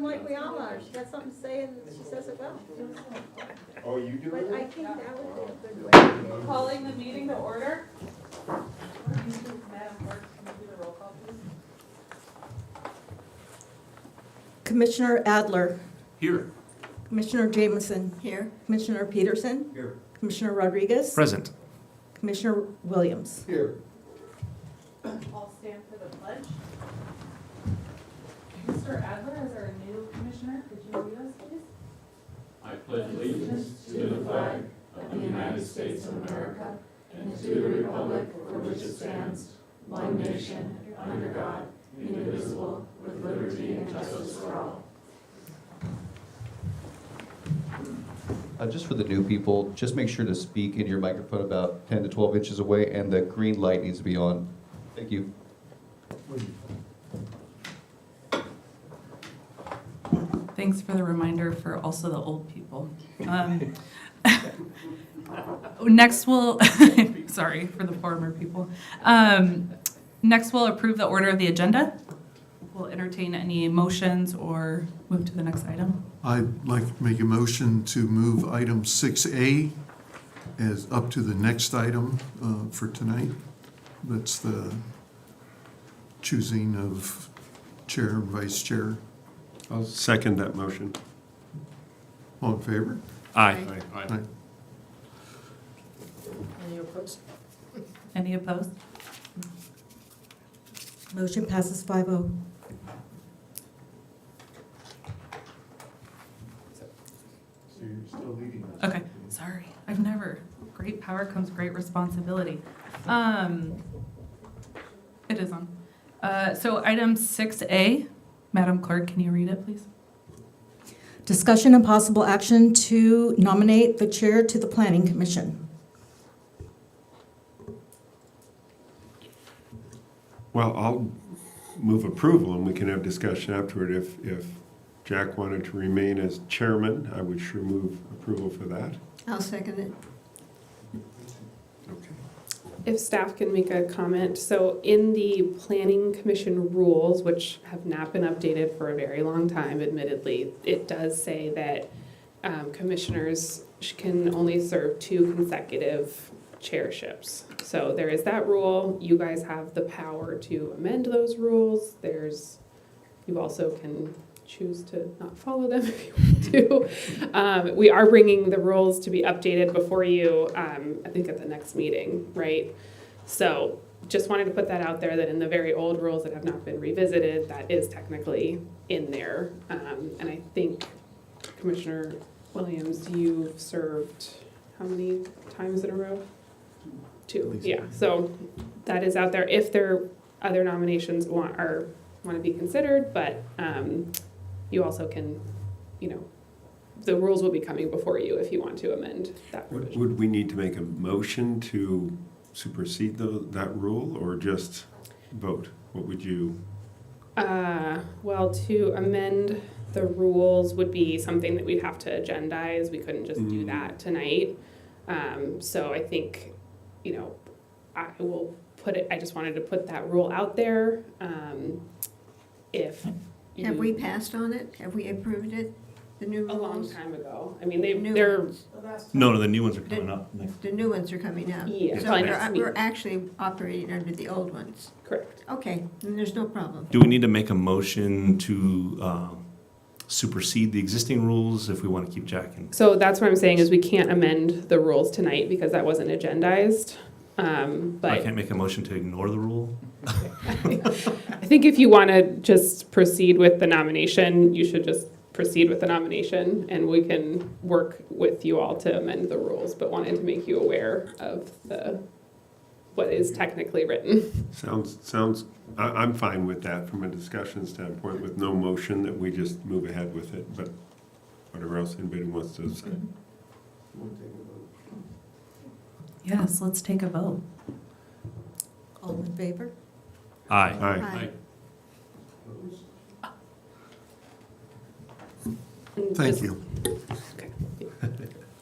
Like we all are, she got something to say and she says it well. Oh, you do But I it? think that would be a good way to do it. Calling the meeting to order. Madam Clerk, can you do the roll call, please? Commissioner Adler, Here. Commissioner Jameson, Here. Commissioner Peterson, Here. Commissioner Rodriguez, Present. Commissioner Williams. Here. I'll stand for the pledge. Mr. Adler, as our new commissioner, could you lead us, please? I pledge allegiance to the flag of the United States of America and to the republic for which it stands, one nation, under God, indivisible, with liberty and justice for all. Just for the new people, just make sure to speak in your microphone about 10 to 12 inches away, and the green light needs to be on. Thank you. Thanks for the reminder for also the old people. Next we'll, sorry for the former people. Next we'll approve the order of the agenda. We'll entertain any motions or move to the next item. I'd like to make a motion to move item 6A as up to the next item for tonight. That's the choosing of chair and vice chair. I'll second that motion. All in favor? Aye. Aye. Any opposed? Any opposed? Motion passes 5-0. So you're still leading us. Okay, sorry. I've never. Great power comes great responsibility. It is on. So item 6A, Madam Clerk, can you read it, please? Discussion and possible action to nominate the chair to the Planning Commission. Well, I'll move approval and we can have discussion afterward. If Jack wanted to remain as chairman, I would sure move approval for that. I'll second it. Okay. If staff can make a comment, so in the planning commission rules, which have not been updated for a very long time admittedly, it does say that commissioners can only serve 2 consecutive chairships. So there is that rule. You guys have the power to amend those rules. You also can choose to not follow them if you want to. We are bringing the rules to be updated before you, I think at the next meeting, right? So just wanted to put that out there, that in the very old rules that have not been revisited, that is technically in there. And I think Commissioner Williams, you've served how many times in a row? 2, yeah. So that is out there if there other nominations want to be considered, but you also can, the rules will be coming before you if you want to amend that provision. Would we need to make a motion to supersede that rule or just vote? What would you? Well, to amend the rules would be something that we'd have to agendize. We couldn't just do that tonight. So I think, I will put it, I just wanted to put that rule out there. If you, Have we passed on it? Have we approved it? The new a long rules? time ago. I mean, New they're, ones. No, the new ones are coming up. The new ones are coming out. Yeah, So probably next we're meeting. actually operating under the old ones. correct. Okay, then there's no problem. Do we need to make a motion to supersede the existing rules if we want to keep Jack in? So that's what I'm saying is we can't amend the rules tonight because that wasn't agendized. I But can't make a motion to ignore the rule? I think if you want to just proceed with the nomination, you should just proceed with the nomination and we can work with you all to amend the rules, but wanted to make you aware of what is technically written. I'm fine with that from a discussion standpoint with no motion, that we just move ahead with it, but whatever else anybody wants to say. Yes, let's take a vote. All in favor? Aye. Aye. And Thank just- you. Okay.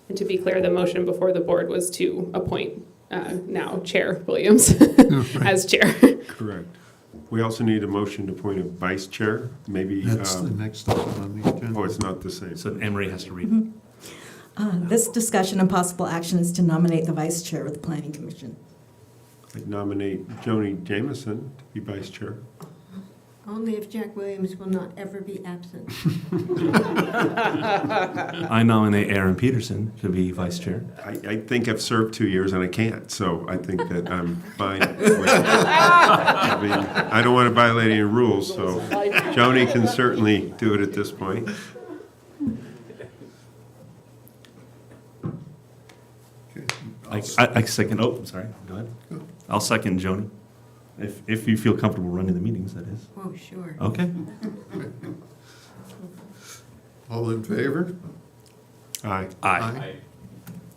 And to be clear, the motion before the board was to appoint now Chair Williams as chair. Correct. We also need a motion to appoint a vice chair, maybe. That's the next item on the agenda. Oh, it's not the same. So Emery has to read. This discussion and possible action is to nominate the vice chair of the planning commission. I nominate Joni Jameson to be vice chair. Only if Jack Williams will not ever be absent. I nominate Aaron Peterson to be vice chair. I think I've served 2 years and I can't, so I think that I'm fine with I mean, I don't want to violate any rules, so Joni can certainly do it at this point. Okay. I second, oh, I'm sorry, go ahead. I'll second Joni. If you feel comfortable running the meetings, that is. Oh, sure. Okay. All in favor? Aye. Aye.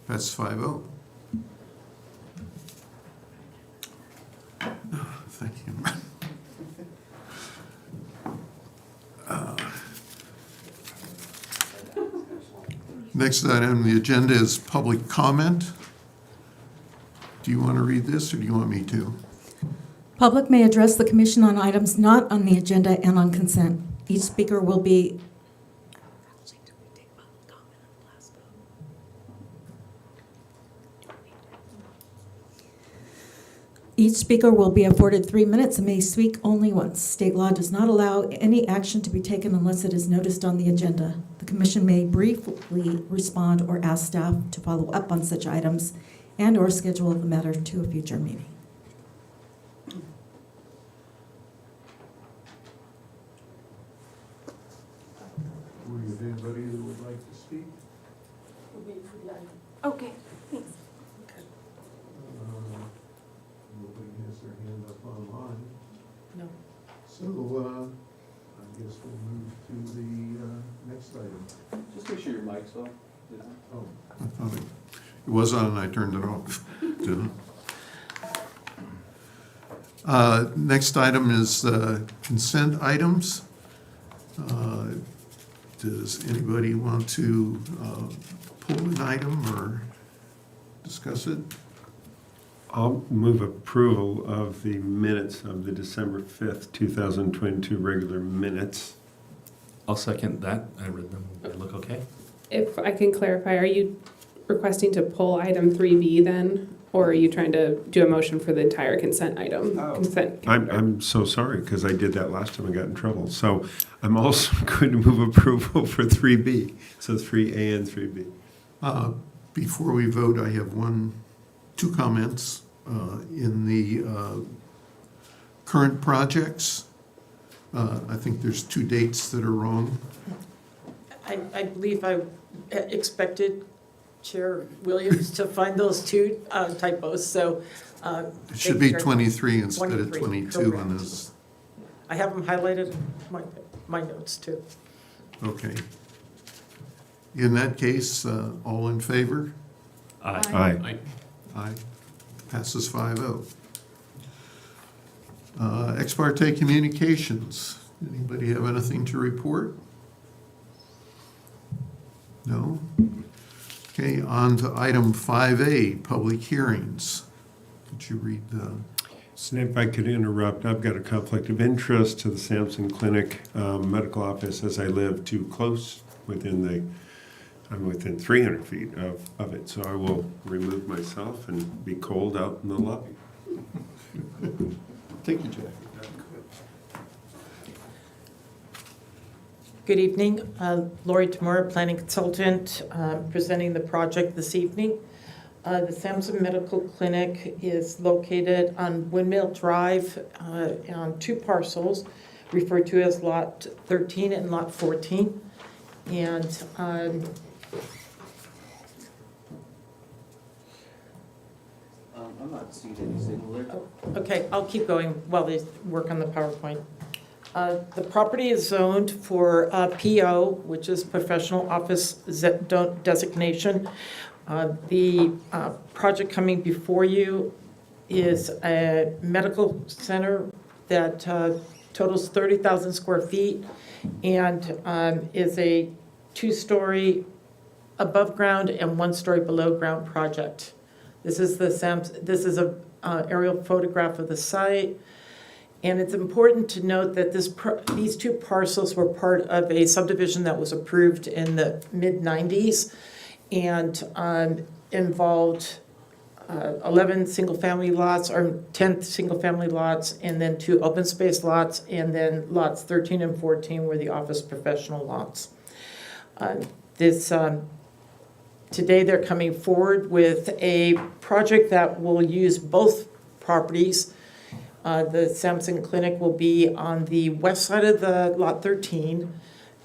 That's 5-0. Thank you. Next item on the agenda is public comment. Do you want to read this, or do you want me to? Public may address the commission on items not on the agenda and on consent. Each speaker will be afforded 3 minutes and may speak only once. State law does not allow any action to be taken unless it is noticed on the agenda. The commission may briefly respond or ask staff to follow up on such items and/or schedule the matter to a future meeting. Do we have anybody that would like to speak? Okay, thanks. Nobody has their hand up online. No. So, I guess we'll move to the next item. Just make sure your mic's off. Oh, I thought it was on and I turned it off. Didn't. Next item is consent items. Does anybody want to pull an item or discuss it? I'll move approval of the minutes of the December 5th, 2022 regular minutes. I'll second that. I read them. They look okay. If I can clarify, are you requesting to pull item 3B then? Or are you trying to do a motion for the entire consent item? Consent. I'm so sorry, because I did that last time I got in trouble. So I'm also going to move approval for 3B, so 3A and 3B. Before we vote, I have two comments. In the current projects, I think there's 2 dates that are wrong. I believe I expected Chair Williams to find those 2 typos, so. It should be 23 instead of 23, 22 on correct. this. I have them highlighted in my notes too. Okay. In that case, all in favor? Aye. Aye. Passes 5-0. Ex parte communications. Anybody have anything to report? No? Okay, on to item 5A, public hearings. Could you read the? So if I could interrupt, I've got a conflict of interest to the Sampson Clinic medical office as I live too close I'm within 300 feet of it, so I will remove myself and be cold out in the lobby. Thank you, Jack. Good evening, Lori Tamura, planning consultant, presenting the project this evening. The Sampson Medical Clinic is located on Windmill Drive on 2 parcels referred to as Lot 13 and Lot 14. And I'm not seeing anything there. okay, I'll keep going while they work on the PowerPoint. The property is zoned for PO, which is professional office designation. The project coming before you is a medical center that totals 30,000 square feet and is a 2-story above ground and 1-story below ground project. This is a aerial photograph of the site. And it's important to note that these two parcels were part of a subdivision that was approved in the mid-90s and involved 11 single-family lots, or 10 single-family lots, and then 2 open space lots, and then lots 13 and 14 were the office professional lots. Today they're coming forward with a project that will use both properties. The Sampson Clinic will be on the west side of the lot 13,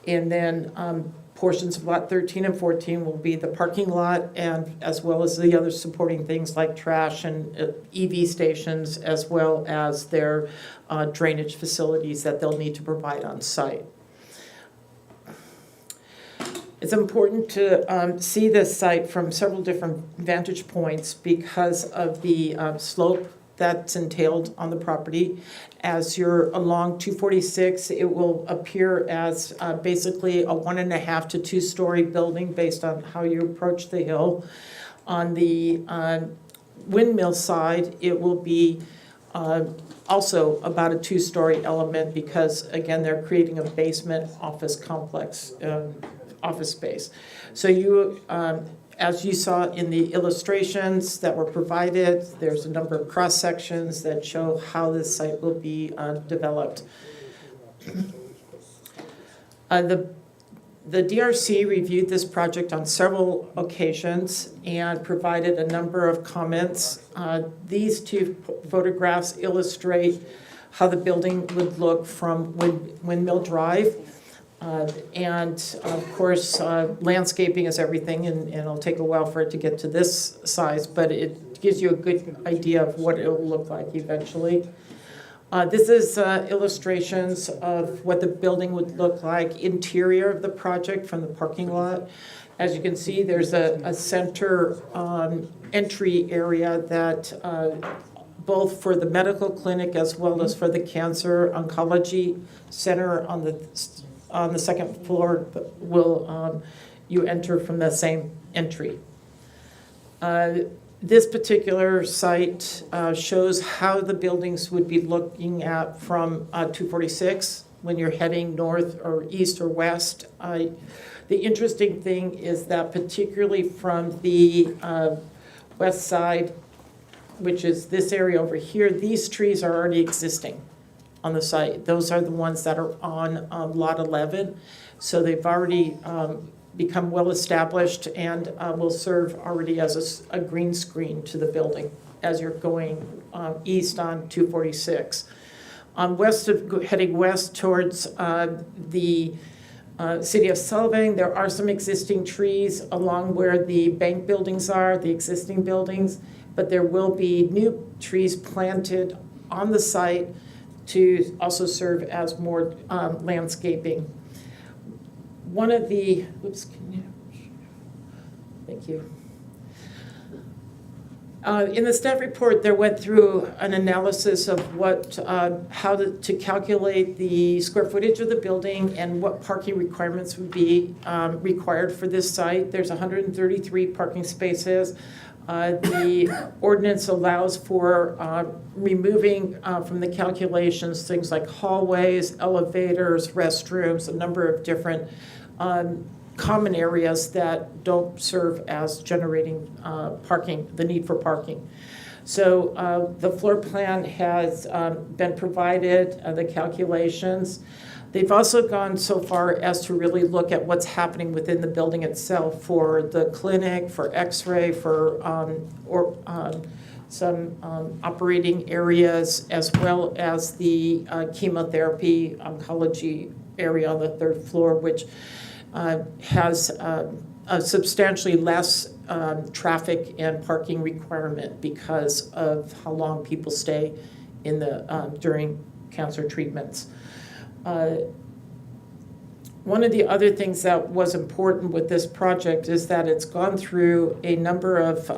and then portions of lot 13 and 14 will be the parking lot, and as well as the other supporting things like trash and EV stations, as well as their drainage facilities that they'll need to provide on site. It's important to see this site from several different vantage points because of the slope that's entailed on the property. As you're along 246, it will appear as basically a 1.5 to 2-story building based on how you approach the hill. On the windmill side, it will be also about a 2-story element because, again, they're creating a basement office complex, office space. So you, as you saw in the illustrations that were provided, there's a number of cross sections that show how this site will be developed. The DRC reviewed this project on several occasions and provided a number of comments. These 2 photographs illustrate how the building would look from Windmill Drive. And of course, landscaping is everything, and it'll take a while for it to get to this size, but it gives you a good idea of what it will look like eventually. This is illustrations of what the building would look like, interior of the project from the parking lot. As you can see, there's a center entry area that both for the medical clinic as well as for the cancer oncology center on the second floor will you enter from the same entry. This particular site shows how the buildings would be looking at from 246 when you're heading north or east or west. The interesting thing is that particularly from the west side, which is this area over here, these trees are already existing on the site. Those are the ones that are on lot 11. So they've already become well established and will serve already as a green screen to the building as you're going east on 246. Heading west towards the city of Solvang, there are some existing trees along where the bank buildings are, the existing buildings, but there will be new trees planted on the site to also serve as more landscaping. One of the, thank you. In the staff report, there went through an analysis of how to calculate the square footage of the building and what parking requirements would be required for this site. There's 133 parking spaces. The ordinance allows for removing from the calculations things like hallways, elevators, restrooms, a number of different common areas that don't serve as generating parking, the need for parking. So the floor plan has been provided, the calculations. They've also gone so far as to really look at what's happening within the building itself for the clinic, for x-ray, for some operating areas, as well as the chemotherapy oncology area on the 3rd floor, which has a substantially less traffic and parking requirement because of how long people stay in the during cancer treatments. One of the other things that was important with this project is that it's gone through a number of,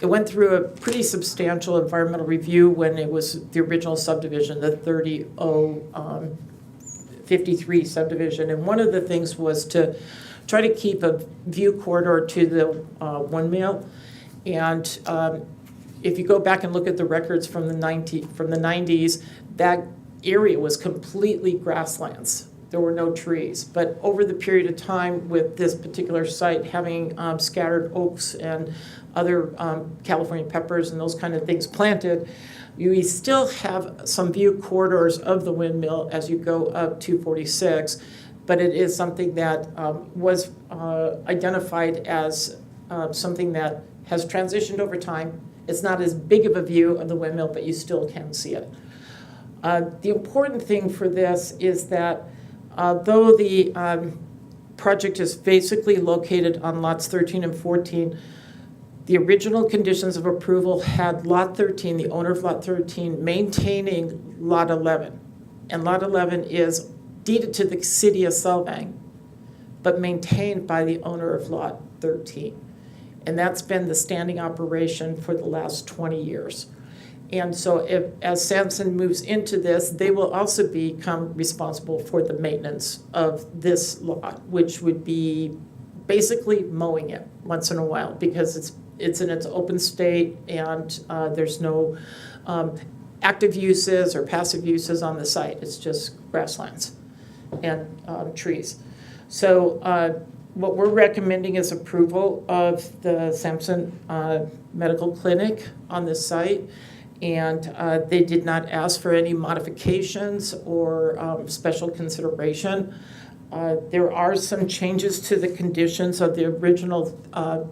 it went through a pretty substantial environmental review when it was the original subdivision, the 3053 subdivision. And one of the things was to try to keep a view corridor to the windmill. And if you go back and look at the records from the 90s, that area was completely grasslands. There were no trees. But over the period of time with this particular site having scattered oaks and other California peppers and those kind of things planted, you still have some view corridors of the windmill as you go up 246, but it is something that was identified as something that has transitioned over time. It's not as big of a view of the windmill, but you still can see it. The important thing for this is that though the project is basically located on lots 13 and 14, the original conditions of approval had Lot 13, the owner of Lot 13, maintaining Lot 11. And Lot 11 is deeded to the city of Solvang, but maintained by the owner of Lot 13. And that's been the standing operation for the last 20 years. And so as Sampson moves into this, they will also become responsible for the maintenance of this lot, which would be basically mowing it once in a while because it's in its open state and there's no active uses or passive uses on the site. It's just grasslands and trees. So what we're recommending is approval of the Sampson Medical Clinic on this site. And they did not ask for any modifications or special consideration. There are some changes to the conditions of the original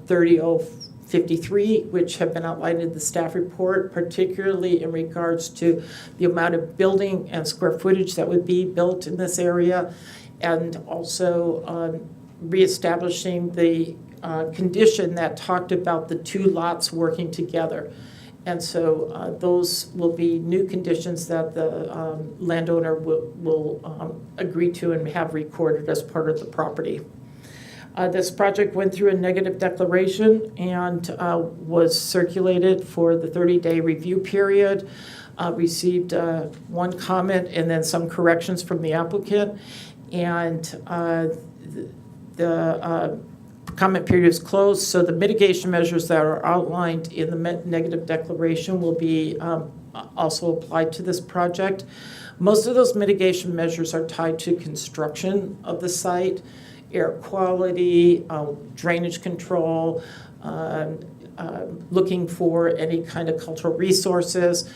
3053, which have been outlined in the staff report, particularly in regards to the amount of building and square footage that would be built in this area, and also reestablishing the condition that talked about the two lots working together. And so those will be new conditions that the landowner will agree to and have recorded as part of the property. This project went through a negative declaration and was circulated for the 30-day review period, received one comment and then some corrections from the applicant. And the comment period is closed, so the mitigation measures that are outlined in the negative declaration will be also applied to this project. Most of those mitigation measures are tied to construction of the site, air quality, drainage control, looking for any kind of cultural resources,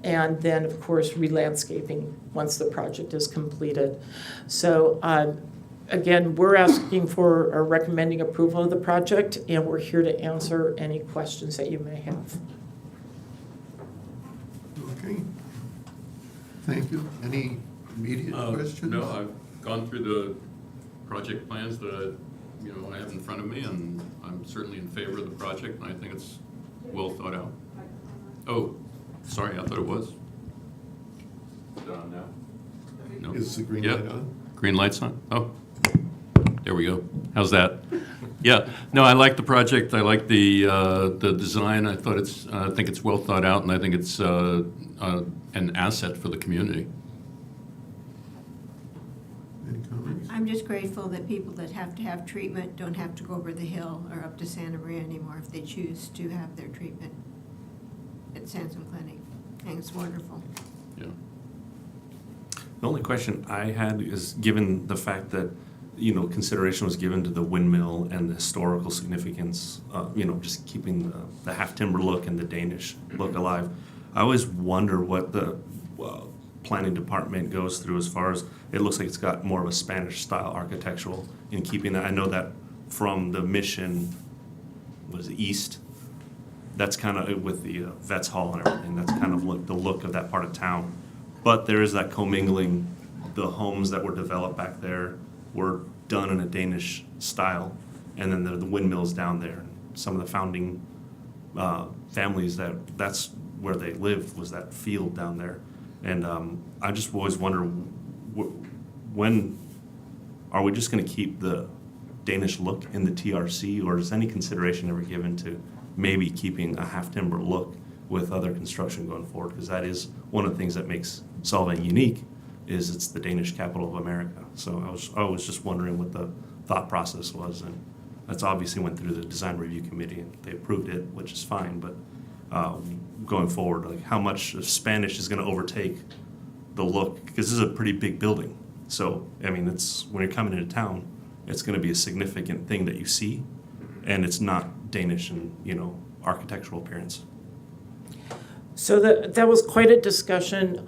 and then, of course, re-landscaping once the project is completed. So again, we're asking for or recommending approval of the project, and we're here to answer any questions that you may have. Okay. Thank you. Any immediate questions? No, I've gone through the project plans that I have in front of me, and I'm certainly in favor of the project, and I think it's well thought out. Oh, sorry, I thought it was. Is it on now? No. Is the green Yep. light on? Green light's on? Oh, there we go. How's that? Yeah, no, I like the project. I like the design. I think it's well thought out, and I think it's an asset for the community. Any comments? I'm just grateful that people that have to have treatment don't have to go over the hill or up to Santa Maria anymore if they choose to have their treatment at Sampson Clinic. I think it's wonderful. Yeah. The only question I had is, given the fact that, consideration was given to the windmill and the historical significance, just keeping the half timber look and the Danish look alive. I always wonder what the planning department goes through as far as, it looks like it's got more of a Spanish style architectural in keeping that. I know that from the Mission, east, that's kind of with the Vets Hall and everything, that's kind of the look of that part of town. But there is that commingling. The homes that were developed back there were done in a Danish style, and then the windmills down there. Some of the founding families, that's where they lived, was that field down there. And I just always wonder, when are we just going to keep the Danish look in the TRC, or is any consideration ever given to maybe keeping a half timber look with other construction going forward? Because that is one of the things that makes Solvang unique, is it's the Danish capital of America. So I was just wondering what the thought process was, and that's obviously went through the design review committee and they approved it, which is fine, but going forward, like how much of Spanish is going to overtake the look, because this is a pretty big building. So, I mean, it's, when you're coming into town, it's going to be a significant thing that you see, and it's not Danish in, architectural appearance. So that was quite a discussion,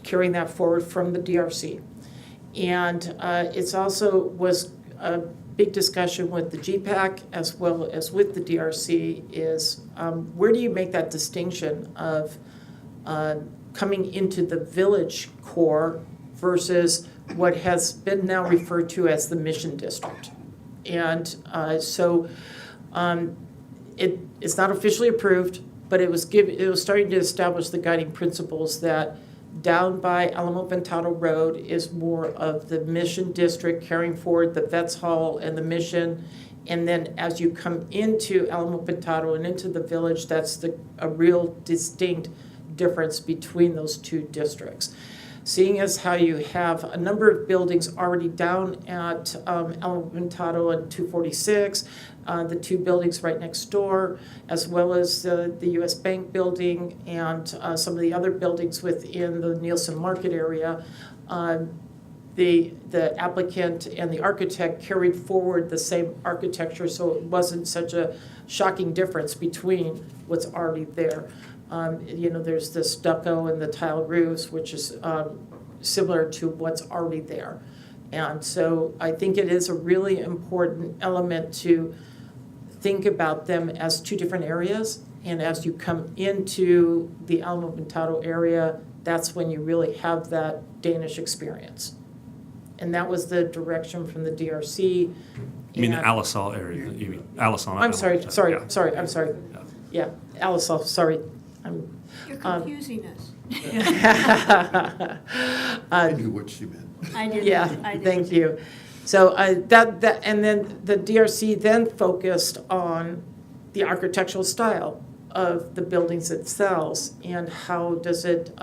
carrying that forward from the DRC. And it's also was a big discussion with the GPAC as well as with the DRC is where do you make that distinction of coming into the village core versus what has been now referred to as the Mission District. And so it's not officially approved, but it was starting to establish the guiding principles that down by Alamo Ventado Road is more of the Mission District carrying forward the Vets Hall and the Mission. And then as you come into Alamo Ventado and into the village, that's a real distinct difference between those two districts. Seeing as how you have a number of buildings already down at Alamo Ventado and 246, the two buildings right next door, as well as the U.S. Bank building and some of the other buildings within the Nielsen Market area, the applicant and the architect carried forward the same architecture, so it wasn't such a shocking difference between what's already there. There's the stucco and the tile roofs, which is similar to what's already there. And so I think it is a really important element to think about them as two different areas. And as you come into the Alamo Ventado area, that's when you really have that Danish experience. And that was the direction from the DRC. You mean the and- Alisal area? You mean Alisal? I'm sorry. I'm sorry. Yeah, Alisal, sorry. You're confusing us. I knew what she meant. I didn't. Yeah, I didn't. thank you. So that and then the DRC then focused on the architectural style of the buildings themselves and how does it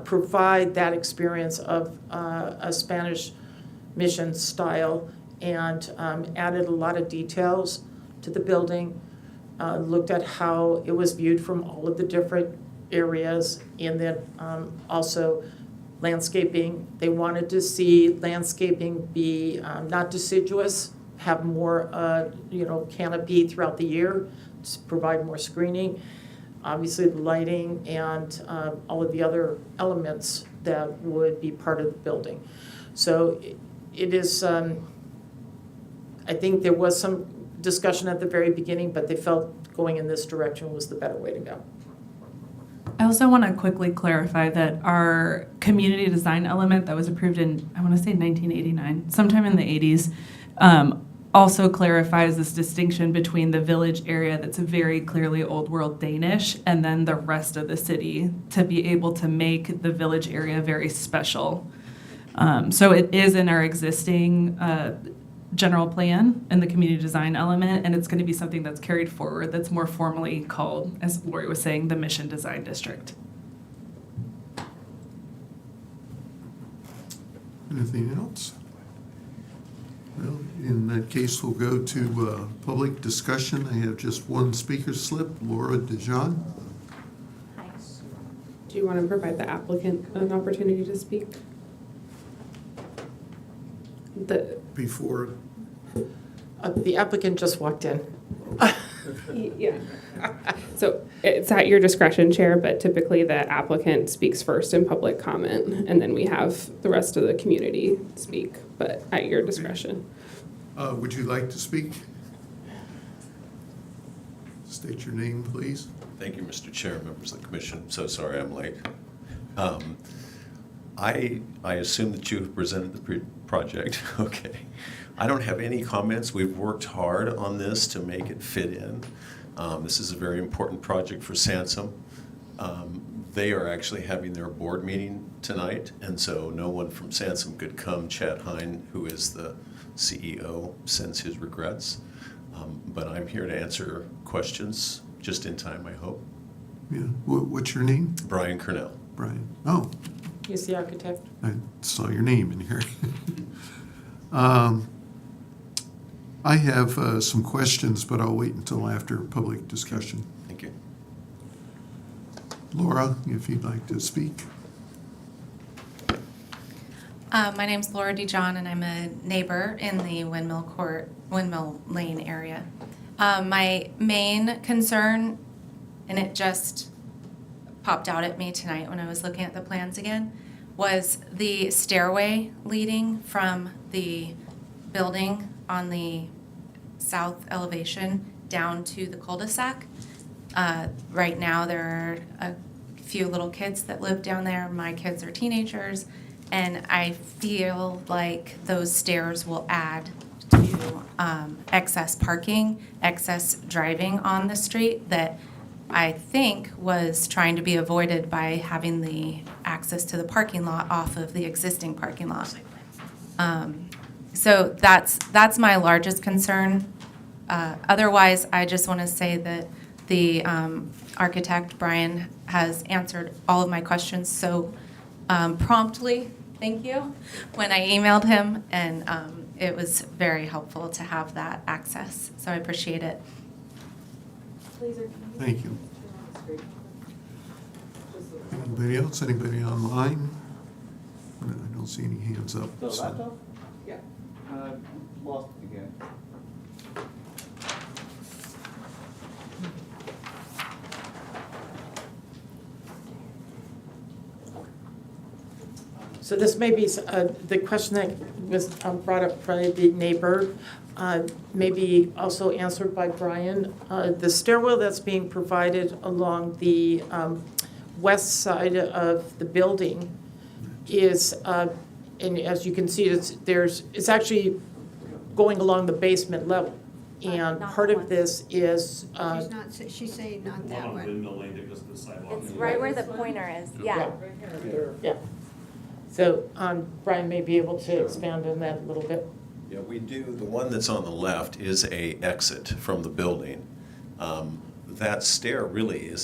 provide that experience of a Spanish mission style, and added a lot of details to the building, looked at how it was viewed from all of the different areas, and then also landscaping. They wanted to see landscaping be not deciduous, have more canopy throughout the year, to provide more screening. Obviously, the lighting and all of the other elements that would be part of the building. So it is, I think there was some discussion at the very beginning, but they felt going in this direction was the better way to go. I also want to quickly clarify that our community design element that was approved in, I want to say 1989, sometime in the 80s, also clarifies this distinction between the village area that's very clearly Old World Danish and then the rest of the city to be able to make the village area very special. So it is in our existing general plan and the community design element, and it's going to be something that's carried forward that's more formally called, as Lori was saying, the Mission Design District. Anything else? Well, in that case, we'll go to public discussion. I have just one speaker slip, Laura DeJean. Do you want to provide the applicant an opportunity to speak? Before, The applicant just walked in. Yeah. So it's at your discretion, Chair, but typically the applicant speaks first in public comment, and then we have the rest of the community speak, but at your discretion. would you like to speak? State your name, please. Thank you, Mr. Chair, members of the commission. I'm so sorry I'm late. I assume that you have presented the project. Okay. I don't have any comments. We've worked hard on this to make it fit in. This is a very important project for Sansom. They are actually having their board meeting tonight, and so no one from Sansom could come. Chad Hine, who is the CEO, sends his regrets. But I'm here to answer questions just in time, I hope. Yeah. What's your name? Brian Cornell. Brian. Oh, He's the architect. I saw your name in here. I have some questions, but I'll wait until after public discussion. Thank you. Laura, if you'd like to speak. My name's Laura DeJohn, and I'm a neighbor in the Windmill Lane area. My main concern, and it just popped out at me tonight when I was looking at the plans again, was the stairway leading from the building on the south elevation down to the cul-de-sac. Right now, there are a few little kids that live down there. My kids are teenagers, and I feel like those stairs will add to excess parking, excess driving on the street that I think was trying to be avoided by having the access to the parking lot off of the existing parking lot. So that's my largest concern. Otherwise, I just want to say that the architect, Brian, has answered all of my questions so promptly, thank you, when I emailed him, and it was very helpful to have that access, so I appreciate it. Thank you. Anybody else? Anybody online? I don't see any hands up. so- Yeah. Lost it again. So this may be, the question that was brought up by the neighbor, maybe also answered by Brian. The stairwell that's being provided along the west side of the building is, and as you can see, it's actually going along the basement level. And Not part the of one. this is, She's saying not that one. Windmill Lane that goes to the sidewalk. It's right where the pointer is, yeah. yeah. So Brian may be able to expand on that a little bit. Yeah, we do. The one that's on the left is a exit from the building. That stair really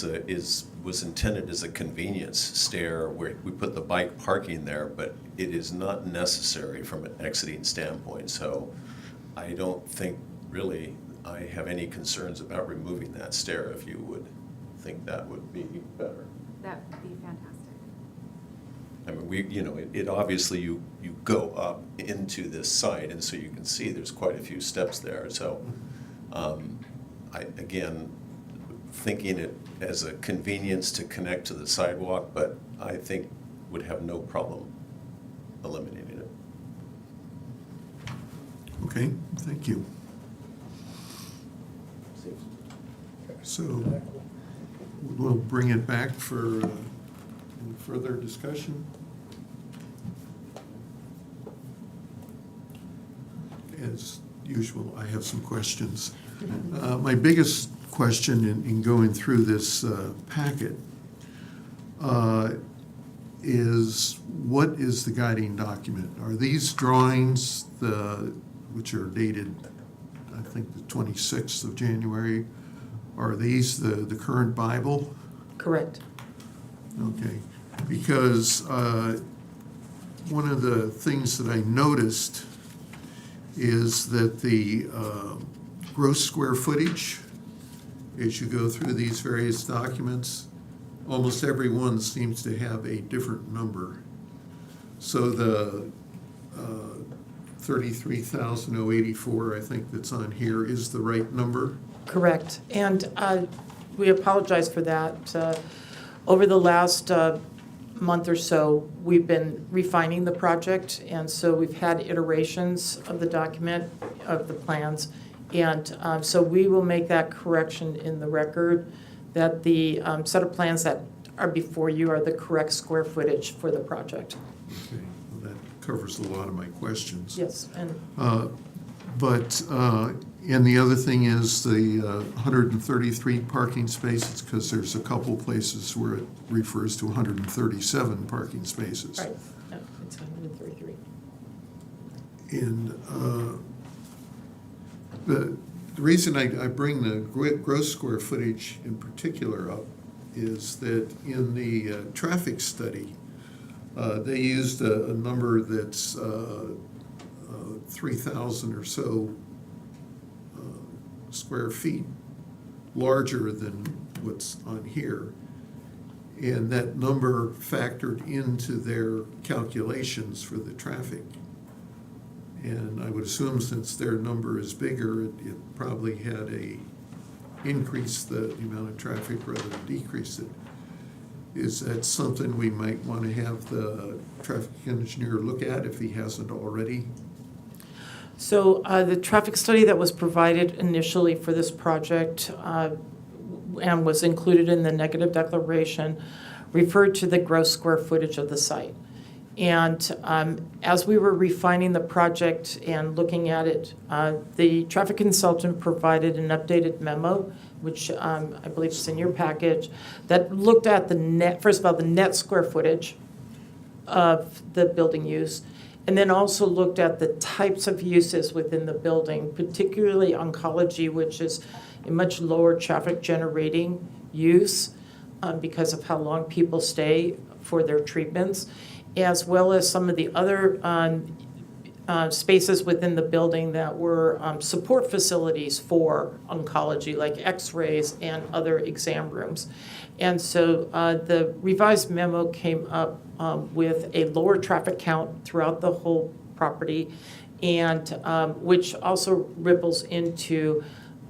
was intended as a convenience stair where we put the bike parking there, but it is not necessary from an exiting standpoint. So I don't think really I have any concerns about removing that stair if you would think that would be better. That would be fantastic. I mean, it obviously you go up into this site, and so you can see there's quite a few steps there. So, again, thinking it as a convenience to connect to the sidewalk, but I think would have no problem eliminating it. Okay, thank you. So we'll bring it back for any further discussion. As usual, I have some questions. My biggest question in going through this packet is, what is the guiding document? Are these drawings, which are dated, I think, the 26th of January, are these the current Bible? Correct. Okay, because one of the things that I noticed is that the gross square footage, as you go through these various documents, almost every one seems to have a different number. So the 33,084, I think that's on here, is the right number? Correct. And we apologize for that. Over the last month or so, we've been refining the project, and so we've had iterations of the document, of the plans. And so we will make that correction in the record, that the set of plans that are before you are the correct square footage for the project. Okay, well, that covers a lot of my questions. Yes, and And the other thing is the 133 parking spaces, because there's a couple places where it refers to 137 parking spaces. right, no, it's 133. And the reason I bring the gross square footage in particular up is that in the traffic study, they used a number that's 3,000 or so square feet larger than what's on here. And that number factored into their calculations for the traffic. And I would assume since their number is bigger, it probably had increased the amount of traffic rather than decrease it. Is that something we might want to have the traffic engineer look at if he hasn't already? So the traffic study that was provided initially for this project and was included in the negative declaration referred to the gross square footage of the site. And as we were refining the project and looking at it, the traffic consultant provided an updated memo, which I believe is in your package, that looked at the net, first of all, the net square footage of the building use, and then also looked at the types of uses within the building, particularly oncology, which is a much lower traffic generating use because of how long people stay for their treatments, as well as some of the other spaces within the building that were support facilities for oncology, like x-rays and other exam rooms. And so the revised memo came up with a lower traffic count throughout the whole property, and which also ripples into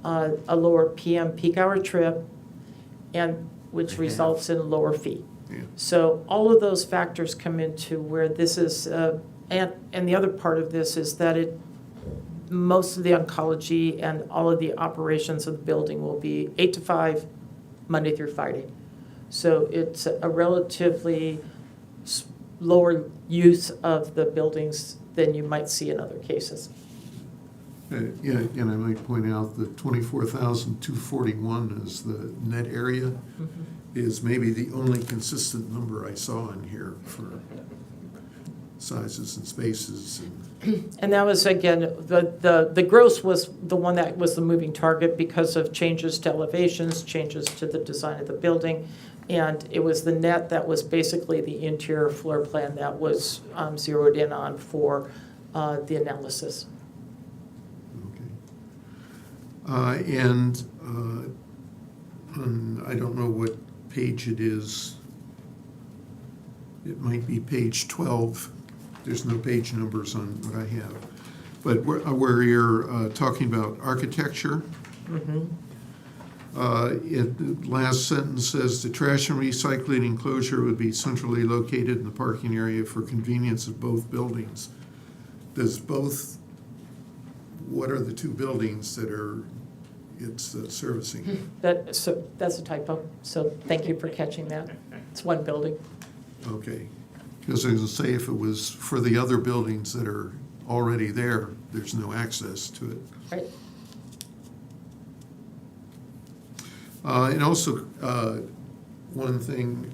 a lower PM peak hour trip, and which results in a lower fee. Yeah. So all of those factors come into where this is, and the other part of this is that most of the oncology and all of the operations of the building will be 8 to 5, Monday through Friday. So it's a relatively lower use of the buildings than you might see in other cases. Yeah, and I might point out that 24,241 is the net area, is maybe the only consistent number I saw in here for sizes and spaces. And that was, again, the gross was the one that was the moving target because of changes to elevations, changes to the design of the building. And it was the net that was basically the interior floor plan that was zeroed in on for the analysis. Okay. And I don't know what page it is. It might be page 12. There's no page numbers on what I have. But where you're talking about architecture, Mm-hmm. The last sentence says, the trash and recycling enclosure would be centrally located in the parking area for convenience of both buildings. What are the two buildings that it's servicing? That's a typo, so thank you for catching that. It's one building. Okay, because I was going to say, if it was for the other buildings that are already there, there's no access to it. Right. And also, one thing,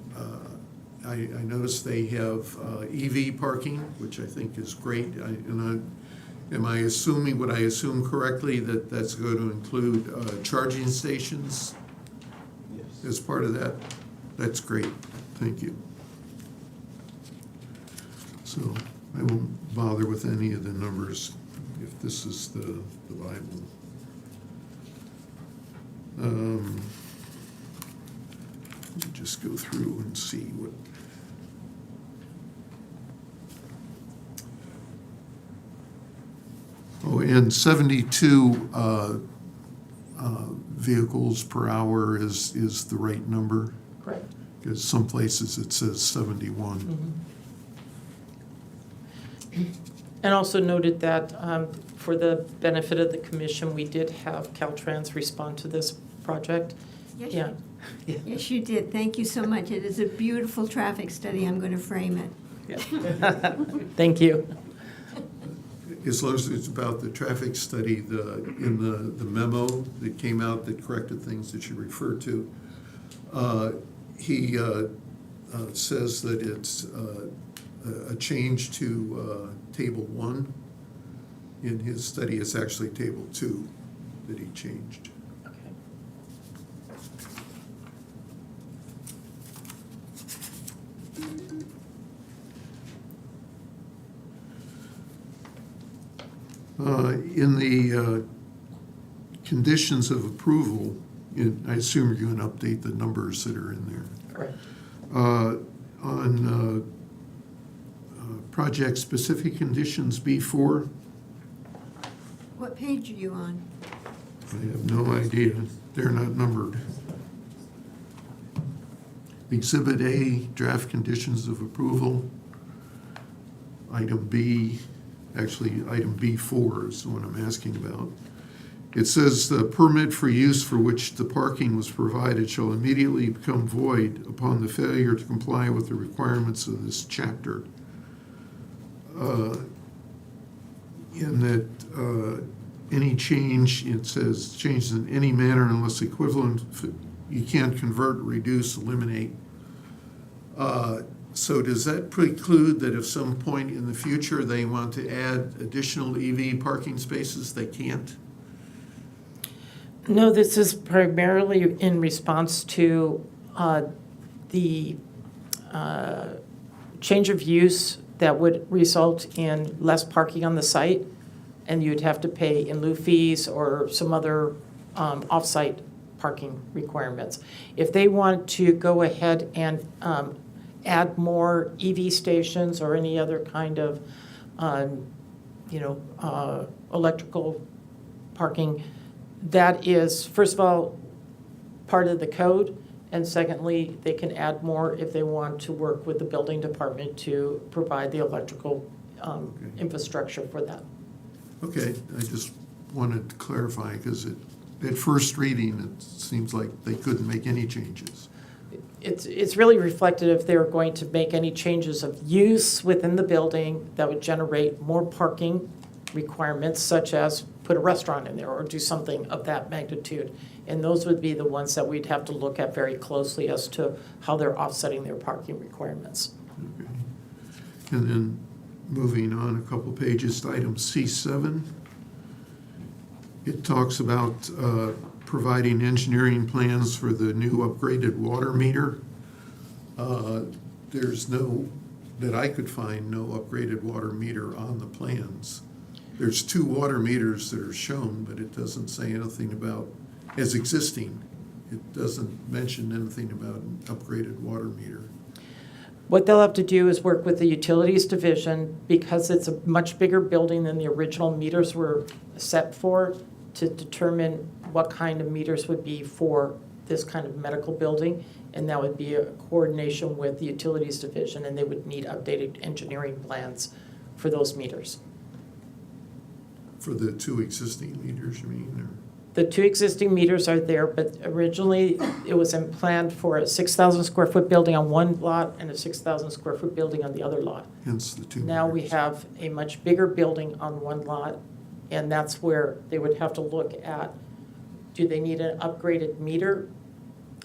I noticed they have EV parking, which I think is great. Am I assuming, would I assume correctly, that that's going to include charging stations as part of that? That's great, thank you. So I won't bother with any of the numbers if this is the Bible. Let me just go through and see what. Oh, and 72 vehicles per hour is the right number, Correct. because some places it says 71. Mm-hmm. And also noted that for the benefit of the commission, we did have Caltrans respond to this project. Yes, Yeah. Yes, you did. Thank you so much. It is a beautiful traffic study. I'm going to frame it. Thank you. As long as it's about the traffic study, in the memo that came out that corrected things that you referred to, he says that it's a change to table 1. In his study, it's actually table 2 that he changed. Okay. In the conditions of approval, I assume you're going to update the numbers that are in there. Correct. On project-specific conditions B4, What page are you on? I have no idea. They're not numbered. Exhibit A, draft conditions of approval. Item B, actually, item B4 is the one I'm asking about. It says the permit for use for which the parking was provided shall immediately become void upon the failure to comply with the requirements of this chapter. In that any change, it says changes in any manner unless equivalent, you can't convert, reduce, eliminate. So does that preclude that if some point in the future they want to add additional EV parking spaces, they can't? No, this is primarily in response to the change of use that would result in less parking on the site, and you'd have to pay in lieu fees or some other off-site parking requirements. If they want to go ahead and add more EV stations or any other kind of, electrical parking, that is, first of all, part of the code, and secondly, they can add more if they want to work with the building department to provide the electrical infrastructure for that. Okay, I just wanted to clarify, because at first reading, it seems like they couldn't make any changes. It's really reflected if they're going to make any changes of use within the building that would generate more parking requirements, such as put a restaurant in there or do something of that magnitude. And those would be the ones that we'd have to look at very closely as to how they're offsetting their parking requirements. Okay. And then moving on a couple pages to item C7, it talks about providing engineering plans for the new upgraded water meter. There's no, that I could find, no upgraded water meter on the plans. There's 2 water meters that are shown, but it doesn't say anything about, as existing, it doesn't mention anything about an upgraded water meter. What they'll have to do is work with the utilities division, because it's a much bigger building than the original meters were set for, to determine what kind of meters would be for this kind of medical building. And that would be a coordination with the utilities division, and they would need updated engineering plans for those meters. For the 2 existing meters, you mean? Or? The 2 existing meters are there, but originally it was planned for a 6,000 square foot building on one lot and a 6,000 square foot building on the other lot. Hence the 2 Now we meters. have a much bigger building on one lot, and that's where they would have to look at, do they need an upgraded meter?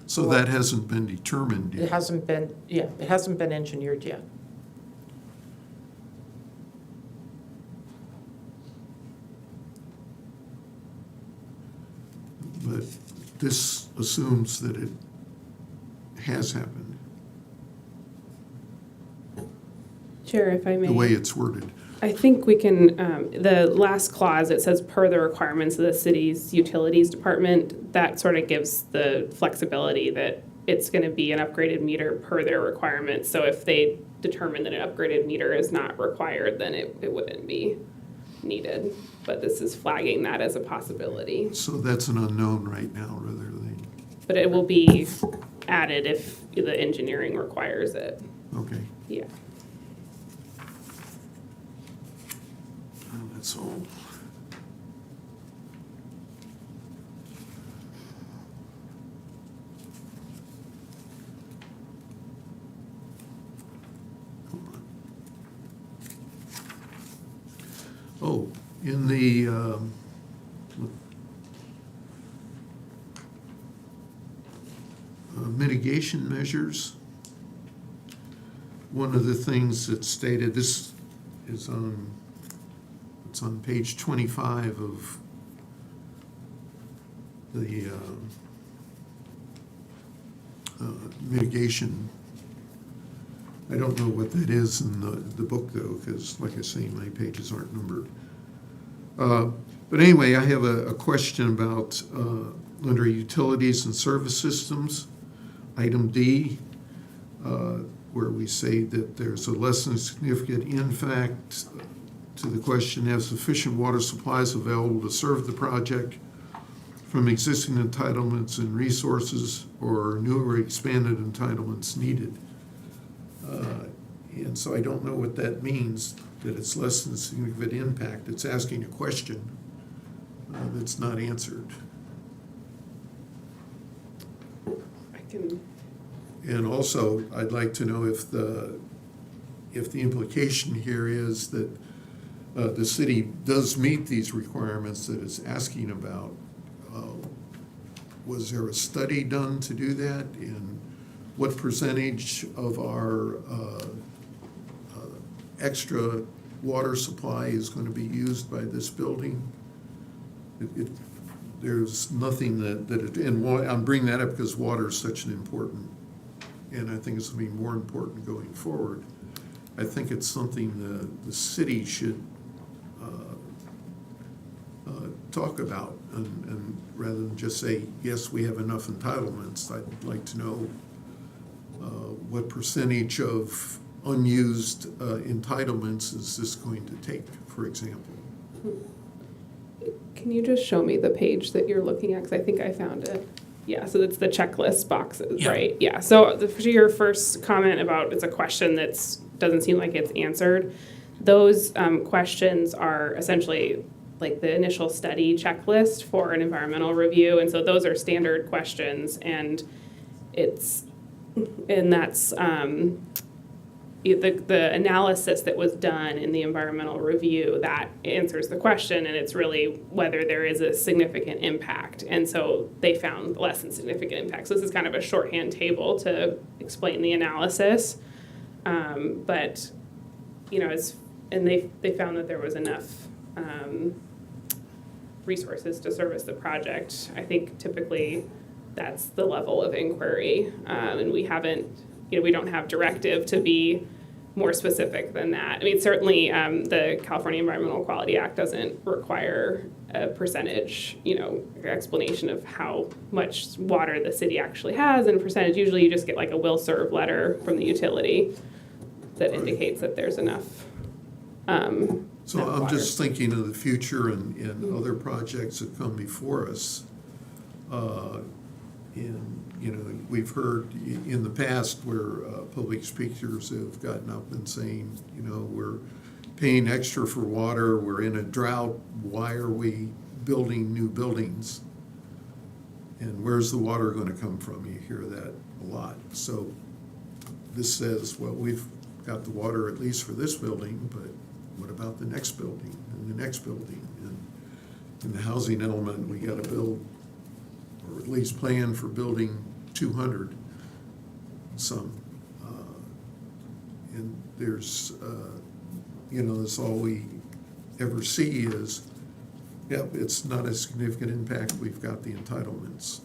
So that hasn't been determined yet? It hasn't been engineered yet. But this assumes that it has happened, Chair, if I may. the way it's worded. I think we can, the last clause, it says per the requirements of the city's utilities department. That sort of gives the flexibility that it's going to be an upgraded meter per their requirements. So if they determine that an upgraded meter is not required, then it wouldn't be needed. But this is flagging that as a possibility. So that's an unknown right now, rather than, But it will be added if the engineering requires it. okay. Yeah. That's all. Oh, in the mitigation measures, one of the things that's stated, this is on, it's on page 25 of the mitigation. I don't know what that is in the book, though, because, like I say, my pages aren't numbered. But anyway, I have a question about, under utilities and service systems, item D, where we say that there's a less than significant impact to the question, have sufficient water supplies available to serve the project from existing entitlements and resources or new or expanded entitlements needed. And so I don't know what that means, that it's less than significant impact. It's asking a question that's not answered. I can, And also, I'd like to know if the implication here is that the city does meet these requirements that it's asking about. Was there a study done to do that? And what percentage of our extra water supply is going to be used by this building? There's nothing I'm bringing that up because water is such an important, and I think it's going to be more important going forward. I think it's something the city should talk about, and rather than just say, yes, we have enough entitlements, I'd like to know what percentage of unused entitlements is this going to take, for example? can you just show me the page that you're looking at? Because I think I found it. Yeah, so it's the checklist boxes, right? Yeah, so your first comment about it's a question that's doesn't seem like it's answered. Those questions are essentially like the initial study checklist for an environmental review, and so those are standard questions, and that's the analysis that was done in the environmental review that answers the question, and it's really whether there is a significant impact, and so they found less than significant impact. So this is kind of a shorthand table to explain the analysis, but they found that there was enough resources to service the project. I think typically that's the level of inquiry, and we don't have directive to be more specific than that. I mean, certainly the California Environmental Quality Act doesn't require a percentage, explanation of how much water the city actually has and percentage. Usually you just get like a will serve letter from the utility that indicates that there's enough. So I'm just thinking of the future and other projects that come before us. And we've heard in the past where public speakers have gotten up and saying, we're paying extra for water, we're in a drought, why are we building new buildings? And where's the water going to come from? You hear that a lot. So this says, well, we've got the water at least for this building, but what about the next building and the next building? And in the housing element, we got to build, or at least plan for building 200 some. And there's, that's all we ever see is, yep, it's not a significant impact, we've got the entitlements.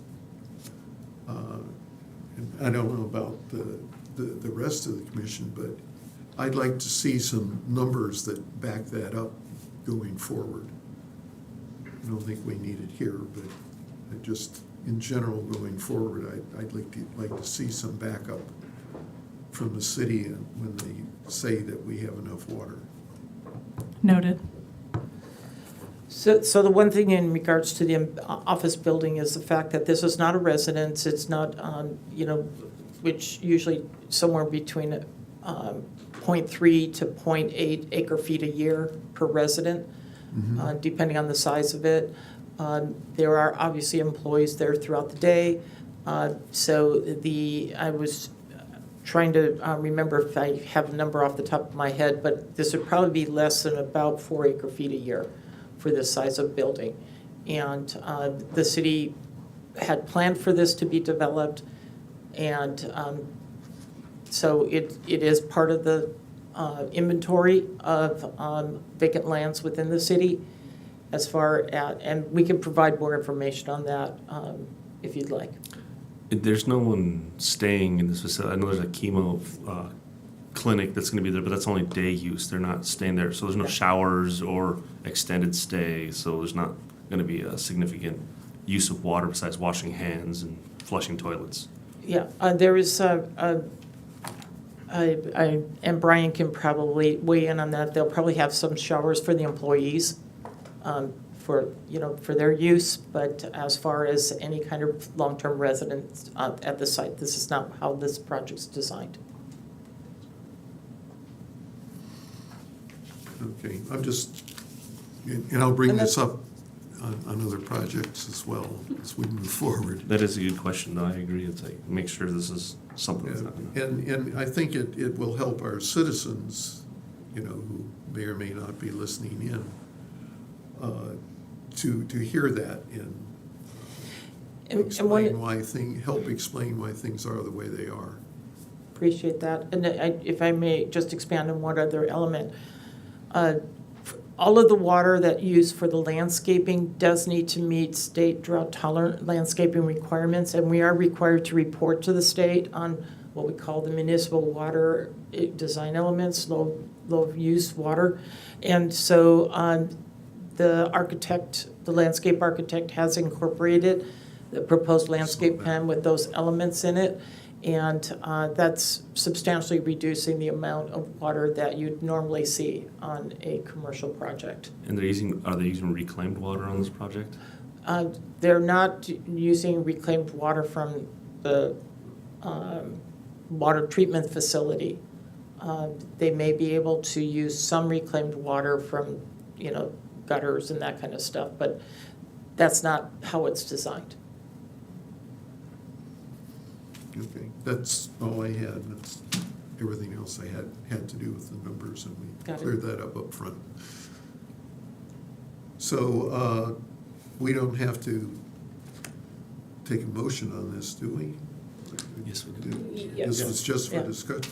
And I don't know about the rest of the commission, but I'd like to see some numbers that back that up going forward. I don't think we need it here, but I just, in general, going forward, I'd like to see some backup from the city when they say that we have enough water. Noted. So the one thing in regards to the office building is the fact that this is not a residence. It's not, which usually somewhere between 0.3 to 0.8 acre feet a year per resident, depending on the size of it. There are obviously employees there throughout the day. I was trying to remember if I have a number off the top of my head, but this would probably be less than about 4 acre feet a year for this size of building. And the city had planned for this to be developed, and so it is part of the inventory of vacant lands within the city as far as, and we can provide more information on that if you'd like. There's no one staying in this facility. I know there's a chemo clinic that's gonna be there, but that's only day use. They're not staying there. So there's no showers or extended stay, so there's not gonna be a significant use of water besides washing hands and flushing toilets. Yeah, there is, and Brian can probably weigh in on that. They'll probably have some showers for the employees, for, for their use, but as far as any kind of long-term residents at the site, this is not how this project's designed. Okay, I'm just, and I'll bring this up on other projects as well as we move forward. That is a good question, though. I agree. It's like, make sure this is something that's not gonna. And I think it will help our citizens, who may or may not be listening in, to hear that and help explain why things are the way they are. Appreciate that. And if I may just expand on one other element, all of the water that used for the landscaping does need to meet state drought tolerant landscaping requirements, and we are required to report to the state on what we call the municipal water design elements, low use water. And so the landscape architect has incorporated the proposed landscape plan with those elements in it. And that's substantially reducing the amount of water that you'd normally see on a commercial project. And are they using reclaimed water on this project? They're not using reclaimed water from the water treatment facility. They may be able to use some reclaimed water from, gutters and that kind of stuff, but that's not how it's designed. Okay, that's all I had. That's everything else I had to do with the numbers, and we Got it. cleared that up front. So we don't have to take a motion on this, do we? Yes, we do. This was just for Yeah. discussion.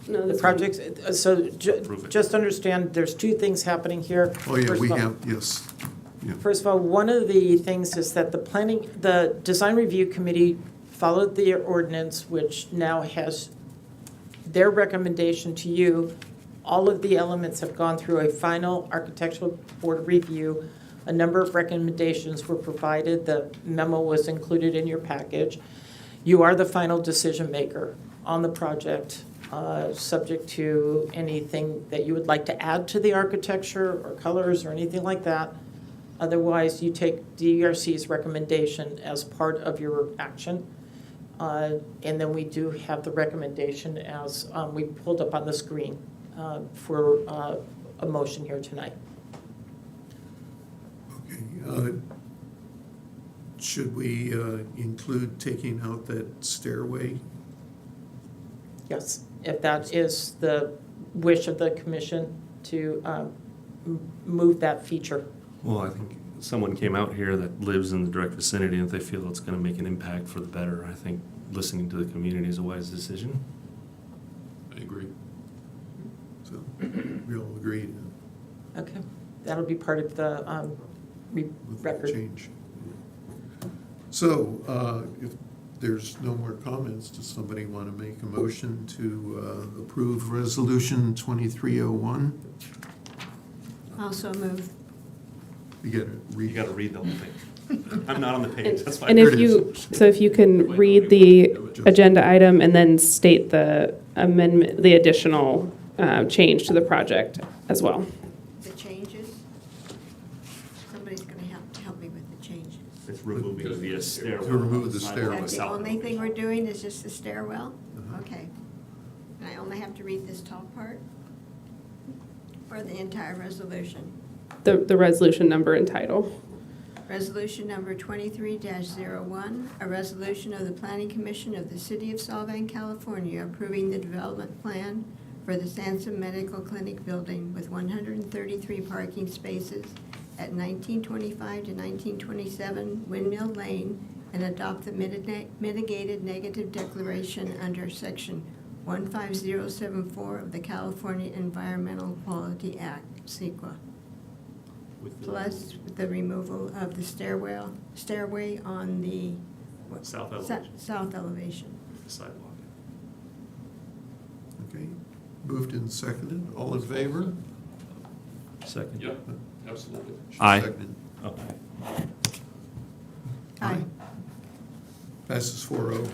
No, The that's project, Approve it. just understand, there's two things happening here. Oh, yeah, First we of all- have, yes. Yeah. First of all, one of the things is that the design review committee followed the ordinance, which now has their recommendation to you. All of the elements have gone through a final architectural board review. A number of recommendations were provided. The memo was included in your package. You are the final decision maker on the project, subject to anything that you would like to add to the architecture or colors or anything like that. Otherwise, you take DRC's recommendation as part of your action. And then we do have the recommendation as we pulled up on the screen for a motion here tonight. Okay. Should we include taking out that stairway? Yes, if that is the wish of the commission to move that feature. Well, I think someone came out here that lives in the direct vicinity, and if they feel it's gonna make an impact for the better, I think listening to the community is a wise decision. I agree. So we all agree Okay, that'll be part of the with that record. change. So if there's no more comments, does somebody want to make a motion to approve Resolution 2301? Also move. You got to You read. gotta read the whole thing. I'm not on the page, that's why. And Here if it you, is. so if you can read the agenda item and then state the amendment, the additional change to the project as well. The changes? Somebody's going to help me with the changes. It's removing the stairwell. To remove the Sidewalk stairwell. That's the south only thing we're doing is just the stairwell? Uh-huh. Okay. And I only have to read this top part? Or the entire resolution? The resolution number and title. Resolution number 23-01, a resolution of the Planning Commission of the City of Solvang, California, approving the development plan for the Sansom Medical Clinic building with 133 parking spaces at 1925 to 1927 Windmill Lane, and adopt the mitigated negative declaration under Section 15074 of the California Environmental Quality Act, CEQA. with the Plus the removal of the stairway on the South elevation, south elevation. the sidewalk. Okay. Moved and seconded. All in favor? Second. Yeah, absolutely. Aye. Seconded. Aye. Passes 4-0.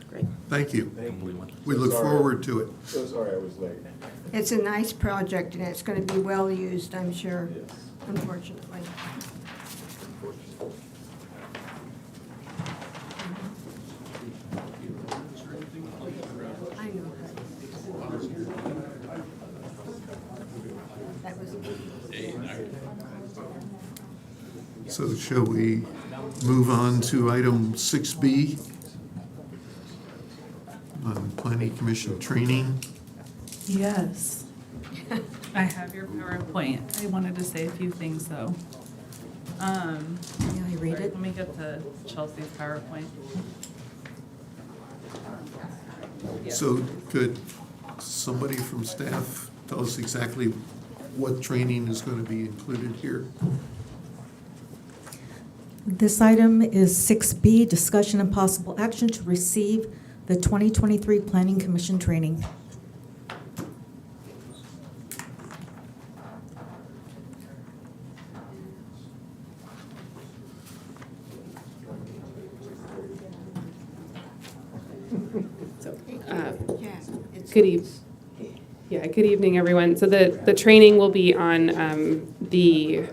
Great. Thank you. Unbelievable. We look forward to it. So sorry I was late. It's a nice project, and it's going to be well used, I'm sure, Yes. unfortunately. I know. That was. So shall we move on to item 6B on Planning Commission training? Yes. I have your PowerPoint. I wanted to say a few things, though. May I read it? Let me get to Chelsea's PowerPoint. So could somebody from staff tell us exactly what training is going to be included here? This item is 6B, discussion and possible action to receive the 2023 Planning Commission training. So, Yeah. it's- good evening, everyone. So the training will be on the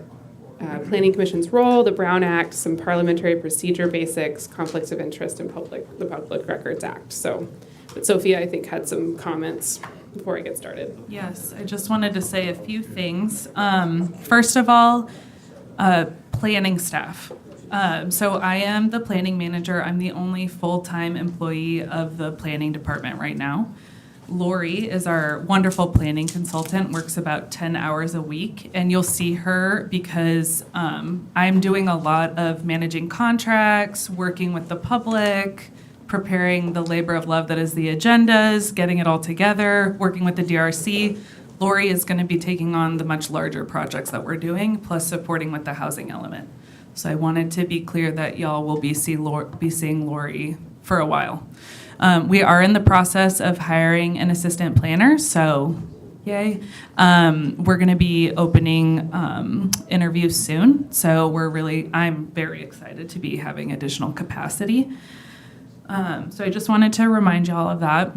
Planning Commission's role, the Brown Act, some parliamentary procedure basics, conflicts of interest, and the Public Records Act. So, but Sophia, I think, had some comments before I get started. Yes, I just wanted to say a few things. First of all, planning staff. So I am the planning manager. I'm the only full-time employee of the planning department right now. Lori is our wonderful planning consultant, works about 10 hours a week, and you'll see her because I'm doing a lot of managing contracts, working with the public, preparing the labor of love that is the agendas, getting it all together, working with the DRC. Lori is going to be taking on the much larger projects that we're doing, plus supporting with the housing element. So I wanted to be clear that y'all will be seeing Lori for a while. We are in the process of hiring an assistant planner, so yay. We're going to be opening interviews soon, so I'm very excited to be having additional capacity. So I just wanted to remind y'all of that.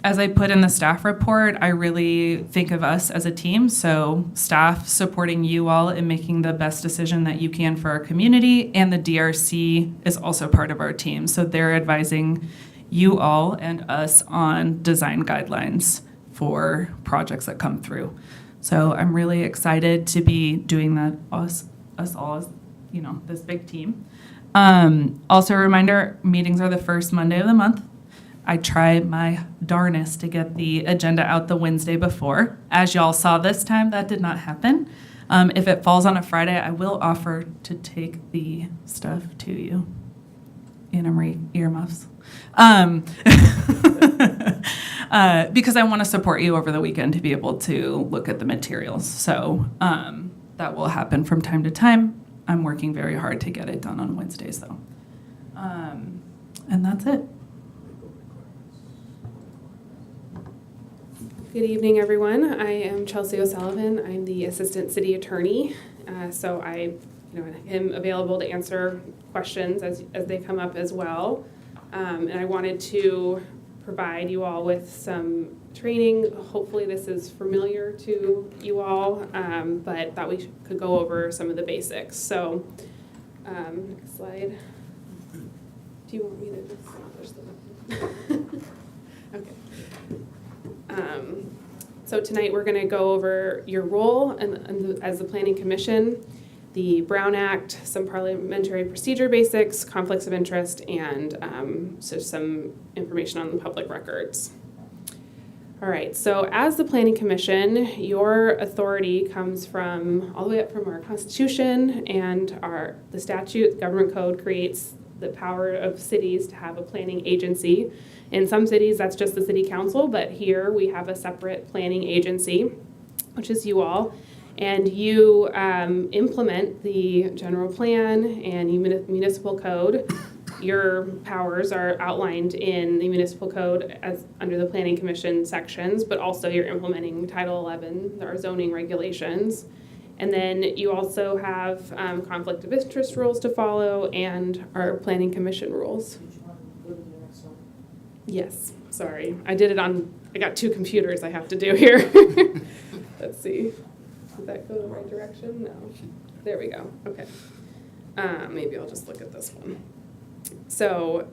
As I put in the staff report, I really think of us as a team. So staff supporting you all in making the best decision that you can for our community, and the DRC is also part of our team. So they're advising you all and us on design guidelines for projects that come through. So I'm really excited to be doing that, us all as, this big team. Also a reminder, meetings are the first Monday of the month. I try my darnest to get the agenda out the Wednesday before. As y'all saw this time, that did not happen. If it falls on a Friday, I will offer to take the stuff to you. Anna Marie earmuffs. Because I want to support you over the weekend to be able to look at the materials. So that will happen from time to time. I'm working very hard to get it done on Wednesdays, though. And that's it. Good evening, everyone. I am Chelsea O'Sullivan. I'm the Assistant City Attorney. So I am available to answer questions as they come up as well. And I wanted to provide you all with some training. Hopefully this is familiar to you all, but thought we could go over some of the basics. So next slide. Do you want me to just push the Okay. So tonight we're going to go over your role as the Planning Commission, the Brown Act, some parliamentary procedure basics, conflicts of interest, and so some information on the public records. All right, so as the Planning Commission, your authority comes from all the way up from our Constitution and the statute. The government code creates the power of cities to have a planning agency. In some cities, that's just the city council, but here we have a separate planning agency, which is you all. And you implement the general plan and municipal code your powers are outlined in the municipal code as under the planning commission sections, but also you're implementing Title 11, our zoning regulations. And then you also have conflict of interest rules to follow and our planning commission rules. Yes, sorry. I got two computers I have to do here. Let's see. Did that go the right direction? No. There we go. Okay. Maybe I'll just look at this one. So,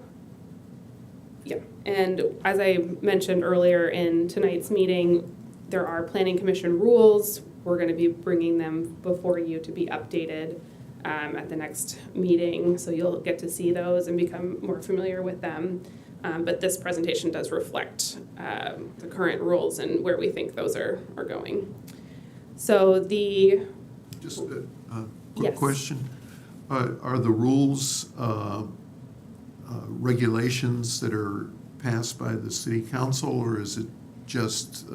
yeah. And as I mentioned earlier in tonight's meeting, there are planning commission rules. We're going to be bringing them before you to be updated at the next meeting. So you'll get to see those and become more familiar with them. But this presentation does reflect the current rules and where we think those are going. So Just a Yes. quick question. Are the rules regulations that are passed by the city council, or is it just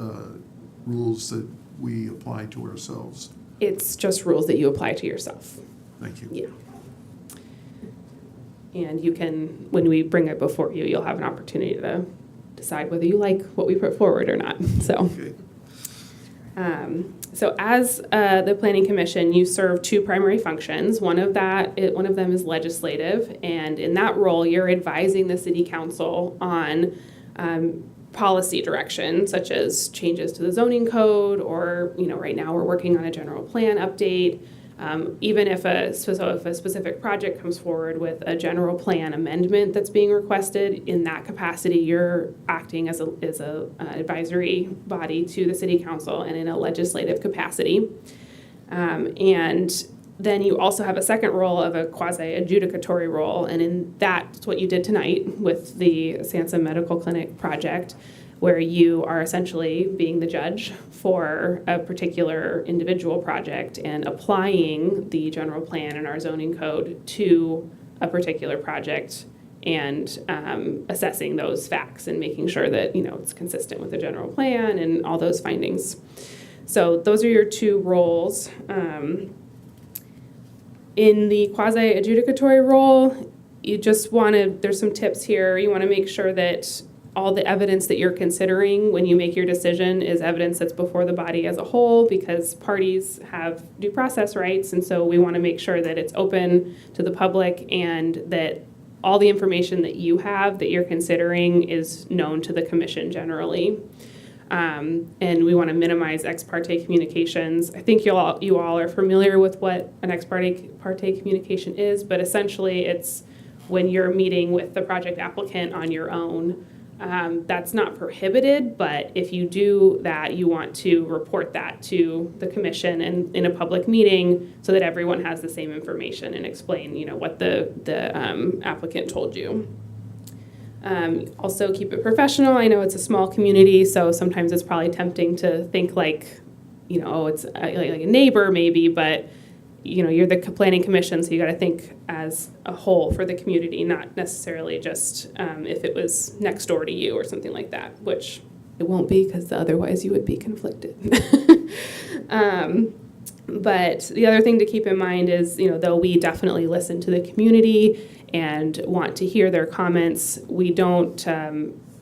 rules that we apply to ourselves? It's just rules that you apply to yourself. Thank you. Yeah. And you can, when we bring it before you, you'll have an opportunity to decide whether you like what we put forward or not. So, Okay. so as the Planning Commission, you serve two primary functions. One of them is legislative, and in that role, you're advising the City Council on policy direction, such as changes to the zoning code, or right now we're working on a general plan update. Even if a specific project comes forward with a general plan amendment that's being requested, in that capacity, you're acting as an advisory body to the City Council and in a legislative capacity. And then you also have a second role of a quasi-adjudicatory role, and in that's what you did tonight with the Sansom Medical Clinic project, where you are essentially being the judge for a particular individual project and applying the general plan and our zoning code to a particular project and assessing those facts and making sure that it's consistent with the general plan and all those findings. So those are your two roles. In the quasi-adjudicatory role, there's some tips here. You want to make sure that all the evidence that you're considering when you make your decision is evidence that's before the body as a whole, because parties have due process rights, and so we want to make sure that it's open to the public and that all the information that you have that you're considering is known to the commission generally. And we want to minimize ex parte communications. I think you all are familiar with what an ex parte communication is, but essentially it's when you're meeting with the project applicant on your own. That's not prohibited, but if you do that, you want to report that to the commission and in a public meeting so that everyone has the same information and explain, what the applicant told you. Also keep it professional. I know it's a small community, so sometimes it's probably tempting to think like, it's like a neighbor maybe, but you're the planning commission, so you got to think as a whole for the community, not necessarily just if it was next door to you or something like that, which it won't be because otherwise you would be conflicted. But the other thing to keep in mind is, though we definitely listen to the community and want to hear their comments, we don't,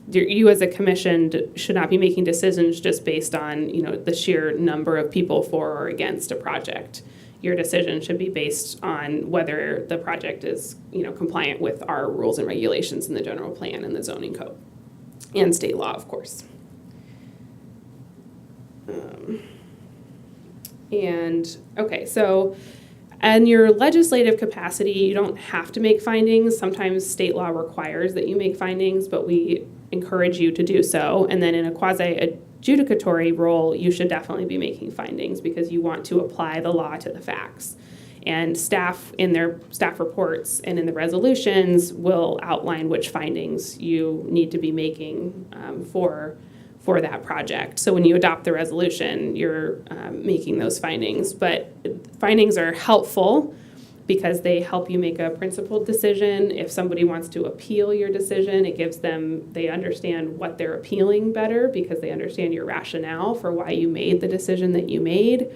you as a commission should not be making decisions just based on, the sheer number of people for or against a project. Your decision should be based on whether the project is, compliant with our rules and regulations in the general plan and the zoning code and state law, of course. So in your legislative capacity, you don't have to make findings. Sometimes state law requires that you make findings, but we encourage you to do so. And then in a quasi-adjudicatory role, you should definitely be making findings because you want to apply the law to the facts. And staff in their staff reports and in the resolutions will outline which findings you need to be making for that project. So when you adopt the resolution, you're making those findings. But findings are helpful because they help you make a principled decision. If somebody wants to appeal your decision, it gives them, they understand what they're appealing better because they understand your rationale for why you made the decision that you made.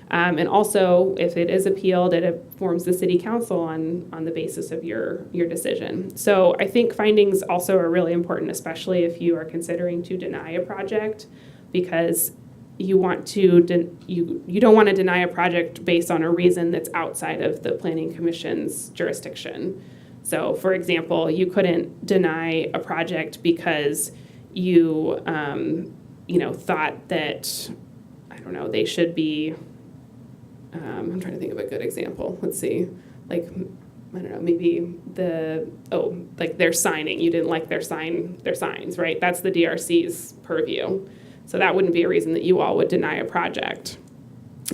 And also, if it is appealed, it informs the city council on the basis of your decision. So I think findings also are really important, especially if you are considering to deny a project, because you want to you don't want to deny a project based on a reason that's outside of the Planning Commission's jurisdiction. So, for example, you couldn't deny a project because you thought that, I don't know, they should be. I'm trying to think of a good example. Let's see, like, I don't know, maybe like their signing. You didn't like their signs, right? That's the DRC's purview. So that wouldn't be a reason that you all would deny a project.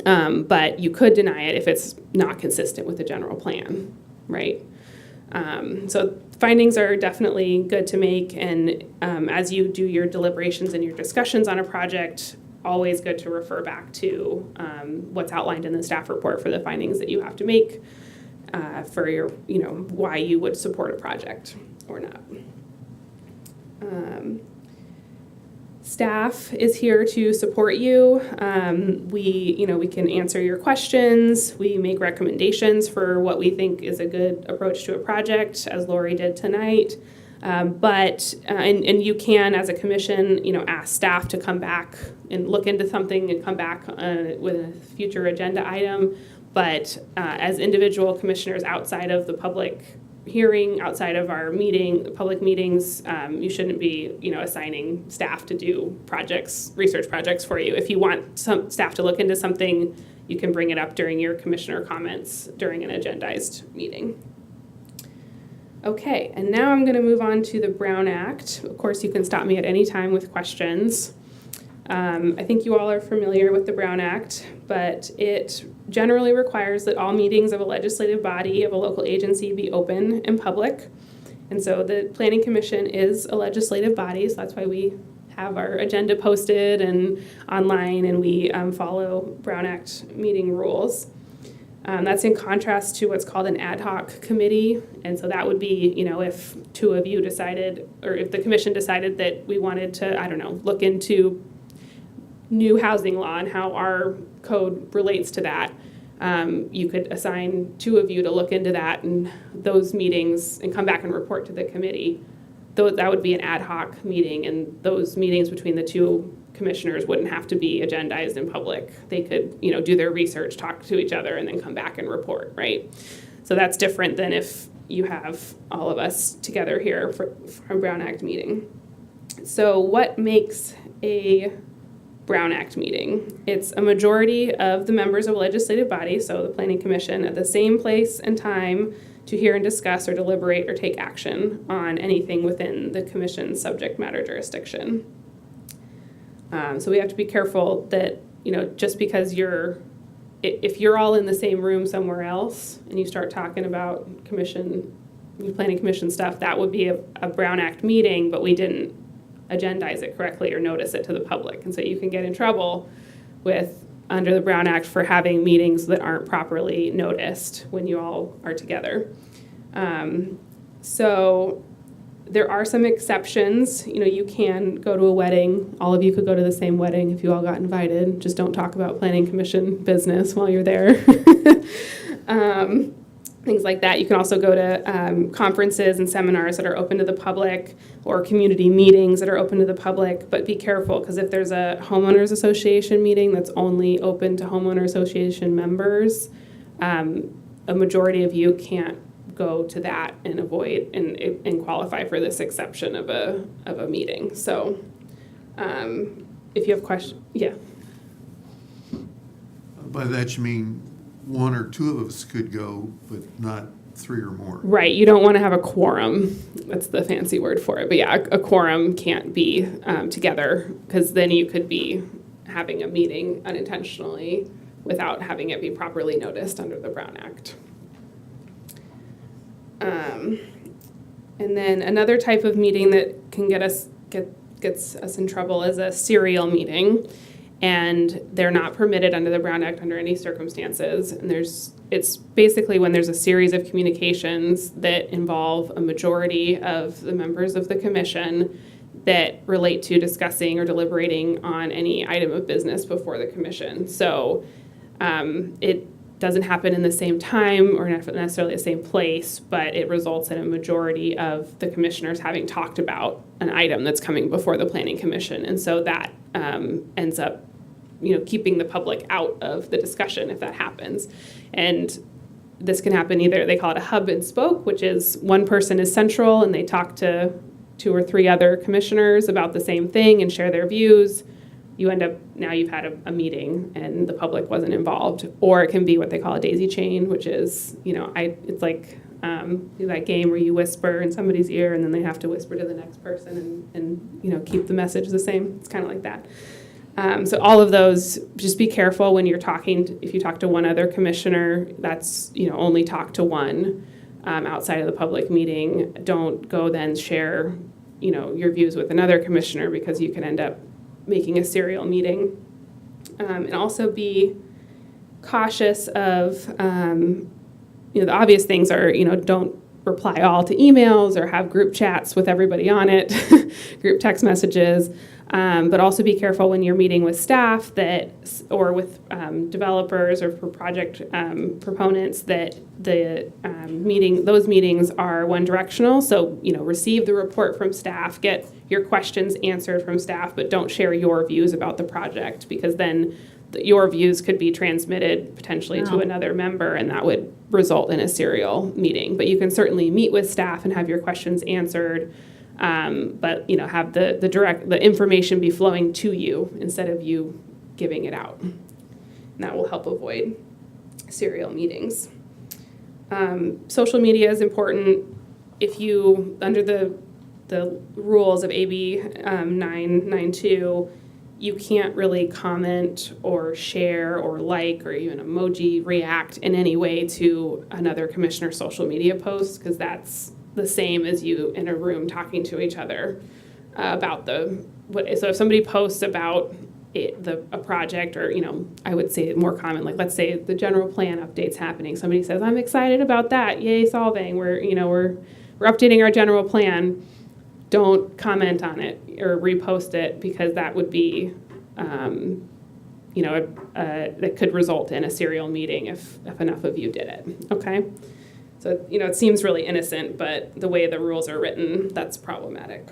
But you could deny it if it's not consistent with the general plan, right? So findings are definitely good to make. And as you do your deliberations and your discussions on a project, always good to refer back to what's outlined in the staff report for the findings that you have to make for your, why you would support a project or not. Staff is here to support you. We can answer your questions. We make recommendations for what we think is a good approach to a project, as Lori did tonight. But you can, as a commission, ask staff to come back and look into something and come back with a future agenda item. But as individual commissioners outside of the public hearing, outside of our public meetings, you shouldn't be, assigning staff to do research projects for you. If you want some staff to look into something, you can bring it up during your commissioner comments during an agendized meeting. Okay, and now I'm going to move on to the Brown Act. Of course, you can stop me at any time with questions. I think you all are familiar with the Brown Act, but it generally requires that all meetings of a legislative body of a local agency be open and public. And so the Planning Commission is a legislative body, so that's why we have our agenda posted and online, and we follow Brown Act meeting rules. That's in contrast to what's called an ad hoc committee. And so that would be, if two of you decided, or if the commission decided that we wanted to, look into new housing law and how our code relates to that. You could assign two of you to look into that and those meetings and come back and report to the committee. That would be an ad hoc meeting, and those meetings between the two commissioners wouldn't have to be agendized in public. They could, do their research, talk to each other, and then come back and report, right? So that's different than if you have all of us together here for a Brown Act meeting. So what makes a Brown Act meeting? It's a majority of the members of a legislative body, so the Planning Commission, at the same place and time to hear and discuss or deliberate or take action on anything within the commission's subject matter jurisdiction. So we have to be careful that, just because if you're all in the same room somewhere else and you start talking about Planning Commission stuff, that would be a Brown Act meeting, but we didn't agendize it correctly or notice it to the public. And so you can get in trouble under the Brown Act for having meetings that aren't properly noticed when you all are together. So there are some exceptions. You can go to a wedding. All of you could go to the same wedding if you all got invited. Just don't talk about Planning Commission business while you're there. Things like that. You can also go to conferences and seminars that are open to the public, or community meetings that are open to the public. But be careful, because if there's a homeowners association meeting that's only open to homeowner association members, a majority of you can't go to that and avoid and qualify for this exception of a meeting. So if you have questions, yeah. By that you mean one or two of us could go, but not three or more. Right, you don't want to have a quorum. That's the fancy word for it. But yeah, a quorum can't be together, because then you could be having a meeting unintentionally without having it be properly noticed under the Brown Act. And then another type of meeting that can gets us in trouble is a serial meeting. And they're not permitted under the Brown Act under any circumstances. And it's basically when there's a series of communications that involve a majority of the members of the commission that relate to discussing or deliberating on any item of business before the commission. So It doesn't happen in the same time or not necessarily the same place, but it results in a majority of the commissioners having talked about an item that's coming before the planning commission. And so that ends up, keeping the public out of the discussion if that happens. And this can happen either, they call it a hub and spoke, which is one person is central and they talk to 2 or 3 other commissioners about the same thing and share their views. You end up, now you've had a meeting and the public wasn't involved. Or it can be what they call a daisy chain, which is, it's like that game where you whisper in somebody's ear and then they have to whisper to the next person and keep the message the same. It's kind of like that. So all of those, just be careful when you're talking, if you talk to one other commissioner, that's, only talk to one outside of the public meeting. Don't go then share, your views with another commissioner because you can end up making a serial meeting. And also be cautious of, the obvious things are, don't reply all to emails or have group chats with everybody on it, group text messages. But also be careful when you're meeting with staff or with developers or for project proponents that those meetings are one directional. So, receive the report from staff, get your questions answered from staff, but don't share your views about the project because then your views could be transmitted potentially to another member and that would result in a serial meeting. But you can certainly meet with staff and have your questions answered. But have the information be flowing to you instead of you giving it out. And that will help avoid serial meetings. Social media is important. If you, under the rules of AB 992, you can't really comment or share or like or even emoji react in any way to another commissioner's social media post because that's the same as you in a room talking to each other about so if somebody posts about a project or I would say more common, like let's say the general plan update's happening, somebody says I'm excited about that, yay Solvang, we're updating our general plan. Don't comment on it or repost it because that would be that could result in a serial meeting if enough of you did it. Okay. So, it seems really innocent, but the way the rules are written, that's problematic.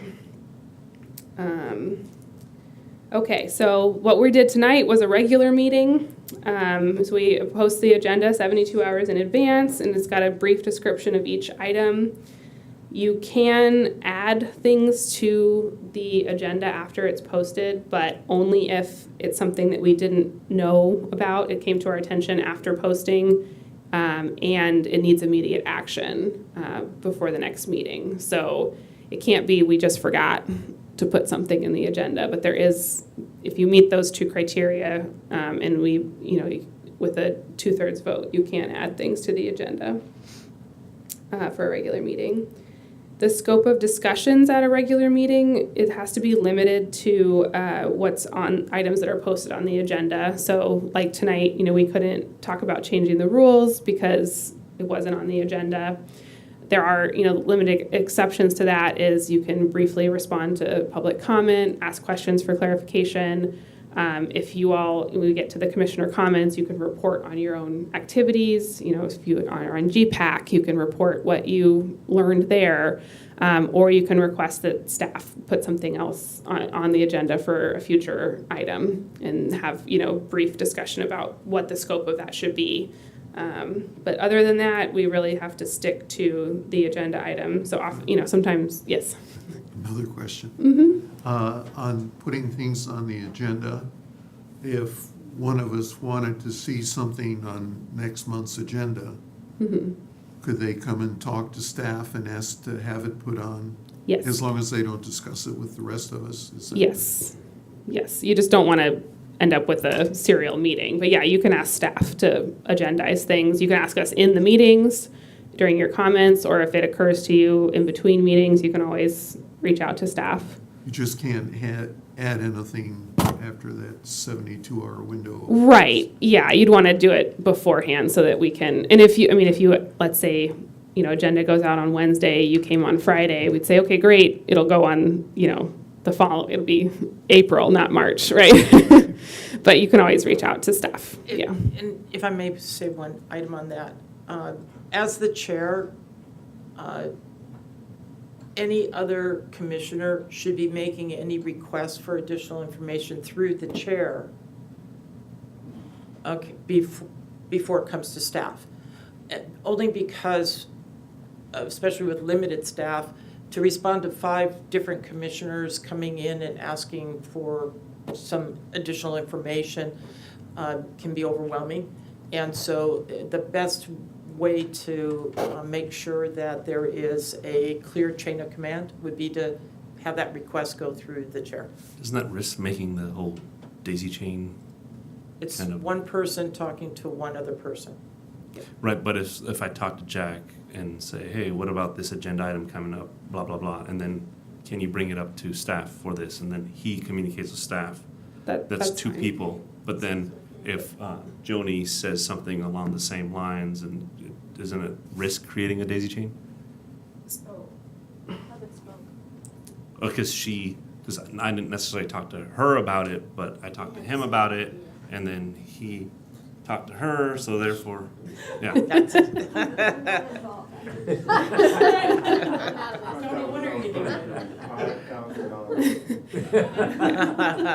Okay, so what we did tonight was a regular meeting. So we post the agenda 72 hours in advance, and it's got a brief description of each item. You can add things to the agenda after it's posted, but only if it's something that we didn't know about. It came to our attention after posting. And it needs immediate action before the next meeting. So it can't be we just forgot to put something in the agenda, but there is, if you meet those 2 criteria and with a 2/3 vote, you can add things to the agenda for a regular meeting. The scope of discussions at a regular meeting, it has to be limited to what's on items that are posted on the agenda. So like tonight, we couldn't talk about changing the rules because it wasn't on the agenda. There are, limited exceptions to that is you can briefly respond to public comment, ask questions for clarification. If we get to the commissioner comments, you can report on your own activities. If you are on GPAC, you can report what you learned there. Or you can request that staff put something else on the agenda for a future item and have, brief discussion about what the scope of that should be. But other than that, we really have to stick to the agenda item. So, sometimes, yes. Another question. Mm-hmm. On putting things on the agenda, if one of us wanted to see something on next month's agenda, Mm-hmm. could they come and talk to staff and ask to have it put on? Yes. As long as they don't discuss it with the rest of us? Yes. You just don't want to end up with a serial meeting. But yeah, you can ask staff to agendize things. You can ask us in the meetings during your comments, or if it occurs to you in between meetings, you can always reach out to staff. You just can't add anything after that 72-hour window. Right. Yeah, you'd want to do it beforehand so that we can. And if you let's say, agenda goes out on Wednesday, you came on Friday, we'd say, okay, great, it'll go on, it'll be April, not March, right? But you can always reach out to staff, yeah. And if I may say one item on that, as the chair, any other commissioner should be making any request for additional information through the chair, okay, before it comes to staff. Only because, especially with limited staff, to respond to 5 different commissioners coming in and asking for some additional information can be overwhelming. And so the best way to make sure that there is a clear chain of command would be to have that request go through the chair. Doesn't that risk making the whole daisy chain? It's Kind of. one person talking to one other person. Right, but if I talk to Jack and say, hey, what about this agenda item coming up, blah, blah, blah, and then can you bring it up to staff for this? And then he communicates with staff. That's 2 fine. people. But then if Joni says something along the same lines, and isn't it risk creating a daisy chain? Because I didn't necessarily talk to her about it, but I talked to him about it, and then he talked to her, so therefore, yeah.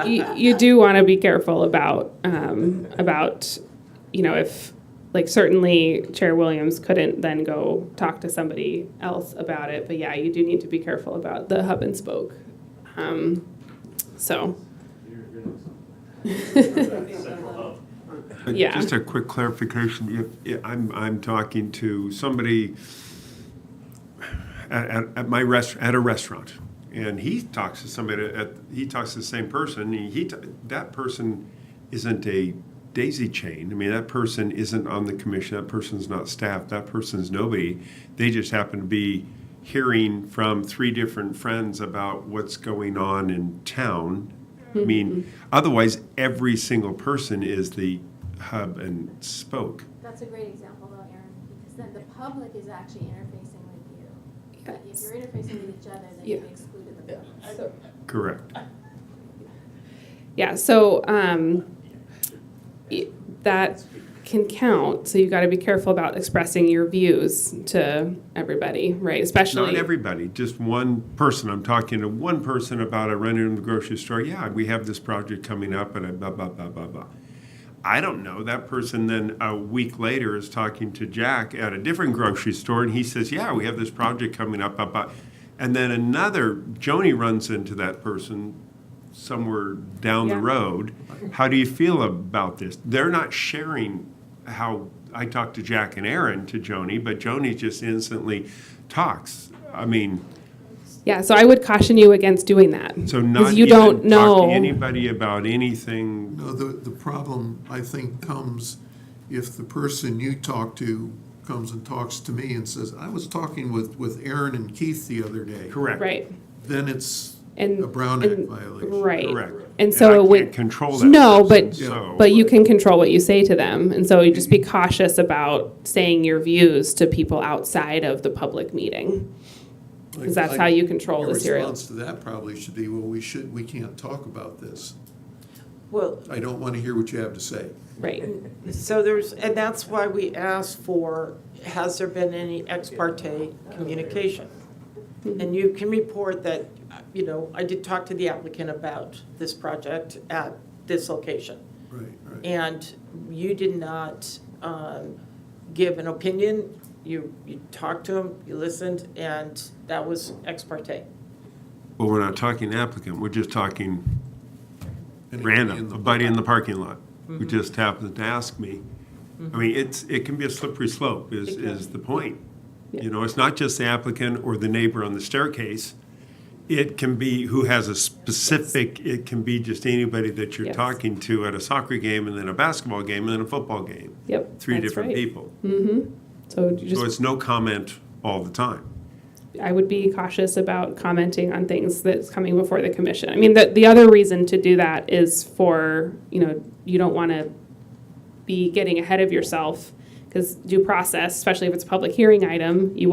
You do want to be careful about, if, like, certainly Chair Williams couldn't then go talk to somebody else about it, but yeah, you do need to be careful about the hub and spoke. So. Yeah. Just a quick clarification, if I'm talking to somebody at a restaurant, and he talks to somebody he talks to the same person, that person isn't a daisy chain. I mean, that person isn't on the commission, that person's not staff, that person's nobody. They just happen to be hearing from 3 different friends about what's going on in town. I mean, otherwise, every single person is the hub and spoke. That's a great example though, Erin, because then the public is actually interfacing with you. But if you're interfacing with each other, then you've excluded the public. Correct. Yeah, so that can count, so you got to be careful about expressing your views to everybody, right? Especially Not everybody, just one person. I'm talking to one person about I run into the grocery store. Yeah, we have this project coming up, and blah, blah, blah, blah, blah. I don't know. That person then a week later is talking to Jack at a different grocery store, and he says, yeah, we have this project coming up. Blah, blah. And then Joni runs into that person somewhere down the road. How do you feel about this? They're not sharing how I talked to Jack and Aaron to Joni, but Joni just instantly talks. I mean, yeah, so I would caution you against doing that. so not you even don't know. talk to anybody about anything. No, the problem, I think, comes if the person you talk to comes and talks to me and says, I was talking with Aaron and Keith the other day. Correct. Right. Then it's And a Brown Act violation. Right. Correct. And so I when can't control that. No, person, but so- but you can control what you say to them, and so you just be cautious about saying your views to people outside of the public meeting, because that's how you control Your the serial. response to that probably should be, well, we can't talk about this. Well, I don't want to hear what you have to say. Right. so and that's why we asked for, has there been any ex parte communication? And you can report that, I did talk to the applicant about this project at this location. Right, right. And you did not give an opinion. You talked to him, you listened, and that was ex parte. Well, we're not talking applicant, we're just talking Anybody in random, the- a buddy in the parking lot who just happens to ask me. I mean, it can be a slippery slope is the point. Yeah. You know, it's not just the applicant or the neighbor on the staircase. It can be who has a specific, it can be just anybody that you're Yes. talking to at a soccer game and then a basketball game and then a football game. Yep. 3 that's different right. people. So you So just, it's no comment all the time. I would be cautious about commenting on things that's coming before the commission. I mean, the other reason to do that is for, you don't want to be getting ahead of yourself, because due process, especially if it's a public hearing item, you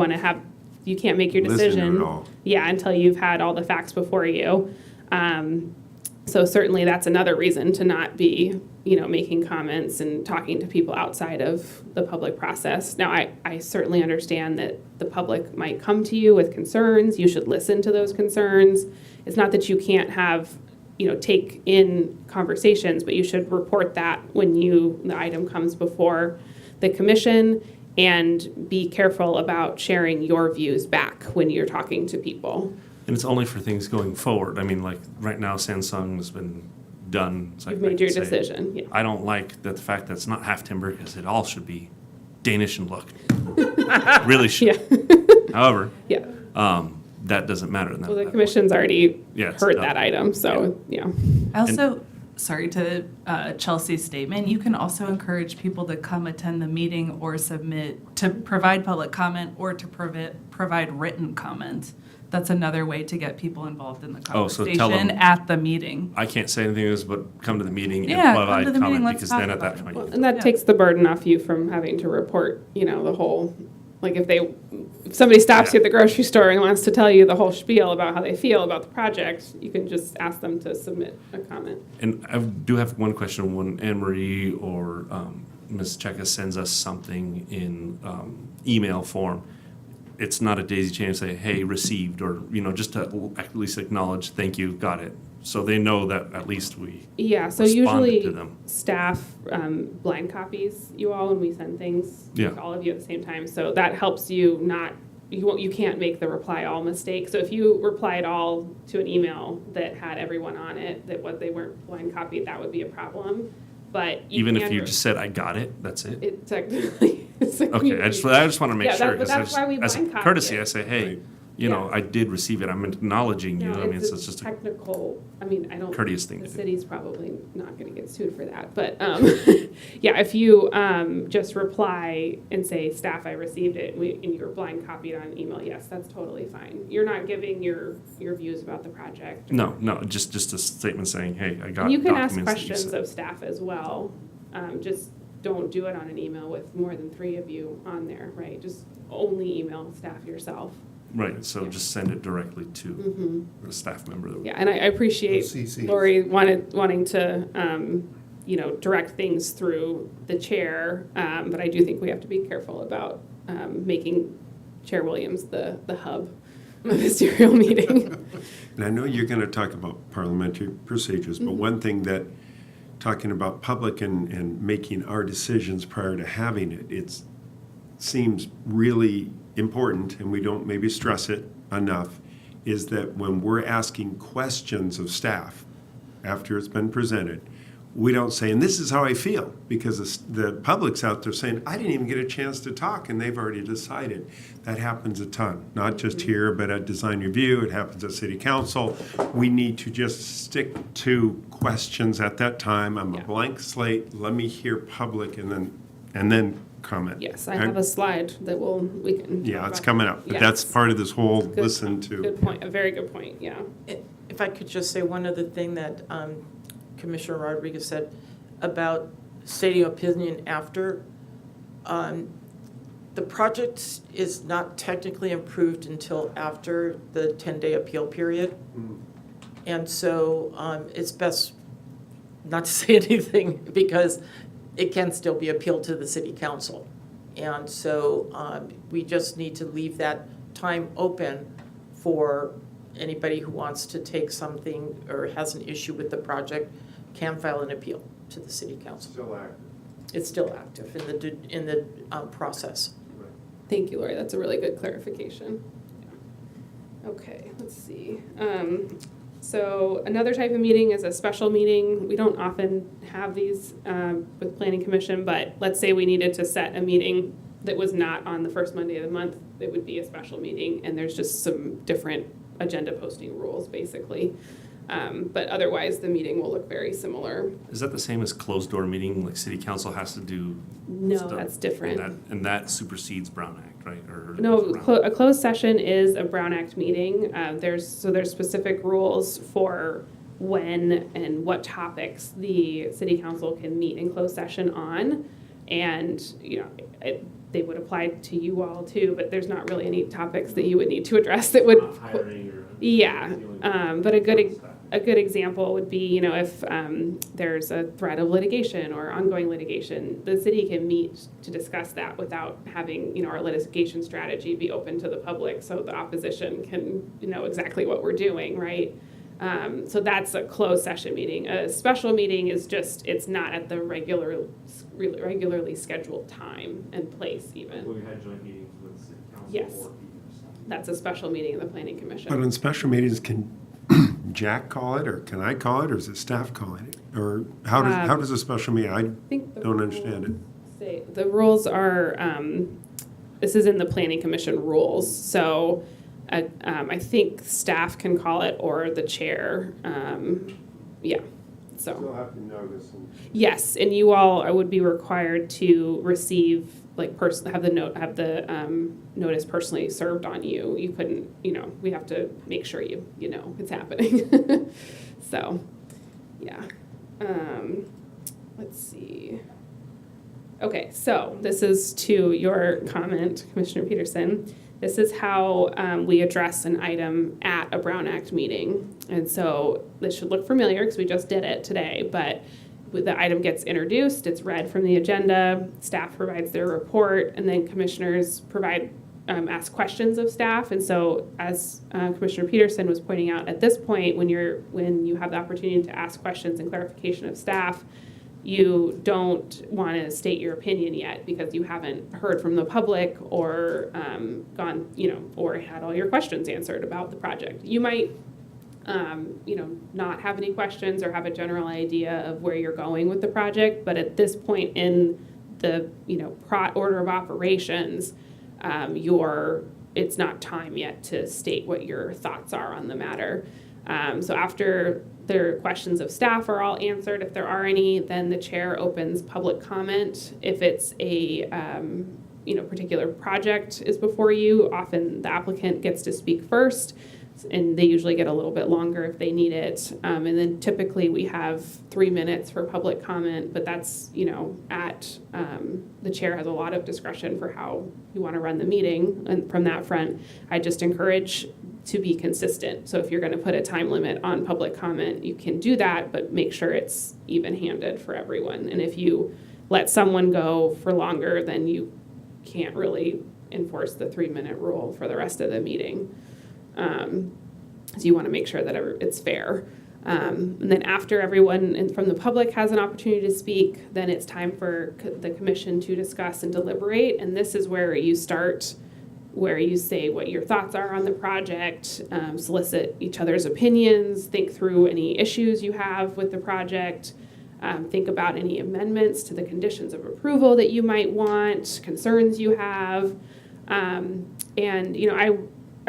can't make your Listen to decision. it all. Yeah, until you've had all the facts before you. So certainly that's another reason to not be, making comments and talking to people outside of the public process. Now, I certainly understand that the public might come to you with concerns. You should listen to those concerns. It's not that you can't have, take in conversations, but you should report that when the item comes before the commission, and be careful about sharing your views back when you're talking to people. And it's only for things going forward. I mean, like, right now, Samsung has been done. It's like You've I made can your say, decision, yeah. I don't like the fact that it's not half timber, because it all should be Danish in look. Really should. Yeah. However, Yeah. that doesn't matter. Well, the commission's already Yeah, it's heard done. that item, so, yeah. I also, sorry to Chelsea's statement, you can also encourage people to come attend the meeting or to provide public comment or to provide written comment. That's another way to get people involved in the Oh, so tell conversation them- at the meeting. I can't say anything else but come to the meeting and Yeah, come provide to the meeting, comment, let's because talk then at about that it. point. Well, and that Yeah. takes the burden off you from having to report, the whole, like if somebody stops you at the grocery store and wants to tell you the whole spiel about how they feel about the project, you can just ask them to submit a comment. And I do have one question. When Anne Marie or Ms. Cheka sends us something in email form, it's not a daisy chain to say, hey, received, or, just to at least acknowledge, thank you, got it. So they know that at least we Yeah, so responded usually to them. staff blind copies you all when we send things Yeah. to all of you at the same time. So that helps you not, you can't make the reply all mistake. So if you replied all to an email that had everyone on it, that what they weren't blind copied, that would be a problem. But Even if can you just said, I got it, that's it? It technically is a Okay, I just want to make Yeah, sure. but 'cause that's why we as a blind copy courtesy, it. I say, hey, Right. Yeah. I did receive it. I'm acknowledging you. No, I mean, it's it's just a technical, I don't. courteous thing The to do. city's probably not gonna get sued for that, but, yeah, if you, just reply and say, staff, I received it, and you're blind copied on email, yes, that's totally fine. You're not giving your views about the project. No, just a statement saying, hey, I got And you can ask documents that you questions sent. of staff as well, just don't do it on an email with more than 3 of you on there, right? Just only email staff yourself. Right, so just send it directly to Mm-hmm. a staff member. Yeah, and I appreciate CC. Lori wanting to, direct things through the chair, but I do think we have to be careful about making Chair Williams the hub of a serial meeting. And I know you're going to talk about parliamentary procedures, but one thing that, talking about public and making our decisions prior to having it seems really important, and we don't maybe stress it enough, is that when we're asking questions of staff after it's been presented, we don't say, and this is how I feel, because the public's out there saying, I didn't even get a chance to talk, and they've already decided. That happens a ton, not just here, but at Design Review, it happens at City Council. We need to just stick to questions at that time. I'm a Yeah. blank slate, let me hear public, and then comment. Yes, I have a slide that we can. Yeah, talk it's about. coming up, but Yeah, that's it's part of this whole good- listen to. Good point, a very good point, yeah. If I could just say one other thing that Commissioner Rodriguez said about stating opinion after. The project is not technically approved until after the 10-day appeal period. And so it's best not to say anything because it can still be appealed to the city council. And so we just need to leave that time open for anybody who wants to take something or has an issue with the project can file an appeal to the city council. Still active. It's still active in the process. Thank you, Lori, that's a really good clarification. Okay, let's see. So another type of meeting is a special meeting. We don't often have these with Planning Commission, but let's say we needed to set a meeting that was not on the first Monday of the month, it would be a special meeting, and there's just some different agenda posting rules, basically. But otherwise, the meeting will look very similar. Is that the same as closed door meeting, like city council has to do? No, stuff? that's different. And that supersedes Brown Act, right? Or No, Brown- a closed session is a Brown Act meeting. There's specific rules for when and what topics the city council can meet in closed session on. And, they would apply to you all too, but there's not really any topics that you would need to address that would. Not hiring or. Yeah, but a good, a good example would be, if there's a threat of litigation or ongoing litigation, the city can meet to discuss that without having, our litigation strategy be open to the public so the opposition can know exactly what we're doing, right? So that's a closed session meeting. A special meeting is just, it's not at the regularly scheduled time and place even. We had joint meetings with city council. Yes. or people. That's a special meeting of the planning commission. But on special meetings, can Jack call it, or can I call it, or is it staff calling it? Or how does a special meeting, I think the don't understand it. The rules are, this is in the planning commission rules, so I think staff can call it or the chair, yeah, so. Still have to notice. Yes, and you all would be required to receive, have the notice personally served on you. You couldn't, we have to make sure you know it's happening. So, yeah. Let's see. Okay, so this is to your comment, Commissioner Peterson. This is how we address an item at a Brown Act meeting. And so this should look familiar because we just did it today, but the item gets introduced, it's read from the agenda, staff provides their report, and then commissioners ask questions of staff. And so as Commissioner Peterson was pointing out, at this point, when you have the opportunity to ask questions and clarification of staff, you don't want to state your opinion yet because you haven't heard from the public or gone, or had all your questions answered about the project. You might not have any questions or have a general idea of where you're going with the project, but at this point in the, order of operations, it's not time yet to state what your thoughts are on the matter. So after their questions of staff are all answered, if there are any, then the chair opens public comment. If it's a, particular project is before you, often the applicant gets to speak first, and they usually get a little bit longer if they need it. And then typically we have 3 minutes for public comment, but that's, the chair has a lot of discretion for how you want to run the meeting. And from that front, I just encourage to be consistent. So if you're going to put a time limit on public comment, you can do that, but make sure it's even-handed for everyone. And if you let someone go for longer, then you can't really enforce the 3-minute rule for the rest of the meeting. So you want to make sure that it's fair. And then after everyone from the public has an opportunity to speak, then it's time for the commission to discuss and deliberate. And this is where you start, where you say what your thoughts are on the project, solicit each other's opinions, think through any issues you have with the project, think about any amendments to the conditions of approval that you might want, concerns you have.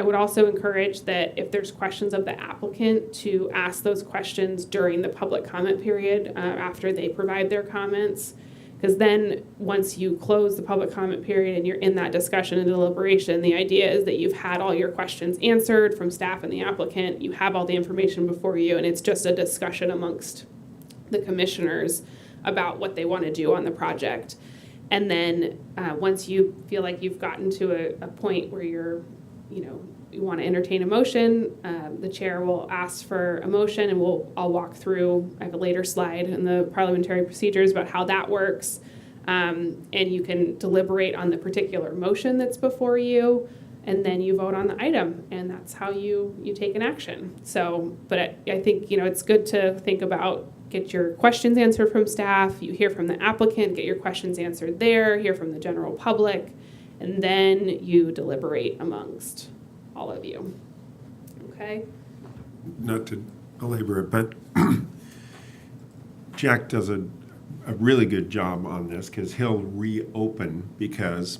I would also encourage that if there's questions of the applicant to ask those questions during the public comment period after they provide their comments. Because then once you close the public comment period and you're in that discussion and deliberation, the idea is that you've had all your questions answered from staff and the applicant, you have all the information before you, and it's just a discussion amongst the commissioners about what they want to do on the project. And then once you feel like you've gotten to a point where you want to entertain a motion, the chair will ask for a motion, and I'll walk through, I have a later slide in the parliamentary procedures about how that works. And you can deliberate on the particular motion that's before you, and then you vote on the item, and that's how you take an action. So, but I think, it's good to think about, get your questions answered from staff, you hear from the applicant, get your questions answered there, hear from the general public, and then you deliberate amongst all of you. Okay? Not to belabor it, but Jack does a really good job on this because he'll reopen because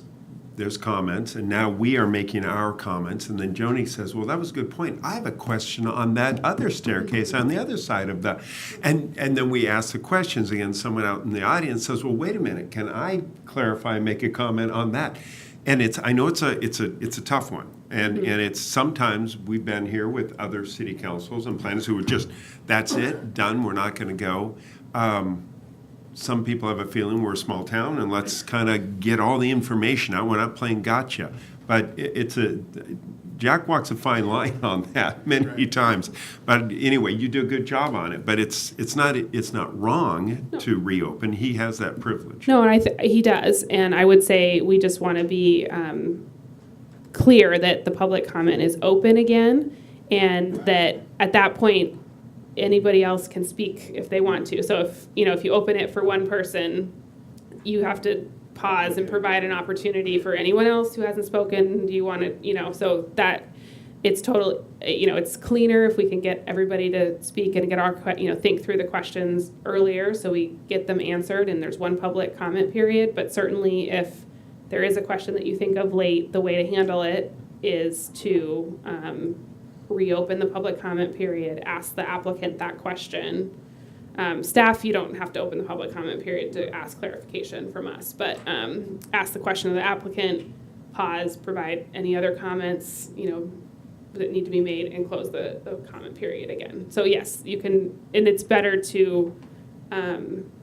there's comments, and now we are making our comments, and then Joni says, well, that was a good point. I have a question on that other staircase on the other side of the, and then we ask the questions again. Someone out in the audience says, well, wait a minute, can I clarify and make a comment on that? And I know it's a tough one, and it's sometimes we've been here with other city councils and planners who are just, that's it, done, we're not going to go. Some people have a feeling we're a small town and let's kind of get all the information out. We're not playing gotcha. But Jack walks a fine line on that many times. But anyway, you do a good job on it. But it's not wrong to reopen. He has that privilege. No, and he does. And I would say we just want to be clear that the public comment is open again, and that at that point, anybody else can speak if they want to. So if you open it for one person, you have to pause and provide an opportunity for anyone else who hasn't spoken. Do you want to, so that it's total, it's cleaner if we can get everybody to speak and get our, think through the questions earlier so we get them answered and there's one public comment period. But certainly if there is a question that you think of late, the way to handle it is to reopen the public comment period, ask the applicant that question. Staff, you don't have to open the public comment period to ask clarification from us, but ask the question of the applicant, pause, provide any other comments, that need to be made, and close the comment period again. So yes, you can, and it's better to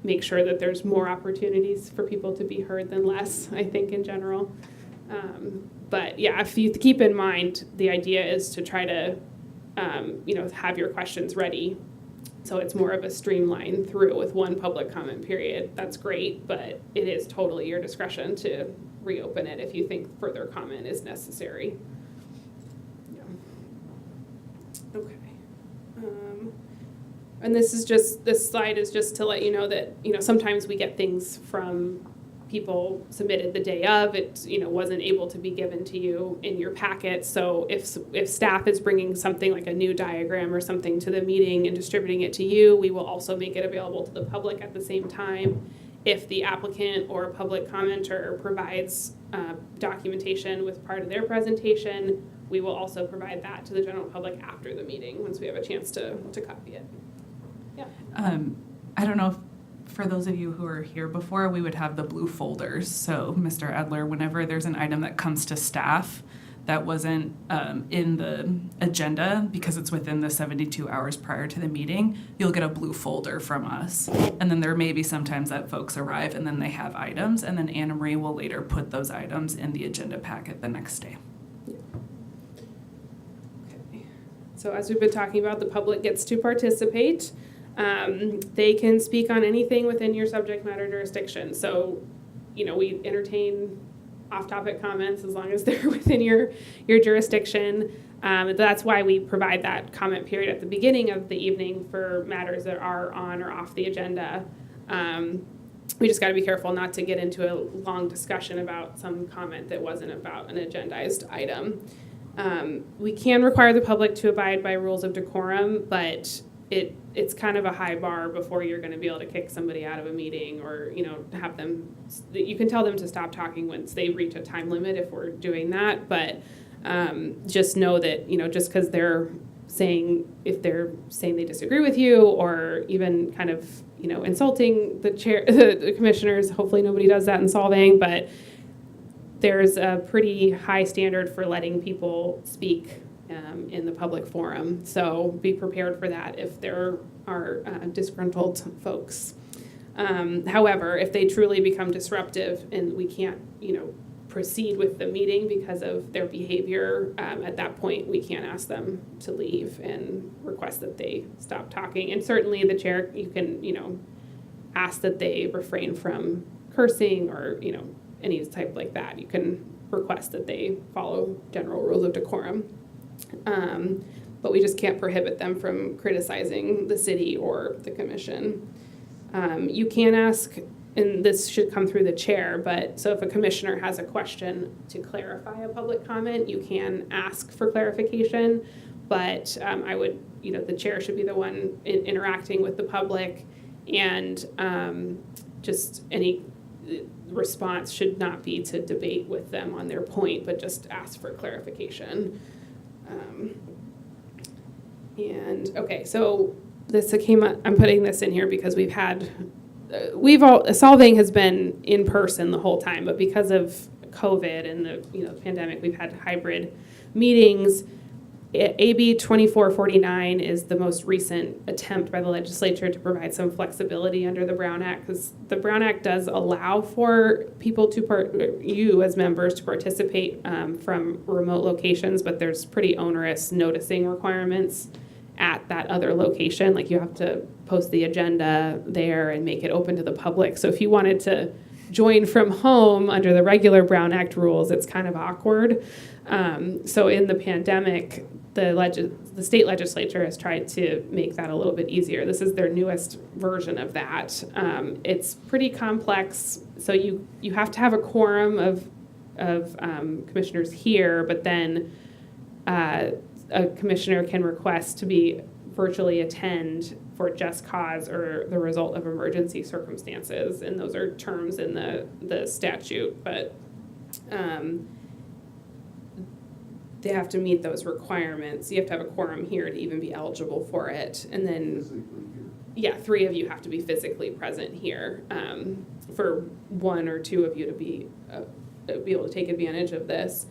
make sure that there's more opportunities for people to be heard than less, I think, in general. But yeah, if you keep in mind, the idea is to try to, have your questions ready. So it's more of a streamline through with one public comment period. That's great, but it is totally your discretion to reopen it if you think further comment is necessary. Yeah. Okay. And this slide is just to let you know that, sometimes we get things from people submitted the day of, it wasn't able to be given to you in your packet. So if staff is bringing something like a new diagram or something to the meeting and distributing it to you, we will also make it available to the public at the same time. If the applicant or public commenter provides documentation with part of their presentation, we will also provide that to the general public after the meeting once we have a chance to copy it. Yeah. I don't know if for those of you who were here before, we would have the blue folders. So, Mr. Edler, whenever there's an item that comes to staff that wasn't in the agenda because it's within the 72 hours prior to the meeting, you'll get a blue folder from us. And then there may be sometimes that folks arrive and then they have items, and then Anna Marie will later put those items in the agenda packet the next day. Okay. So as we've been talking about, the public gets to participate. They can speak on anything within your subject matter jurisdiction. So, we entertain off-topic comments as long as they're within your jurisdiction. That's why we provide that comment period at the beginning of the evening for matters that are on or off the agenda. We just got to be careful not to get into a long discussion about some comment that wasn't about an agendized item. We can require the public to abide by rules of decorum, but it's kind of a high bar before you're going to be able to kick somebody out of a meeting or, have them, you can tell them to stop talking once they reach a time limit if we're doing that. But just know that, just because if they're saying they disagree with you or even kind of, insulting the chair, the commissioners, hopefully nobody does that in Solvang, but there's a pretty high standard for letting people speak in the public forum. So be prepared for that if there are disgruntled folks. However, if they truly become disruptive and we can't, proceed with the meeting because of their behavior, at that point we can ask them to leave and request that they stop talking. And certainly the chair, you can, ask that they refrain from cursing or, any type like that. You can request that they follow general rules of decorum. But we just can't prohibit them from criticizing the city or the commission. You can ask, and this should come through the chair, but so if a commissioner has a question to clarify a public comment, you can ask for clarification. But I would, the chair should be the one interacting with the public, and just any response should not be to debate with them on their point, but just ask for clarification. Okay, so this came up, I'm putting this in here because Solvang has been in person the whole time, but because of COVID and the pandemic, we've had hybrid meetings. AB 2449 is the most recent attempt by the legislature to provide some flexibility under the Brown Act, because the Brown Act does allow for people to, you as members, to participate from remote locations, but there's pretty onerous noticing requirements at that other location. Like, you have to post the agenda there and make it open to the public. So if you wanted to join from home under the regular Brown Act rules, it's kind of awkward. So in the pandemic, the state legislature has tried to make that a little bit easier. This is their newest version of that. It's pretty complex. So you have to have a quorum of commissioners here, but then a commissioner can request to be virtually attend for just cause or the result of emergency circumstances, and those are terms in the statute, but they have to meet those requirements. You have to have a quorum here to even be eligible for it, and then yeah, 3 of you have to be physically present here for 1 or 2 of you to be able to take advantage of this.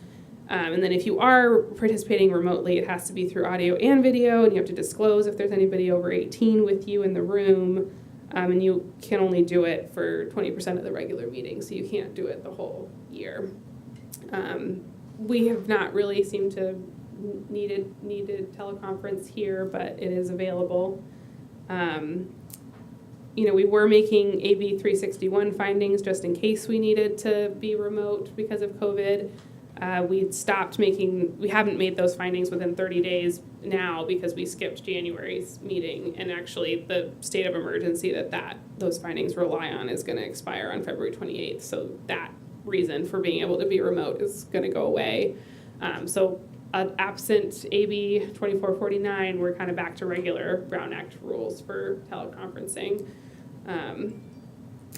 And then if you are participating remotely, it has to be through audio and video, and you have to disclose if there's anybody over 18 with you in the room, and you can only do it for 20% of the regular meeting, so you can't do it the whole year. We have not really seemed to needed teleconference here, but it is available. We were making AB 361 findings just in case we needed to be remote because of COVID. We haven't made those findings within 30 days now because we skipped January's meeting, and actually the state of emergency that those findings rely on is going to expire on February 28th. So that reason for being able to be remote is going to go away. Absent AB 2449, we're kind of back to regular Brown Act rules for teleconferencing.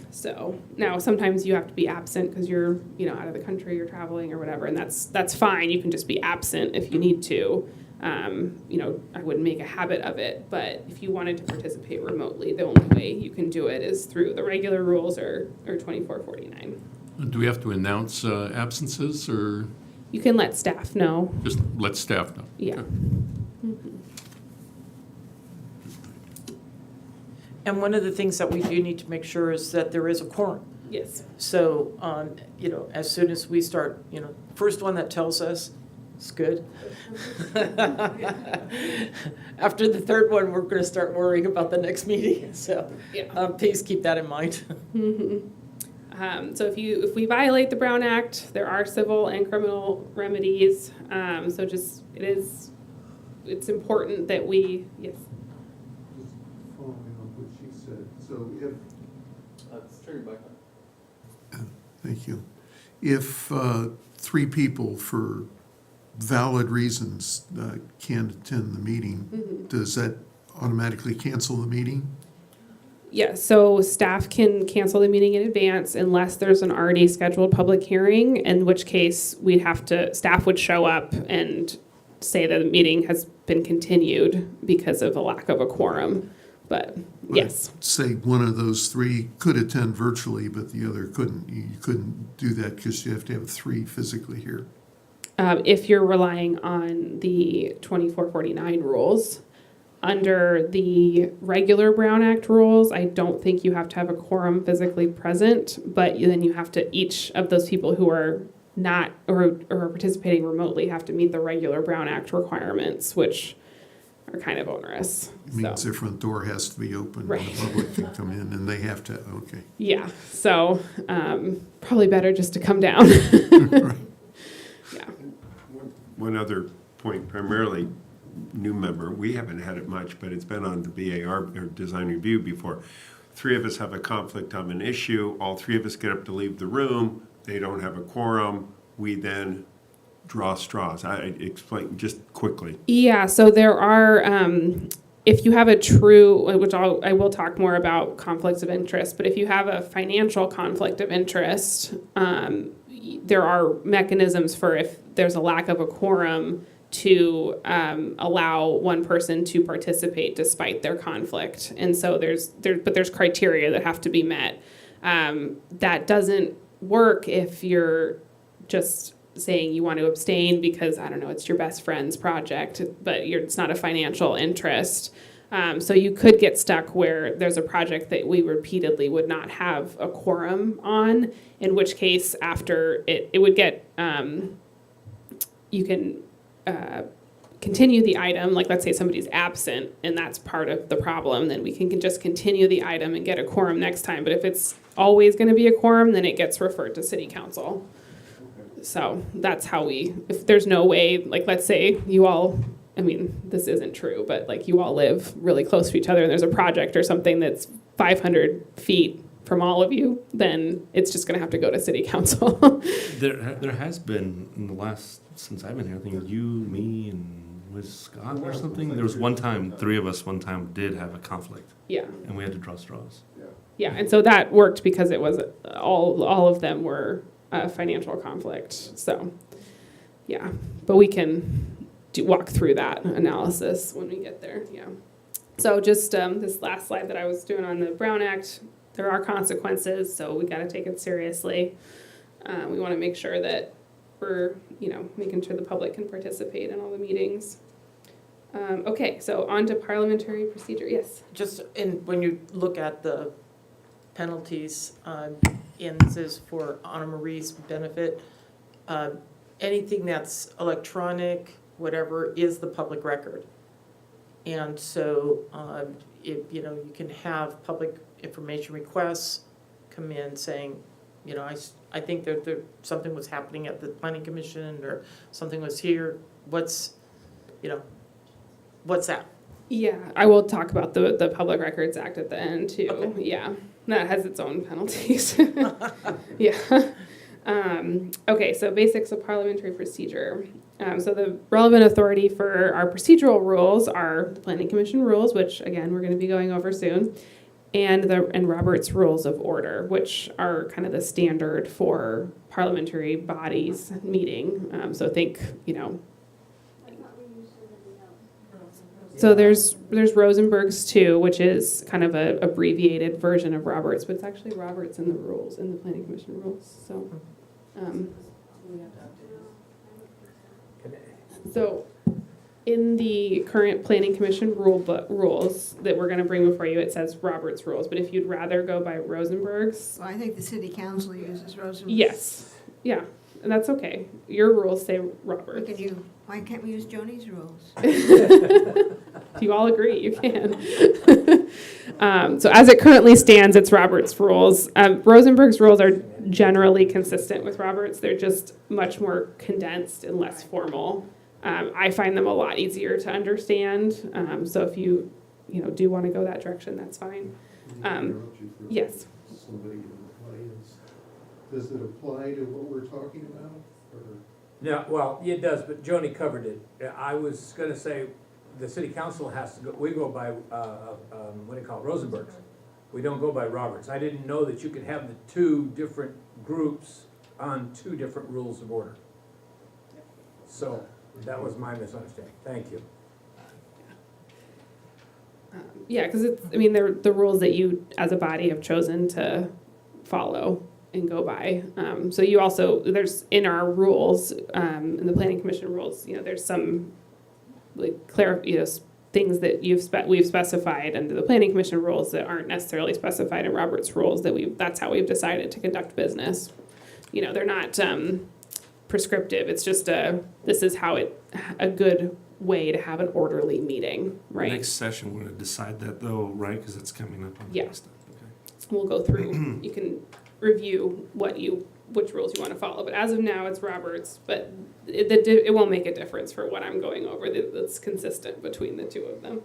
So now sometimes you have to be absent because you're, out of the country, you're traveling or whatever, and that's fine. You can just be absent if you need to. I wouldn't make a habit of it, but if you wanted to participate remotely, the only way you can do it is through the regular rules or 2449. Do we have to announce absences, or You can let staff know. just let staff know? Yeah. Okay. And one of the things that we do need to make sure is that there is a quorum. Yes. So, as soon as we start, first one that tells us, it's good. After the third one, we're going to start worrying about the next meeting. So, Yeah. please keep that in mind. So if we violate the Brown Act, there are civil and criminal remedies. It's important that we, yes. Just following on what she said, so if. Thank you. If 3 people for valid reasons can't attend the meeting, does that automatically cancel the meeting? Yeah, so staff can cancel the meeting in advance unless there's an already scheduled public hearing, in which case staff would show up and say that the meeting has been continued because of a lack of a quorum. But yes. Say one of those 3 could attend virtually, but the other couldn't. You couldn't do that because you have to have 3 physically here. If you're relying on the 2449 rules. Under the regular Brown Act rules, I don't think you have to have a quorum physically present, but then you have to, each of those people who are not or are participating remotely have to meet the regular Brown Act requirements, which are kind of onerous. It means their front door has to be open, Right. and the public can come in, and they have to, okay. Yeah, so probably better just to come down. Right. Yeah. One other point, primarily new member, we haven't had it much, but it's been on the BAR or design review before. 3 of us have a conflict on an issue, all 3 of us get up to leave the room, they don't have a quorum, we then draw straws. I explain just quickly. Yeah, so there are, if you have a true, which I will talk more about conflicts of interest, but if you have a financial conflict of interest, there are mechanisms for if there's a lack of a quorum to allow one person to participate despite their conflict. And so there's criteria that have to be met. That doesn't work if you're just saying you want to abstain because, I don't know, it's your best friend's project, but it's not a financial interest. So you could get stuck where there's a project that we repeatedly would not have a quorum on, in which case after it would get, you can continue the item, like let's say somebody's absent and that's part of the problem, then we can just continue the item and get a quorum next time. But if it's always going to be a quorum, then it gets referred to city council. So that's how if there's no way, like let's say you all, I mean, this isn't true, but like you all live really close to each other and there's a project or something that's 500 feet from all of you, then it's just going to have to go to city council. There has been in the last, since I've been here, I think you, me, and was Scott or something. There was one time, three of us one time did have a conflict. Yeah. And we had to draw straws. Yeah, and so that worked because it was all of them were a financial conflict. So, yeah, but we can walk through that analysis when we get there. Yeah. So just this last slide that I was doing on the Brown Act, there are consequences, so we got to take it seriously. We want to make sure that we're, making sure the public can participate in all the meetings. Okay, so on to parliamentary procedure. Yes. Just when you look at the penalties, and this is for Anna Marie's benefit, anything that's electronic, whatever, is the public record. And so, you can have public information requests come in saying, I think that something was happening at the planning commission or something was here. What's that? Yeah, I will talk about the Public Records Act at the end too. Okay. Yeah, that has its own penalties. Yeah. Okay, so basics of parliamentary procedure. So the relevant authority for our procedural rules are the Planning Commission rules, which again we're going to be going over soon, and Robert's Rules of Order, which are kind of the standard for parliamentary bodies meeting. So think, So there's Rosenberg's too, which is kind of a abbreviated version of Roberts, but it's actually Roberts in the rules, in the Planning Commission rules. So in the current Planning Commission rules that we're going to bring before you, it says Roberts rules. But if you'd rather go by Rosenberg's, Well, I think the city council uses Rosenberg. yes, yeah, and that's okay. Your rules say Roberts. Why can't we use Joni's rules? If you all agree, you can. So as it currently stands, it's Robert's rules. Rosenberg's rules are generally consistent with Roberts. They're just much more condensed and less formal. I find them a lot easier to understand. So if you do want to go that direction, that's fine. Yes. Somebody in the audience, does it apply to what we're talking about? Or? No, well, it does, but Joni covered it. I was going to say the city council has to go, we go by, what do you call it, Rosenberg's. We don't go by Roberts. I didn't know that you could have the two different groups on two different rules of order. So that was my misunderstanding. Thank you. Yeah, because they're the rules that you as a body have chosen to follow and go by. So you also, there's in our rules, in the Planning Commission rules, there's some things that we've specified under the Planning Commission rules that aren't necessarily specified in Robert's rules that's how we've decided to conduct business. They're not prescriptive. It's just this is how a good way to have an orderly meeting, right? Next session, we're going to decide that though, right? Because it's coming up on the Yeah. next time. Okay. We'll go through, you can review which rules you want to follow, but as of now, it's Roberts, but it won't make a difference for what I'm going over, that's consistent between the two of them.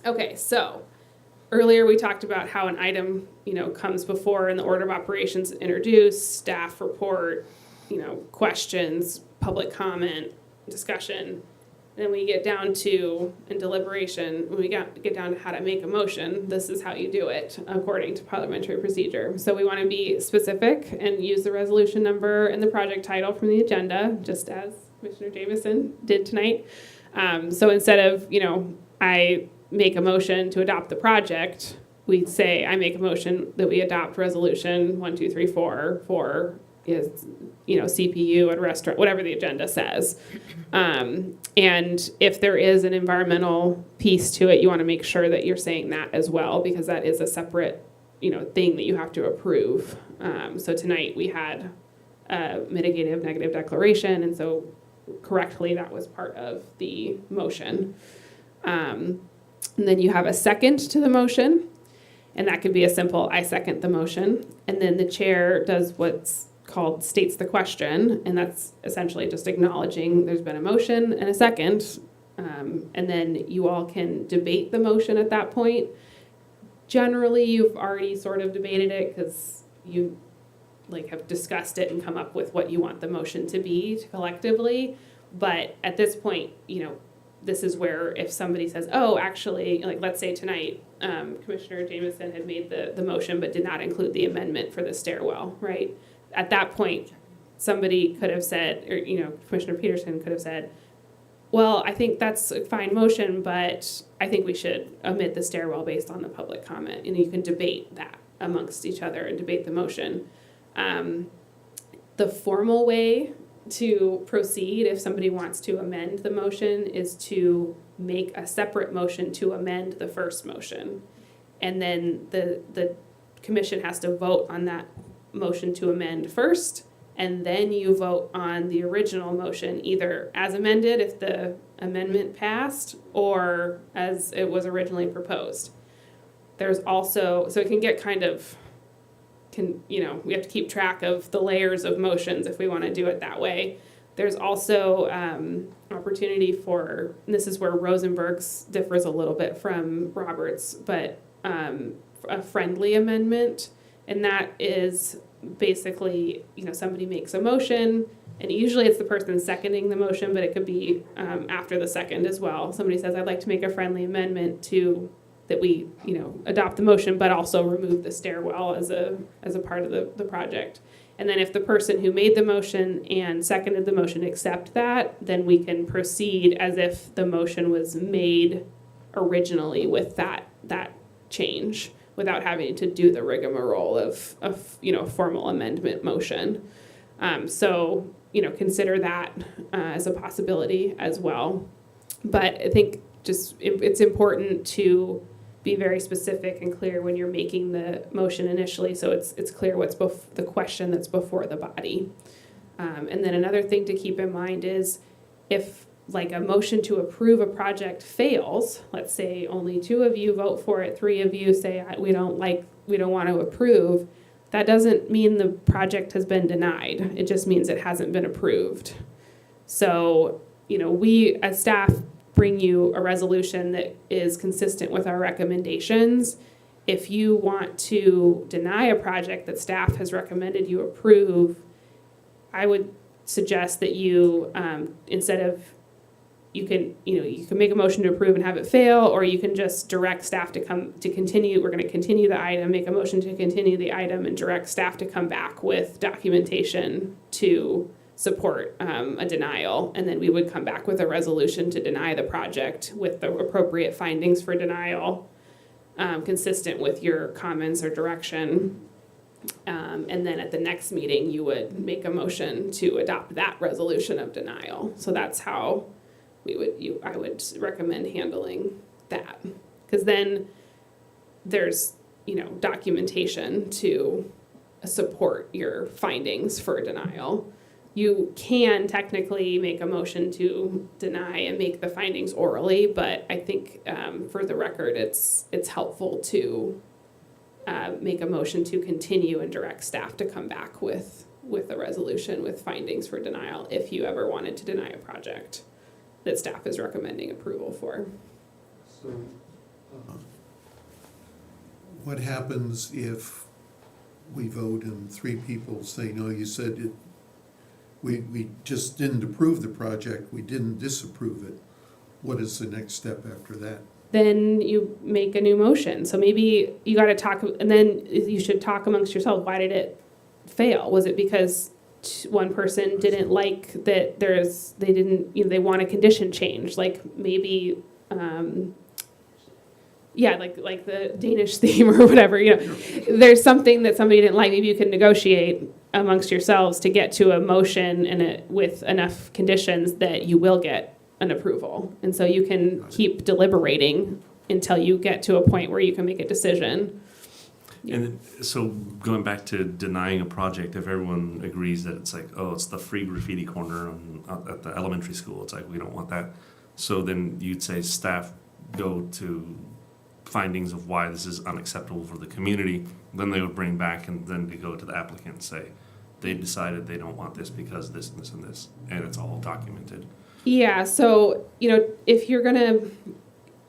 Okay, so earlier we talked about how an item, comes before in the order of operations introduced, staff report, questions, public comment, discussion. Then we get down to, in deliberation, when we get down to how to make a motion, this is how you do it according to parliamentary procedure. So we want to be specific and use the resolution number and the project title from the agenda, just as Commissioner Jamison did tonight. So instead of, I make a motion to adopt the project, we say I make a motion that we adopt resolution 1234 for is, CPU at a restaurant, whatever the agenda says. And if there is an environmental piece to it, you want to make sure that you're saying that as well, because that is a separate, thing that you have to approve. So tonight we had a mitigative negative declaration, and so correctly that was part of the motion. And then you have a second to the motion, and that could be a simple "I second the motion," and then the chair does what's called states the question, and that's essentially just acknowledging there's been a motion and a second, and then you all can debate the motion at that point. Generally, you've already sort of debated it because you have discussed it and come up with what you want the motion to be collectively. But at this point, this is where if somebody says, oh, actually, let's say tonight, Commissioner Jameson had made the motion but did not include the amendment for the stairwell, right? At that point, somebody could have said, or Commissioner Peterson could have said, well, I think that's a fine motion, but I think we should omit the stairwell based on the public comment. And you can debate that amongst each other and debate the motion. The formal way to proceed, if somebody wants to amend the motion, is to make a separate motion to amend the first motion. And then the commission has to vote on that motion to amend first, and then you vote on the original motion, either as amended if the amendment passed, or as it was originally proposed. There's also, so it can get kind of, we have to keep track of the layers of motions if we want to do it that way. There's also opportunity for, and this is where Rosenberg's differs a little bit from Roberts, but a friendly amendment. And that is basically, somebody makes a motion, and usually it's the person seconding the motion, but it could be after the second as well. Somebody says, I'd like to make a friendly amendment to that we, adopt the motion, but also remove the stairwell as a part of the project. And then if the person who made the motion and seconded the motion accept that, then we can proceed as if the motion was made originally with that change, without having to do the rigmarole of formal amendment motion. So consider that as a possibility as well. But I think just it's important to be very specific and clear when you're making the motion initially, so it's clear what's the question that's before the body. And then another thing to keep in mind is if a motion to approve a project fails, let's say only 2 of you vote for it, 3 of you say we don't want to approve, that doesn't mean the project has been denied. It just means it hasn't been approved. So, we as staff bring you a resolution that is consistent with our recommendations. If you want to deny a project that staff has recommended you approve, I would suggest that you, instead of, you can make a motion to approve and have it fail, or you can just direct staff to continue. We're going to continue the item, make a motion to continue the item, and direct staff to come back with documentation to support a denial. And then we would come back with a resolution to deny the project with the appropriate findings for denial, consistent with your comments or direction. And then at the next meeting, you would make a motion to adopt that resolution of denial. So that's how I would recommend handling that, because then there's documentation to support your findings for denial. You can technically make a motion to deny and make the findings orally, but I think for the record, it's helpful to make a motion to continue and direct staff to come back with a resolution with findings for denial if you ever wanted to deny a project that staff is recommending approval for. So, what happens if we vote and 3 people say, no, you said it, we just didn't approve the project, we didn't disapprove it? What is the next step after that? Then you make a new motion. So maybe you got to talk, and then you should talk amongst yourself. Why did it fail? Was it because one person didn't like that they didn't, they want a condition change? Like maybe, like the Danish theme or whatever, there's something that somebody didn't like. Maybe you can negotiate amongst yourselves to get to a motion and with enough conditions that you will get an approval. And so you can keep deliberating until you get to a point where you can make a decision. And so going back to denying a project, if everyone agrees that it's like, oh, it's the free graffiti corner at the elementary school, it's like, we don't want that. So then you'd say staff go to findings of why this is unacceptable for the community. Then they would bring back and then they go to the applicant and say, they decided they don't want this because this and this and this, and it's all documented. Yeah, so, if you're gonna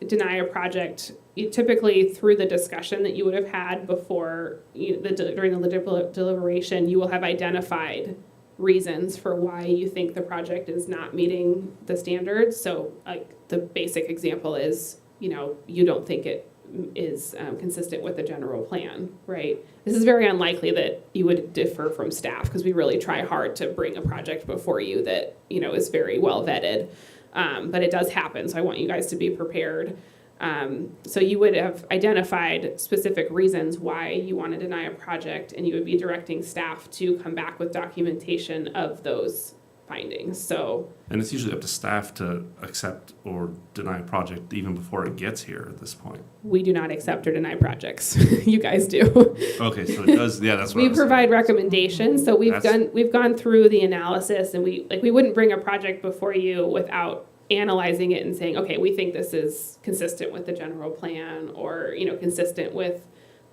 deny a project, you typically, through the discussion that you would have had before, during the deliberation, you will have identified reasons for why you think the project is not meeting the standards. So, like, the basic example is, you don't think it is consistent with the general plan, right? This is very unlikely that you would differ from staff, because we really try hard to bring a project before you that, is very well vetted. But it does happen, so I want you guys to be prepared. So you would have identified specific reasons why you want to deny a project, and you would be directing staff to come back with documentation of those findings. So, and it's usually up to staff to accept or deny a project even before it gets here at this point. We do not accept or deny projects. You guys do. Okay, so it does. Yeah, that's what we I was provide saying. recommendations. So we've gone through the analysis, and we wouldn't bring a project before you without analyzing it and saying, okay, we think this is consistent with the general plan, or consistent with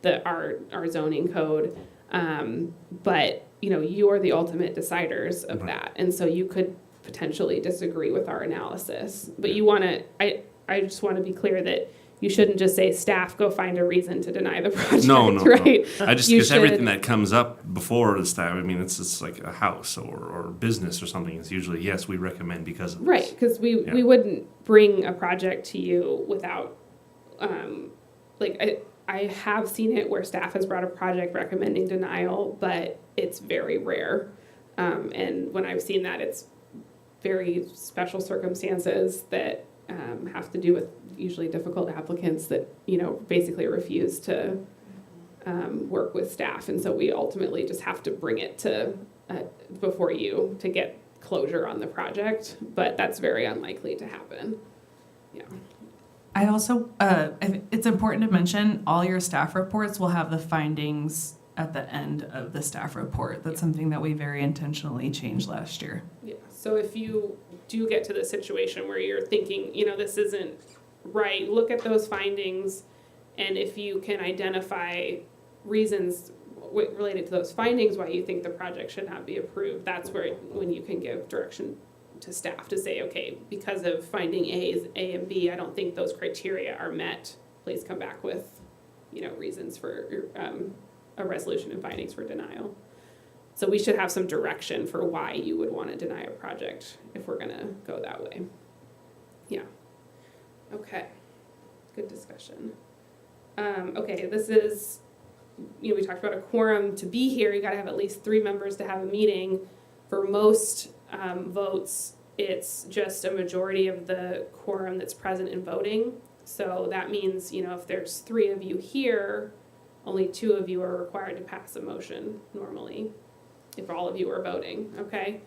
our zoning code. But you are the ultimate deciders of that, and so you could potentially disagree with our analysis. But I just want to be clear that you shouldn't just say, staff, go find a reason to deny the project. No, right? No. I just, because everything that comes up before the staff, I mean, it's like a house or business or something. It's usually, yes, we recommend because of right, this. because we wouldn't bring a project to you without, I have seen it where staff has brought a project recommending denial, but it's very rare. And when I've seen that, it's very special circumstances that have to do with usually difficult applicants that, basically refuse to work with staff. And so we ultimately just have to bring it to before you to get closure on the project, but that's very unlikely to happen. Yeah. I also, it's important to mention, all your staff reports will have the findings at the end of the staff report. That's something that we very intentionally changed last year. Yeah, so if you do get to the situation where you're thinking, this isn't right, look at those findings, and if you can identify reasons related to those findings why you think the project should not be approved, that's when you can give direction to staff to say, okay, because of finding A and B, I don't think those criteria are met. Please come back with, reasons for a resolution and findings for denial. So we should have some direction for why you would want to deny a project if we're going to go that way. Yeah. Okay. Good discussion. Okay, this is, we talked about a quorum. To be here, you got to have at least 3 members to have a meeting. For most votes, it's just a majority of the quorum that's present in voting. So that means, if there's 3 of you here, only 2 of you are required to pass a motion normally, if all of you are voting, okay?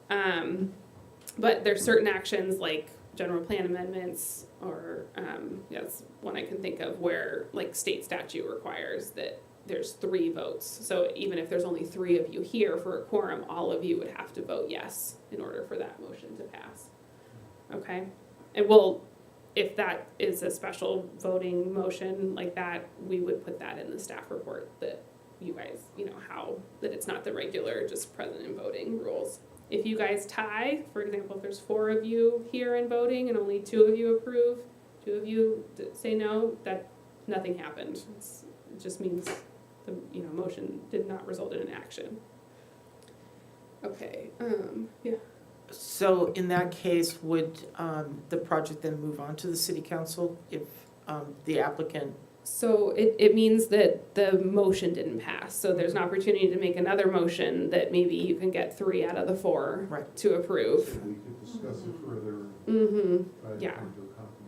But there's certain actions like general plan amendments, or that's one I can think of where like state statute requires that there's 3 votes. So even if there's only 3 of you here for a quorum, all of you would have to vote yes in order for that motion to pass. Okay? And if that is a special voting motion like that, we would put that in the staff report that you guys, that it's not the regular just present and voting rules. If you guys tie, for example, if there's 4 of you here in voting and only 2 of you approve, 2 of you say no, that nothing happened. It just means the motion did not result in an action. Okay, yeah. So in that case, would the project then move on to the city council if the applicant? So it means that the motion didn't pass. So there's an opportunity to make another motion that maybe you can get 3 out of the 4 Right. to approve. So we could discuss it further. Yeah.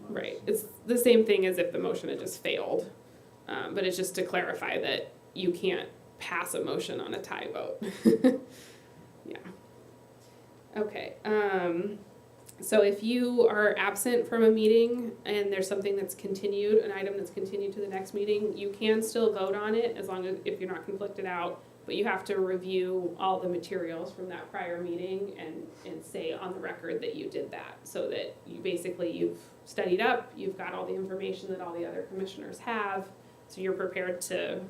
Right. It's the same thing as if the motion had just failed. But it's just to clarify that you can't pass a motion on a tie vote. Yeah. Okay, so if you are absent from a meeting and there's something that's continued, an item that's continued to the next meeting, you can still vote on it as long as, if you're not conflicted out, but you have to review all the materials from that prior meeting and say on the record that you did that, so that you basically, you've studied up, you've got all the information that all the other commissioners have, so you're prepared to,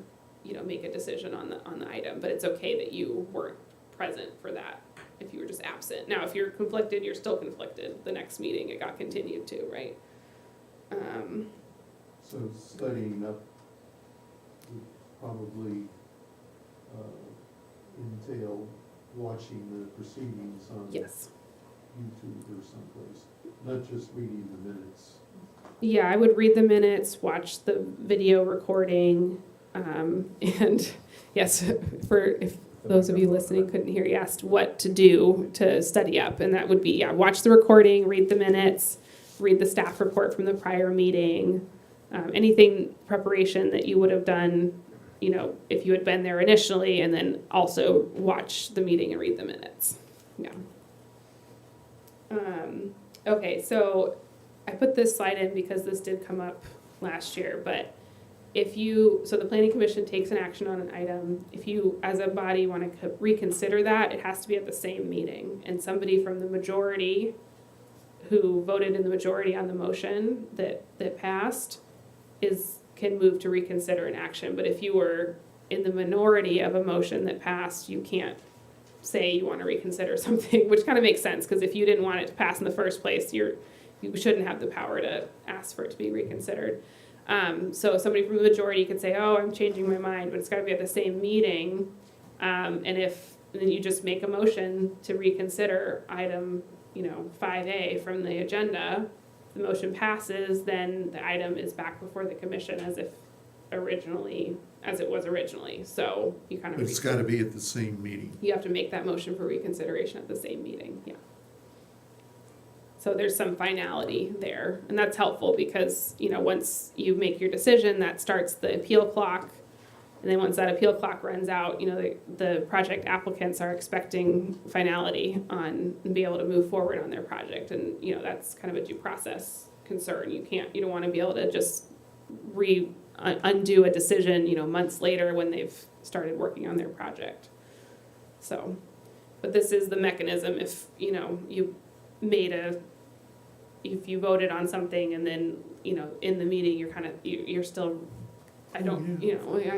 you know, make a decision on the item, but it's okay that you weren't present for that if you were just absent. Now, if you're conflicted, you're still conflicted. The next meeting, it got continued to, right? So studying up would probably entail watching the proceedings on Yes. YouTube or someplace, not just reading the minutes. Yeah, I would read the minutes, watch the video recording, and yes, if those of you listening couldn't hear, you asked what to do to study up, and that would be, yeah, watch the recording, read the minutes, read the staff report from the prior meeting, anything preparation that you would have done, you know, if you had been there initially, and then also watch the meeting and read the minutes. Yeah. Okay, so I put this slide in because this did come up last year, but so the planning commission takes an action on an item. If you, as a body, want to reconsider that, it has to be at the same meeting. And somebody from the majority who voted in the majority on the motion that passed can move to reconsider an action. But if you were in the minority of a motion that passed, you can't say you want to reconsider something, which kind of makes sense, because if you didn't want it to pass in the first place, you shouldn't have the power to ask for it to be reconsidered. So somebody from the majority could say, oh, I'm changing my mind, but it's got to be at the same meeting. And then you just make a motion to reconsider item, 5A from the agenda. If the motion passes, then the item is back before the commission as it was originally. So you kind of. But it's got to be at the same meeting. You have to make that motion for reconsideration at the same meeting, yeah. So there's some finality there, and that's helpful because, once you make your decision, that starts the appeal clock. And then once that appeal clock runs out, the project applicants are expecting finality and be able to move forward on their project. And, that's kind of a due process concern. You don't want to be able to just undo a decision, months later when they've started working on their project. So, but this is the mechanism if, if you voted on something and then, in the meeting, you're still, I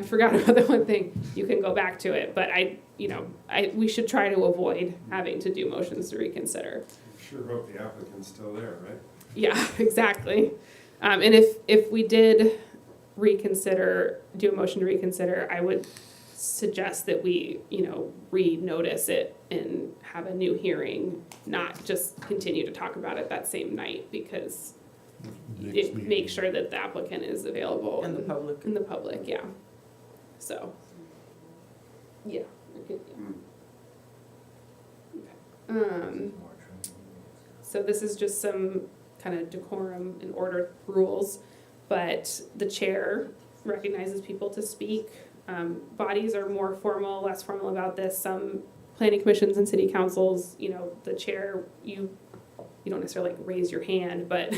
forgot about the one thing, you can go back to it, but we should try to avoid having to do motions to reconsider. Sure hope the applicant's still there, right? Yeah, exactly. And if we did do a motion to reconsider, I would suggest that we, re-notice it and have a new hearing, not just continue to talk about it that same night, because it makes sure that the applicant is available. And the public. And the public, yeah. So, yeah. Okay. So this is just some kind of decorum and order rules, but the chair recognizes people to speak. Bodies are more formal, less formal about this. Some planning commissions and city councils, the chair, you don't necessarily raise your hand, but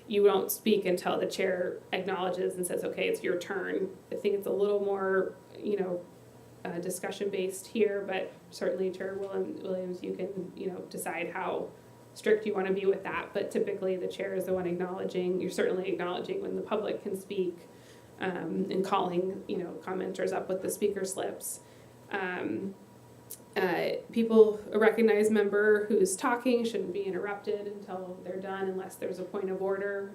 you don't speak until the chair acknowledges and says, okay, it's your turn. I think it's a little more, discussion-based here, but certainly Chair Williams, you can, decide how strict you want to be with that. But typically the chair is the one you're certainly acknowledging when the public can speak, and calling, commenters up with the speaker slips. A recognized member who's talking shouldn't be interrupted until they're done unless there's a point of order,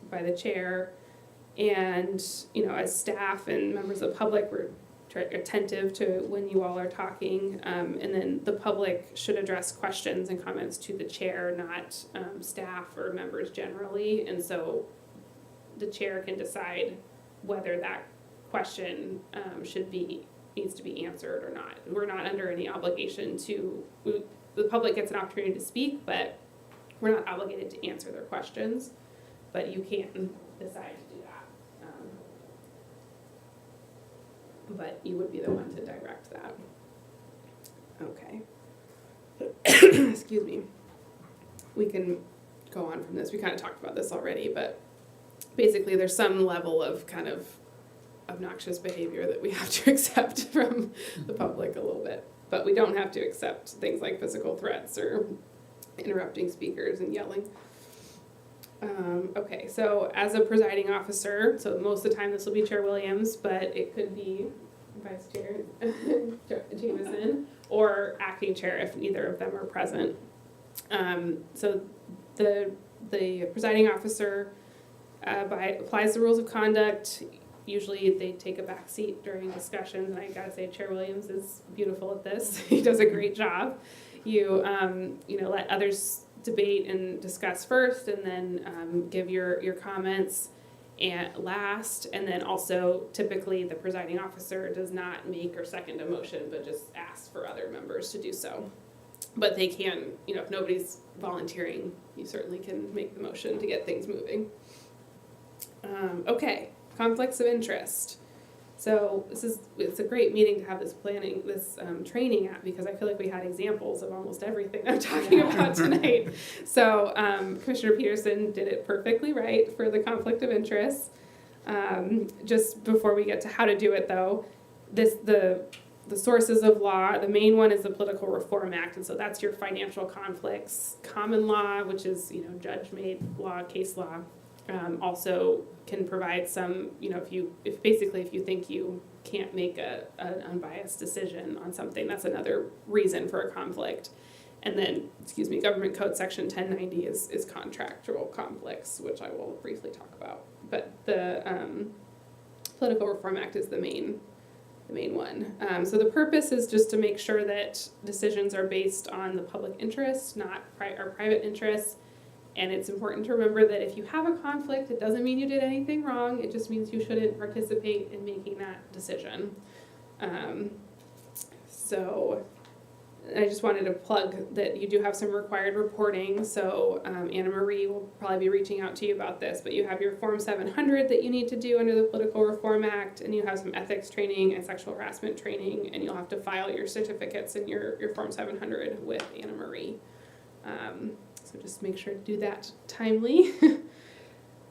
by the chair. And, as staff and members of the public, we're attentive to when you all are talking. And then the public should address questions and comments to the chair, not staff or members generally. And so the chair can decide whether that question needs to be answered or not. We're not under any obligation the public gets an opportunity to speak, but we're not obligated to answer their questions, but you can decide to do that. but you would be the one to direct that. Okay. Excuse me. We can go on from this. We kind of talked about this already, but basically there's some level of kind of obnoxious behavior that we have to accept from the public a little bit. But we don't have to accept things like physical threats or interrupting speakers and yelling. Okay, so as a presiding officer, so most of the time this will be Chair Williams, but it could be Vice Chair Jameson or acting chair if neither of them are present. So the presiding officer applies the rules of conduct. Usually they take a back seat during discussions, and I gotta say Chair Williams is beautiful at this. He does a great job. You let others debate and discuss first, and then give your comments and last, and then also typically the presiding officer does not make or second a motion, but just asks for other members to do so. But they can, if nobody's volunteering, you certainly can make the motion to get things moving. Okay, conflicts of interest. So it's a great meeting to have this training at, because I feel like we had examples of almost everything I'm talking about tonight. So Commissioner Peterson did it perfectly right for the conflict of interest. Just before we get to how to do it though, the sources of law, the main one is the Political Reform Act, and so that's your financial conflicts. Common law, which is judge-made law, case law, also can provide some, if you think you can't make an unbiased decision on something, that's another reason for a conflict. And then, Government Code Section 1090 is contractual conflicts, which I will briefly talk about. But the Political Reform Act is the main one. So the purpose is just to make sure that decisions are based on the public interest, not our private interests. And it's important to remember that if you have a conflict, it doesn't mean you did anything wrong. It just means you shouldn't participate in making that decision. So I just wanted to plug that you do have some required reporting. So Anna Marie will probably be reaching out to you about this, but you have your Form 700 that you need to do under the Political Reform Act, and you have some ethics training and sexual harassment training, and you'll have to file your certificates and your Form 700 with Anna Marie. So just make sure to do that timely.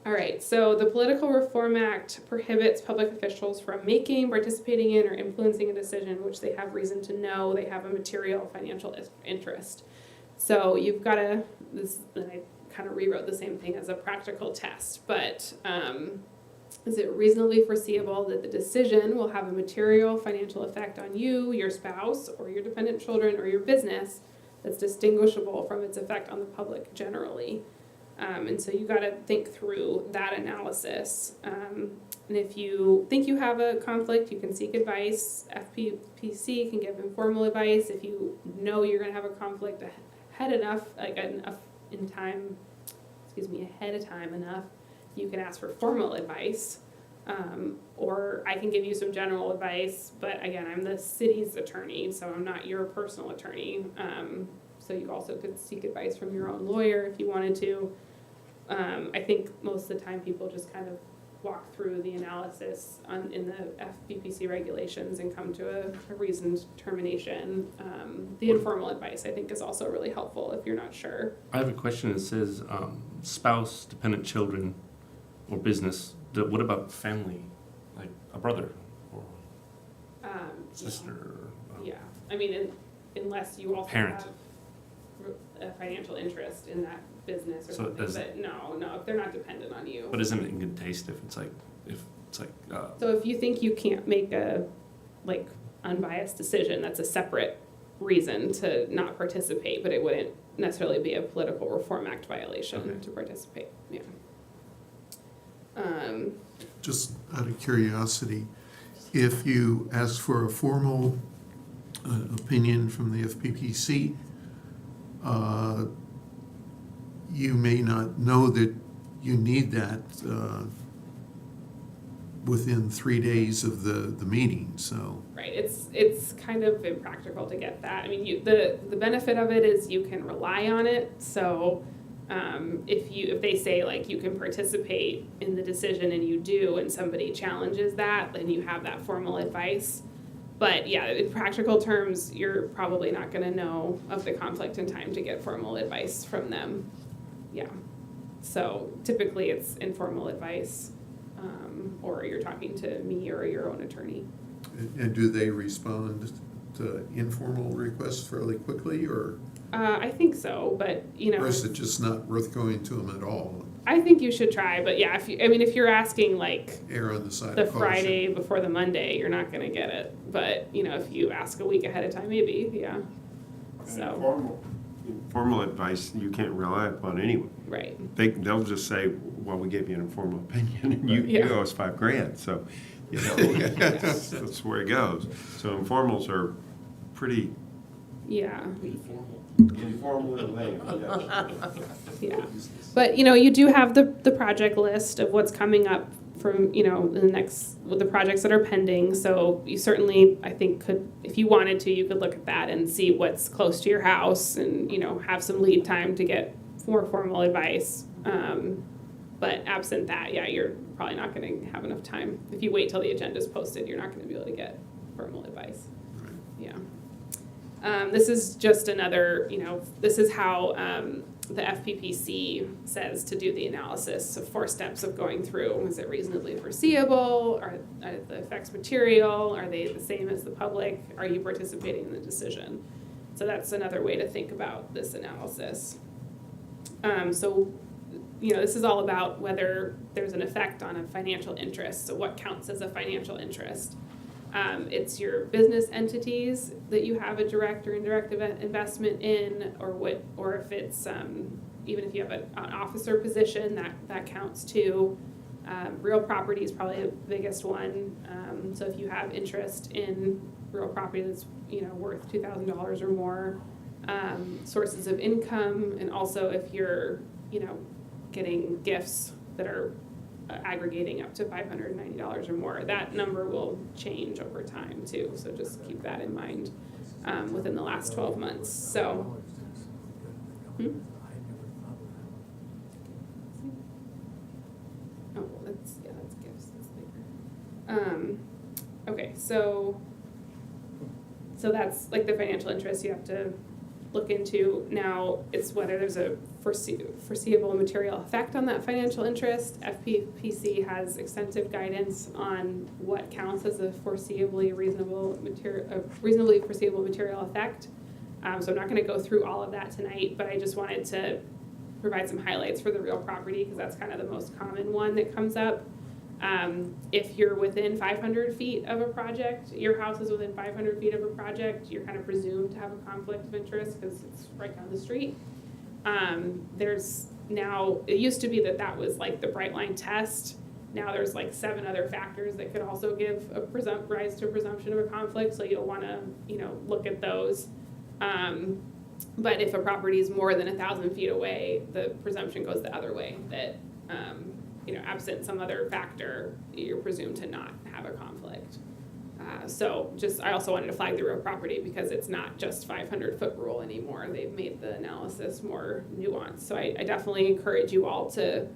All right, so the Political Reform Act prohibits public officials from making, participating in, or influencing a decision which they have reason to know they have a material financial interest. So you've got to, and I kind of rewrote the same thing as a practical test, but is it reasonably foreseeable that the decision will have a material financial effect on you, your spouse, or your dependent children, or your business that's distinguishable from its effect on the public generally? And so you got to think through that analysis. And if you think you have a conflict, you can seek advice. FPPC can give informal advice. If you know you're going to have a conflict ahead of time enough, you can ask for formal advice. Or I can give you some general advice, but again, I'm the city's attorney, so I'm not your personal attorney. So you also could seek advice from your own lawyer if you wanted to. I think most of the time people just kind of walk through the analysis in the FPPC regulations and come to a reasoned determination. The informal advice I think is also really helpful if you're not sure. I have a question that says spouse, dependent children, or business. What about family, like a brother or sister? Yeah, I mean, unless you also Parent. have a financial interest in that business or So something, but no, if they're not dependent on you. But isn't it in good taste if it's like? So if you think you can't make a unbiased decision, that's a separate reason to not participate, but it wouldn't necessarily be a Political Reform Act violation to participate. Yeah. Just out of curiosity, if you ask for a formal opinion from the FPPC, you may not know that you need that within 3 days of the meeting, so. Right, it's kind of impractical to get that. I mean, the benefit of it is you can rely on it, so If they say like you can participate in the decision and you do, and somebody challenges that, then you have that formal advice. But yeah, in practical terms, you're probably not gonna know of the conflict in time to get formal advice from them. Yeah. So typically it's informal advice, or you're talking to me or your own attorney. And do they respond to informal requests fairly quickly, or I think so, but or is it just not worth going to them at all? I think you should try, but yeah, if you're asking like Err on the side the of caution. Friday before the Monday, you're not gonna get it. But, if you ask a week ahead of time, maybe, yeah. So, Informal advice, you can't rely upon anyway. right, They'll just say, well, we gave you an informal opinion, and you Yeah. owe us $5,000, so, that's where it goes. So informals are pretty yeah, informal and lame, yes. yeah. But, you do have the project list of what's coming up from, in the next, with the projects that are pending. So you certainly, I think, could, if you wanted to, you could look at that and see what's close to your house and, have some lead time to get more formal advice. But absent that, yeah, you're probably not going to have enough time. If you wait till the agenda's posted, you're not going to be able to get formal advice. Yeah. This is just another, this is how the FPPC says to do the analysis of 4 steps of going through. Is it reasonably foreseeable? Are the effects material? Are they the same as the public? Are you participating in the decision? So that's another way to think about this analysis. This is all about whether there's an effect on a financial interest. So what counts as a financial interest? It's your business entities that you have a direct or indirect investment in, or if it's even if you have an officer position, that counts too. Real property is probably the biggest one. So if you have interest in real property that's worth $2,000 or more, sources of income, and also if you're getting gifts that are aggregating up to $590 or more, that number will change over time too. So just keep that in mind within the last 12 months. So. Oh, well, that's gifts. That's bigger. Okay, so that's like the financial interest you have to look into. Now, it's whether there's a foreseeable material effect on that financial interest. FPPC has extensive guidance on what counts as a reasonably foreseeable material effect. So I'm not going to go through all of that tonight, but I just wanted to provide some highlights for the real property because that's kind of the most common one that comes up. If you're within 500 feet of a project, your house is within 500 feet of a project, you're kind of presumed to have a conflict of interest because it's right down the street. There's now, it used to be that was like the bright line test. Now there's like 7 other factors that could also give rise to a presumption of a conflict, so you'll want to, look at those. But if a property is more than 1,000 feet away, the presumption goes the other way, that absent some other factor, you're presumed to not have a conflict. I also wanted to flag the real property because it's not just 500-foot rule anymore. They've made the analysis more nuanced. So I definitely encourage you all to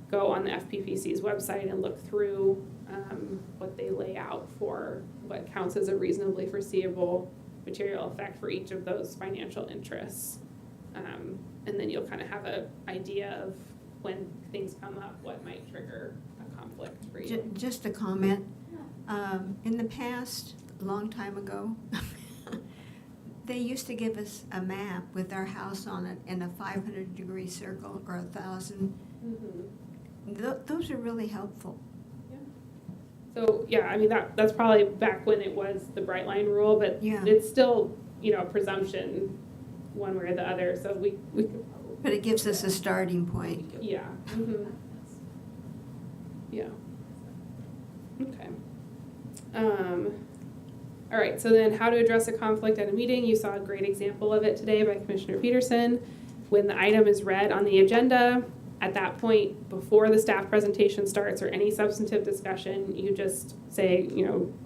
go on the FPPC's website and look through what they lay out for what counts as a reasonably foreseeable material effect for each of those financial interests. And then you'll kind of have an idea of when things come up, what might trigger a conflict for you. Just a comment. In the past, a long time ago, they used to give us a map with our house on it in a 500-degree circle or 1,000. Mm-hmm. Those are really helpful. Yeah. So yeah, that's probably back when it was the bright line rule, but Yeah. it's still a presumption one way or the other. So we could. But it gives us a starting point. Yeah. Mm-hmm. Yeah. Okay. All right, so then how to address a conflict at a meeting. You saw a great example of it today by Commissioner Peterson. When the item is read on the agenda, at that point, before the staff presentation starts or any substantive discussion, you just say,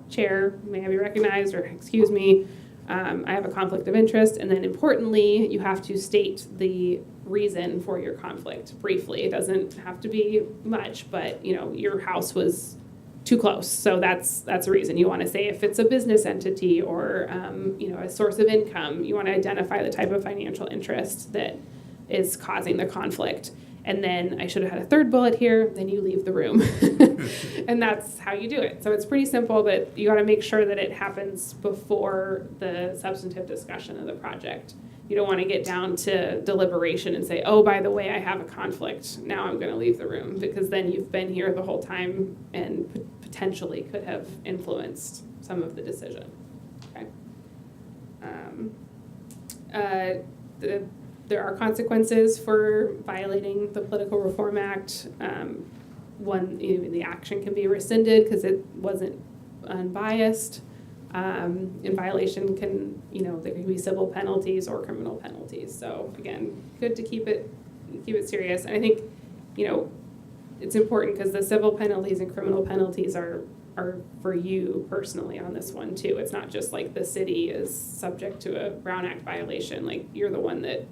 Chair, may I be recognized, or excuse me, I have a conflict of interest. And then importantly, you have to state the reason for your conflict briefly. It doesn't have to be much, but your house was too close. So that's a reason. You want to say if it's a business entity or a source of income, you want to identify the type of financial interest that is causing the conflict. And then I should have had a third bullet here, then you leave the room. And that's how you do it. So it's pretty simple, but you got to make sure that it happens before the substantive discussion of the project. You don't want to get down to deliberation and say, oh, by the way, I have a conflict. Now I'm going to leave the room, because then you've been here the whole time and potentially could have influenced some of the decision. Okay. There are consequences for violating the Political Reform Act. One, the action can be rescinded because it wasn't unbiased. In violation can, there can be civil penalties or criminal penalties. So again, good to keep it serious. And I think, it's important because the civil penalties and criminal penalties are for you personally on this one too. It's not just like the city is subject to a Brown Act violation. Like, you're the one that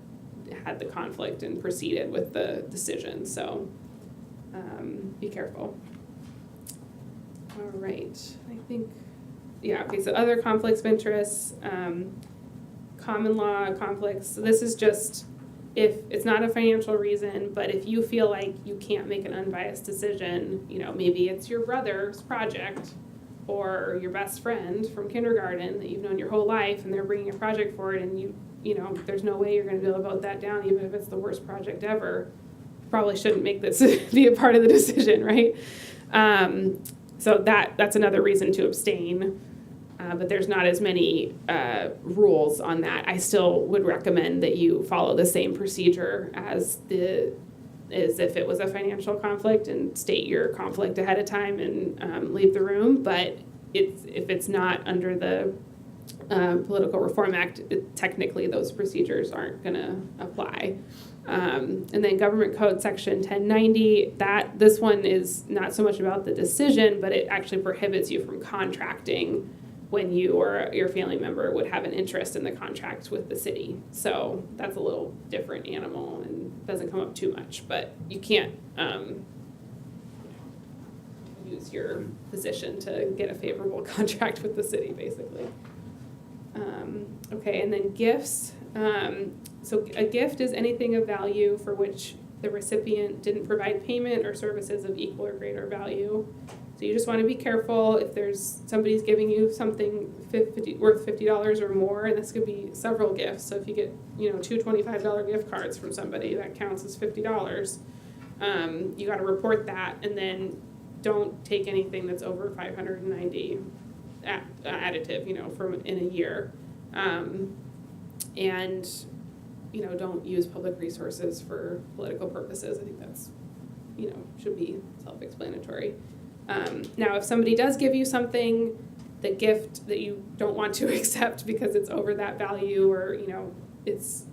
had the conflict and proceeded with the decision. So be careful. All right, I think. Yeah, okay, so other conflicts of interest, common law conflicts. So this is just if it's not a financial reason, but if you feel like you can't make an unbiased decision, maybe it's your brother's project or your best friend from kindergarten that you've known your whole life and they're bringing a project forward and there's no way you're going to be able to vote that down even if it's the worst project ever. Probably shouldn't make this be a part of the decision, right? So that's another reason to abstain. But there's not as many rules on that. I still would recommend that you follow the same procedure as if it was a financial conflict and state your conflict ahead of time and leave the room. But if it's not under the Political Reform Act, technically those procedures aren't going to apply. And then Government Code Section 1090, this one is not so much about the decision, but it actually prohibits you from contracting when you or your family member would have an interest in the contract with the city. So that's a little different animal and doesn't come up too much, but you can't use your position to get a favorable contract with the city, basically. Okay, and then gifts. So a gift is anything of value for which the recipient didn't provide payment or services of equal or greater value. So you just want to be careful if somebody's giving you something worth $50 or more, and this could be several gifts. So if you get two $25 gift cards from somebody, that counts as $50. You got to report that, and then don't take anything that's over 590 additive, from in a year, and don't use public resources for political purposes. I think that's should be self-explanatory. Now, if somebody does give you something, the gift that you don't want to accept because it's over that value, or it's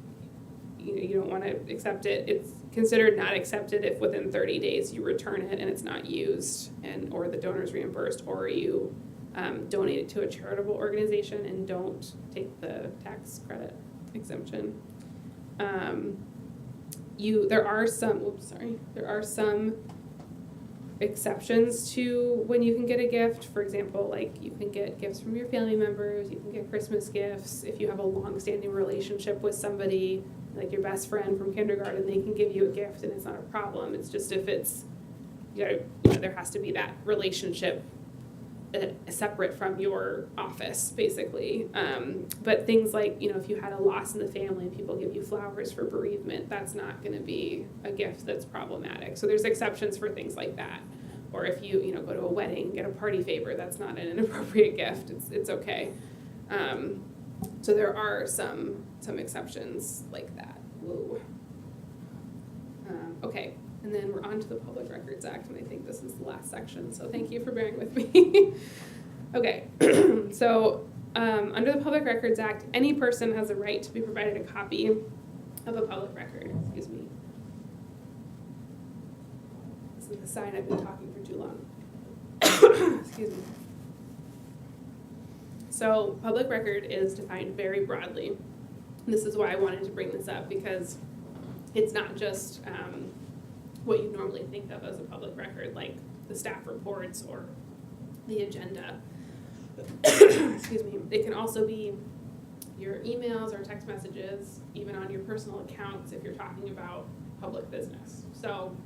you don't want to accept it, it's considered not accepted if within 30 days you return it and it's not used, or the donor's reimbursed, or you donate it to a charitable organization and don't take the tax credit exemption. There are some exceptions to when you can get a gift. For example, like you can get gifts from your family members, you can get Christmas gifts. If you have a long-standing relationship with somebody, like your best friend from kindergarten, they can give you a gift and it's not a problem. It's just if it's, there has to be that relationship separate from your office, basically. But things like, if you had a loss in the family and people give you flowers for bereavement, that's not going to be a gift that's problematic. So there's exceptions for things like that. Or if you, go to a wedding, get a party favor, that's not an inappropriate gift. It's okay. So there are some exceptions like that. Whoa. Okay. And then we're on to the Public Records Act, and I think this is the last section, so thank you for bearing with me. Okay, so under the Public Records Act, any person has a right to be provided a copy of a public record. Excuse me. This is the sign I've been talking for too long. Excuse me. So public record is defined very broadly. This is why I wanted to bring this up, because it's not just what you normally think of as a public record, like the staff reports or the agenda. Excuse me. It can also be your emails or text messages, even on your personal accounts if you're talking about public business. So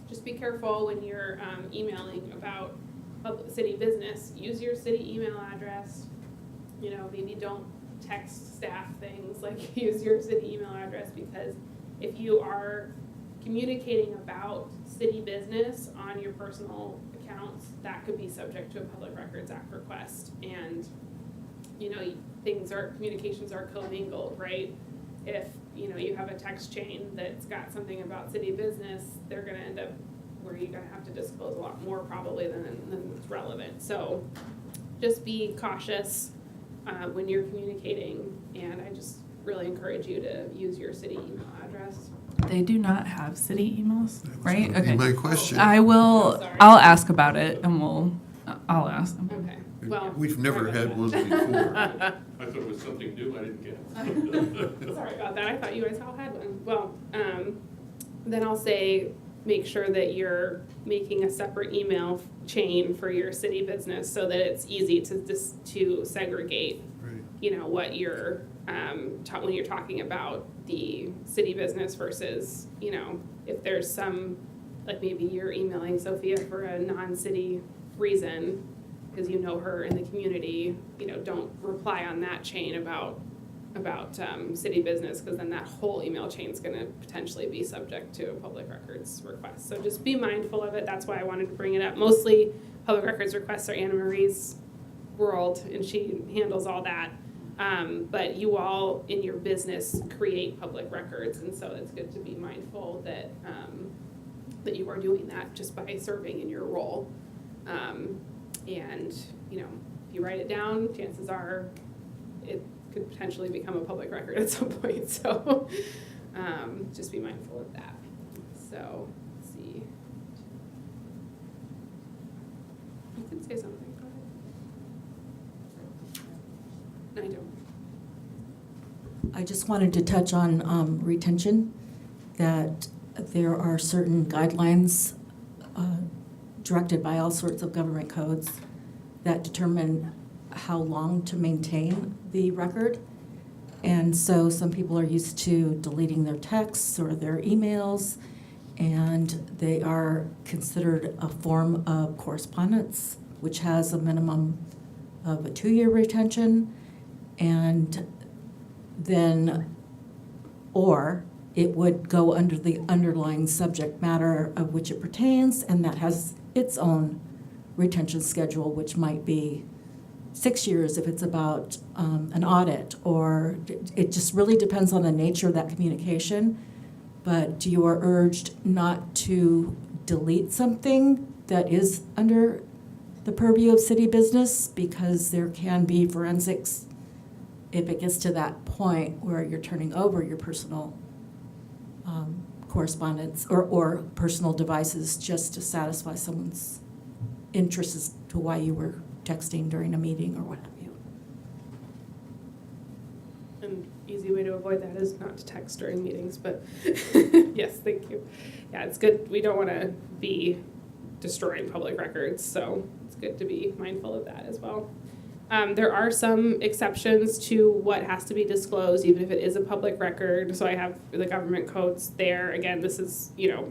just be careful when you're emailing about public city business. Use your city email address. You know, maybe don't text staff things, like use your city email address, because if you are communicating about city business on your personal accounts, that could be subject to a Public Records Act request. And, you know, communications are commingled, right? If, you know, you have a text chain that's got something about city business, they're gonna end up where you're gonna have to disclose a lot more probably than is relevant. So just be cautious when you're communicating, and I just really encourage you to use your city email address. They do not have city emails, That was right? gonna be Okay. my question. I'll ask about it and I'll ask them. Okay, well. We've never sorry had about one before. I thought it was something new I didn't get. that. Sorry about that, I thought you guys all had one. Well, then I'll say, make sure that you're making a separate email chain for your city business so that it's easy to segregate, Right. you know, what you're, when you're talking about the city business versus, you know, if there's some, like maybe you're emailing Sophia for a non-city reason, because you know her in the community, you know, don't reply on that chain about city business, because then that whole email chain is going to potentially be subject to a public records request. So just be mindful of it. That's why I wanted to bring it up. Mostly public records requests are Anna Marie's world, and she handles all that. But you all in your business create public records, and so it's good to be mindful that that you are doing that just by serving in your role. And you know, if you write it down, chances are it could potentially become a public record at some point. So just be mindful of that. So let's see. You can say something. Go ahead. No, I don't. I just wanted to touch on retention, that there are certain guidelines directed by all sorts of government codes that determine how long to maintain the record. And so some people are used to deleting their texts or their emails, and they are considered a form of correspondence, which has a minimum of a 2-year retention. And then, or it would go under the underlying subject matter of which it pertains, and that has its own retention schedule, which might be 6 years if it's about an audit, or it just really depends on the nature of that communication. But you are urged not to delete something that is under the purview of city business, because there can be forensics if it gets to that point where you're turning over your personal correspondence or personal devices just to satisfy someone's interest as to why you were texting during a meeting or what have you. An easy way to avoid that is not to text during meetings, but yes, thank you. Yeah, it's good. We don't want to be destroying public records, so it's good to be mindful of that as well. There are some exceptions to what has to be disclosed, even if it is a public record. So I have the government codes there. Again, this is, you know,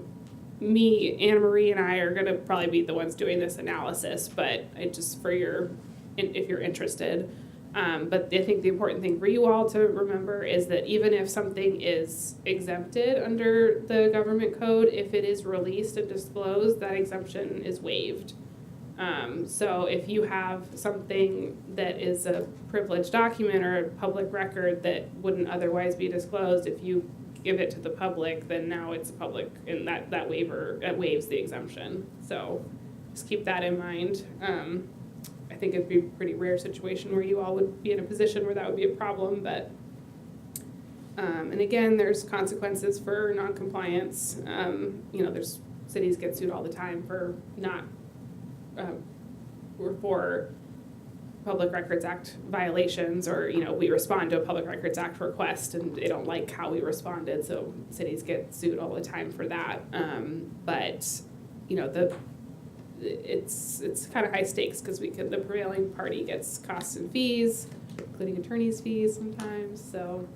me, Anna Marie, and I are going to probably be the ones doing this analysis, but it just for if you're interested. But I think the important thing for you all to remember is that even if something is exempted under the government code, if it is released and disclosed, that exemption is waived. So if you have something that is a privileged document or a public record that wouldn't otherwise be disclosed, if you give it to the public, then now it's public, and that waives the exemption. So just keep that in mind. I think it'd be a pretty rare situation where you all would be in a position where that would be a problem, but and again, there's consequences for non-compliance. You know, there's cities get sued all the time for not for Public Records Act violations, or, you know, we respond to a Public Records Act request and they don't like how we responded, so cities get sued all the time for that. But, you know, it's kind of high stakes, because the prevailing party gets costs and fees, including attorney's fees sometimes, so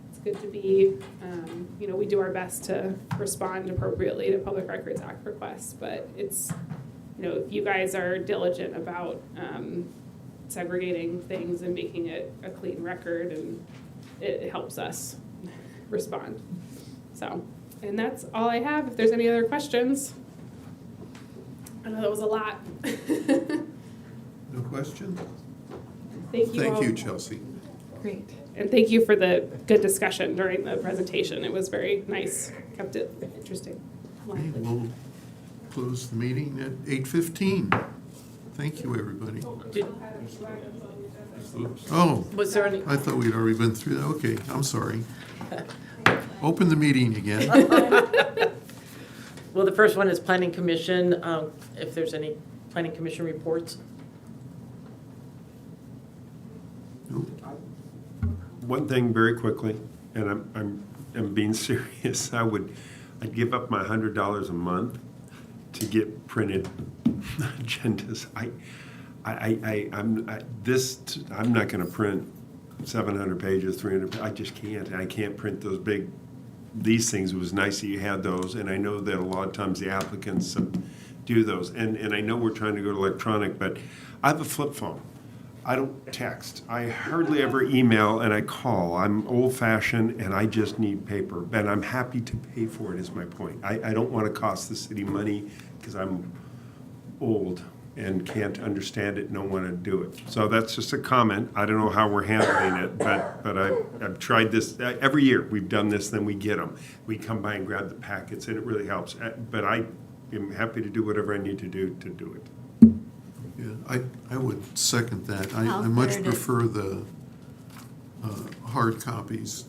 it's good to be, you know, we do our best to respond appropriately to Public Records Act requests, but it's, you know, if you guys are diligent about segregating things and making it a clean record, and it helps us respond. So, and that's all I have. If there's any other questions. I know that was a lot. No question? Thank you all. Thank you, Chelsea. Great. And thank you for the good discussion during the presentation. It was very nice. Kept it interesting. Okay, we'll close the meeting at 8:15. Thank you, everybody. Oh, Was there any? I thought we'd already been through that. Okay, I'm sorry. Open the meeting again. Well, the first one is Planning Commission, if there's any Planning Commission reports. One thing very quickly, and I'm being serious, I'd give up my $100 a month to get printed agendas. I'm not gonna print 700 pages, 300, I just can't. I can't print those big, these things. It was nice that you had those, and I know that a lot of times the applicants do those. And I know we're trying to go to electronic, but I have a flip phone. I don't text. I hardly ever email, and I call. I'm old-fashioned, and I just need paper. And I'm happy to pay for it, is my point. I don't want to cost the city money, because I'm old and can't understand it and don't want to do it. So that's just a comment. I don't know how we're handling it, but I've tried this. Every year we've done this, then we get them. We come by and grab the packets, and it really helps. But I am happy to do whatever I need to do it. Yeah, I would second that. I I'll much third it. prefer the hard copies,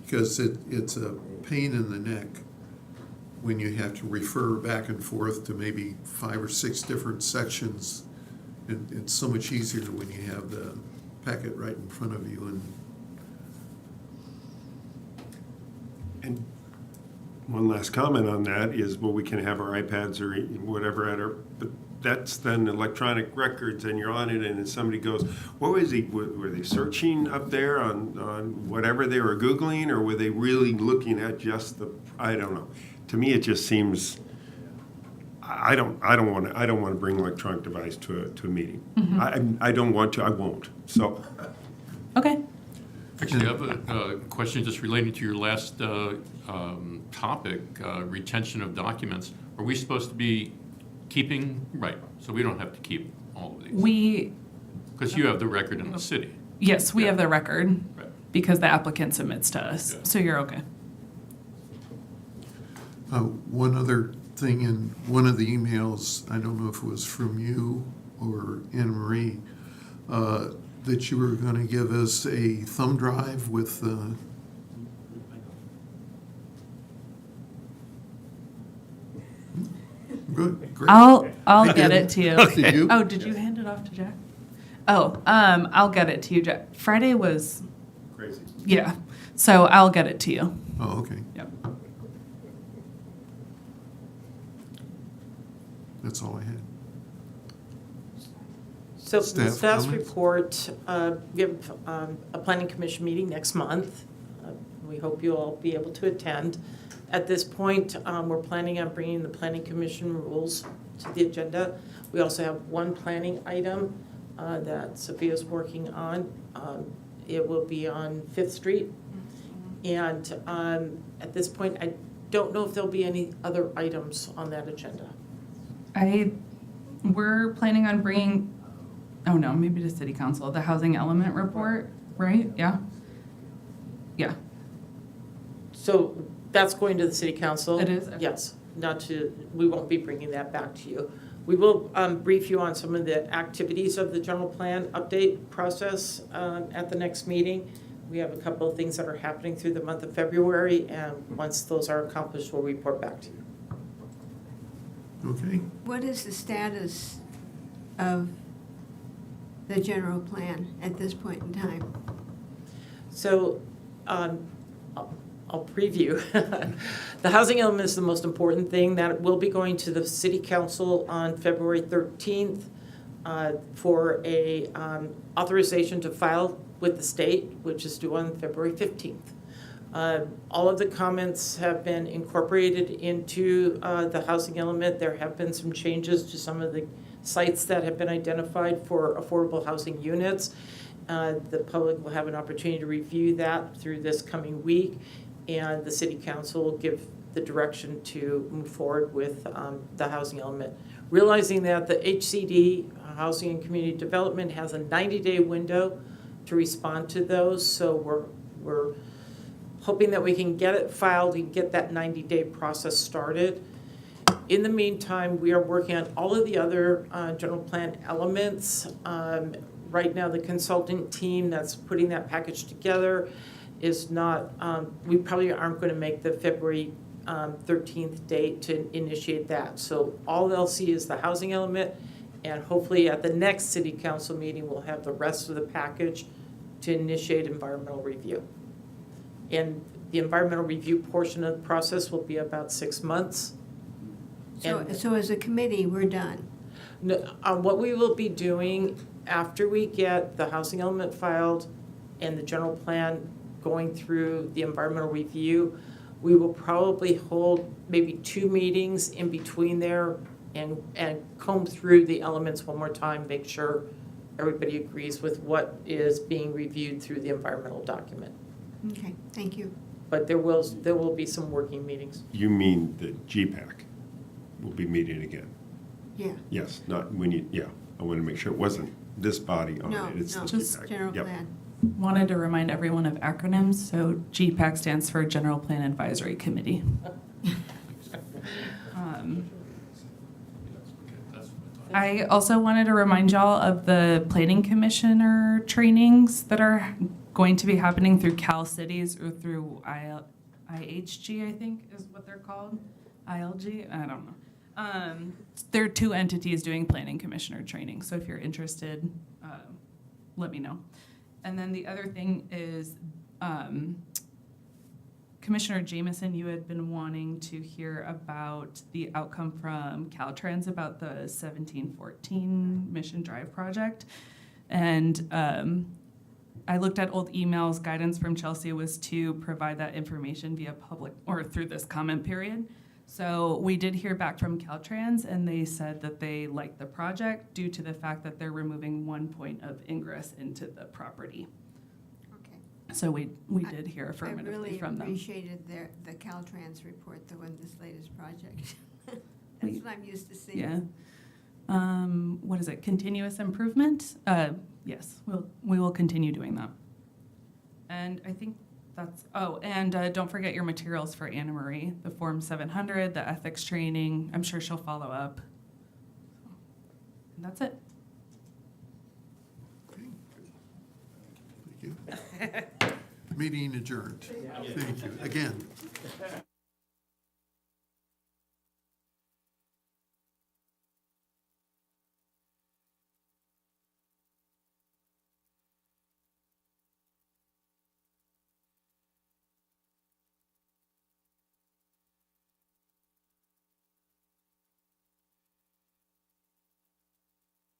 because it's a pain in the neck when you have to refer back and forth to maybe 5 or 6 different sections. It's so much easier when you have the packet right in front of you. And one last comment on that is, well, we can have our iPads or whatever at our, but that's then electronic records, and you're on it, and then somebody goes, what was he, were they searching up there on whatever they were Googling, or were they really looking at just the, I don't know. To me, it just seems, I don't want to bring electronic device to a meeting. I don't want to, I won't, so. Okay. Actually, I have a question just relating to your last topic, retention of documents. Are we supposed to be keeping, right, so we don't have to keep all of these? Because you have the record in the city. Yes, we have the record Right. because the applicant submits to us, Yeah. so you're okay. One other thing, in one of the emails, I don't know if it was from you or Anne Marie, that you were going to give us a thumb drive with good, great. I'll get it to you. Did you? Oh, did you hand it off to Jack? Oh, I'll get it to you, Jack. Friday was, Crazy. yeah, so I'll get it to you. Oh, okay. Yep. That's all I had. So Staff staff's comments? report, we have a planning commission meeting next month. We hope you'll all be able to attend. At this point, we're planning on bringing the planning commission rules to the agenda. We also have one planning item that Sophia's working on. It will be on Fifth Street. And at this point, I don't know if there'll be any other items on that agenda. We're planning on bringing, oh no, maybe to city council, the housing element report, right? Yeah? Yeah. So that's going to the city council? It is? Okay. Yes, we won't be bringing that back to you. We will brief you on some of the activities of the general plan update process at the next meeting. We have a couple of things that are happening through the month of February, and once those are accomplished, we'll report back to you. Okay. What is the status of the general plan at this point in time? So I'll preview. The housing element is the most important thing. That will be going to the city council on February 13th for a authorization to file with the state, which is due on February 15th. All of the comments have been incorporated into the housing element. There have been some changes to some of the sites that have been identified for affordable housing units. The public will have an opportunity to review that through this coming week, and the city council will give the direction to move forward with the housing element. Realizing that the HCD, Housing and Community Development, has a 90-day window to respond to those, so we're hoping that we can get it filed and get that 90-day process started. In the meantime, we are working on all of the other general plan elements. Right now, the consultant team that's putting that package together is not, we probably aren't going to make the February 13th date to initiate that. So all they'll see is the housing element, and hopefully at the next city council meeting, we'll have the rest of the package to initiate environmental review. And the environmental review portion of the process will be about 6 months. So as a committee, we're done. No, what we will be doing after we get the housing element filed and the general plan going through the environmental review, we will probably hold maybe 2 meetings in between there and comb through the elements one more time, make sure everybody agrees with what is being reviewed through the environmental document. Okay, thank you. But there will be some working meetings. You mean the GPAC will be meeting again? Yeah. Yes, not when you, yeah. I want to make sure it wasn't this body on No, it. It's the no, Just GPAC. general Yep. plan. Wanted to remind everyone of acronyms. So GPAC stands for General Plan Advisory Committee. I also wanted to remind y'all of the planning commissioner trainings that are going to be happening through Cal Cities or through IHG, I think is what they're called. ILG? I don't know. There are 2 entities doing planning commissioner training, so if you're interested, let me know. And then the other thing is, Commissioner Jameson, you had been wanting to hear about the outcome from Caltrans about the 1714 Mission Drive project. And I looked at old emails. Guidance from Chelsea was to provide that information via public or through this comment period. So we did hear back from Caltrans, and they said that they liked the project due to the fact that they're removing 1 point of ingress into the property. Okay. So we did hear affirmatively from I them. really appreciated the Caltrans report, though, in this latest project. That's what I'm used to seeing. Yeah. What is it? Continuous improvement? Yes, we will continue doing that. And I think that's, and don't forget your materials for Anna Marie, the Form 700, the ethics training. I'm sure she'll follow up. And that's it. Thank you. Meeting adjourned. Thank you. Again.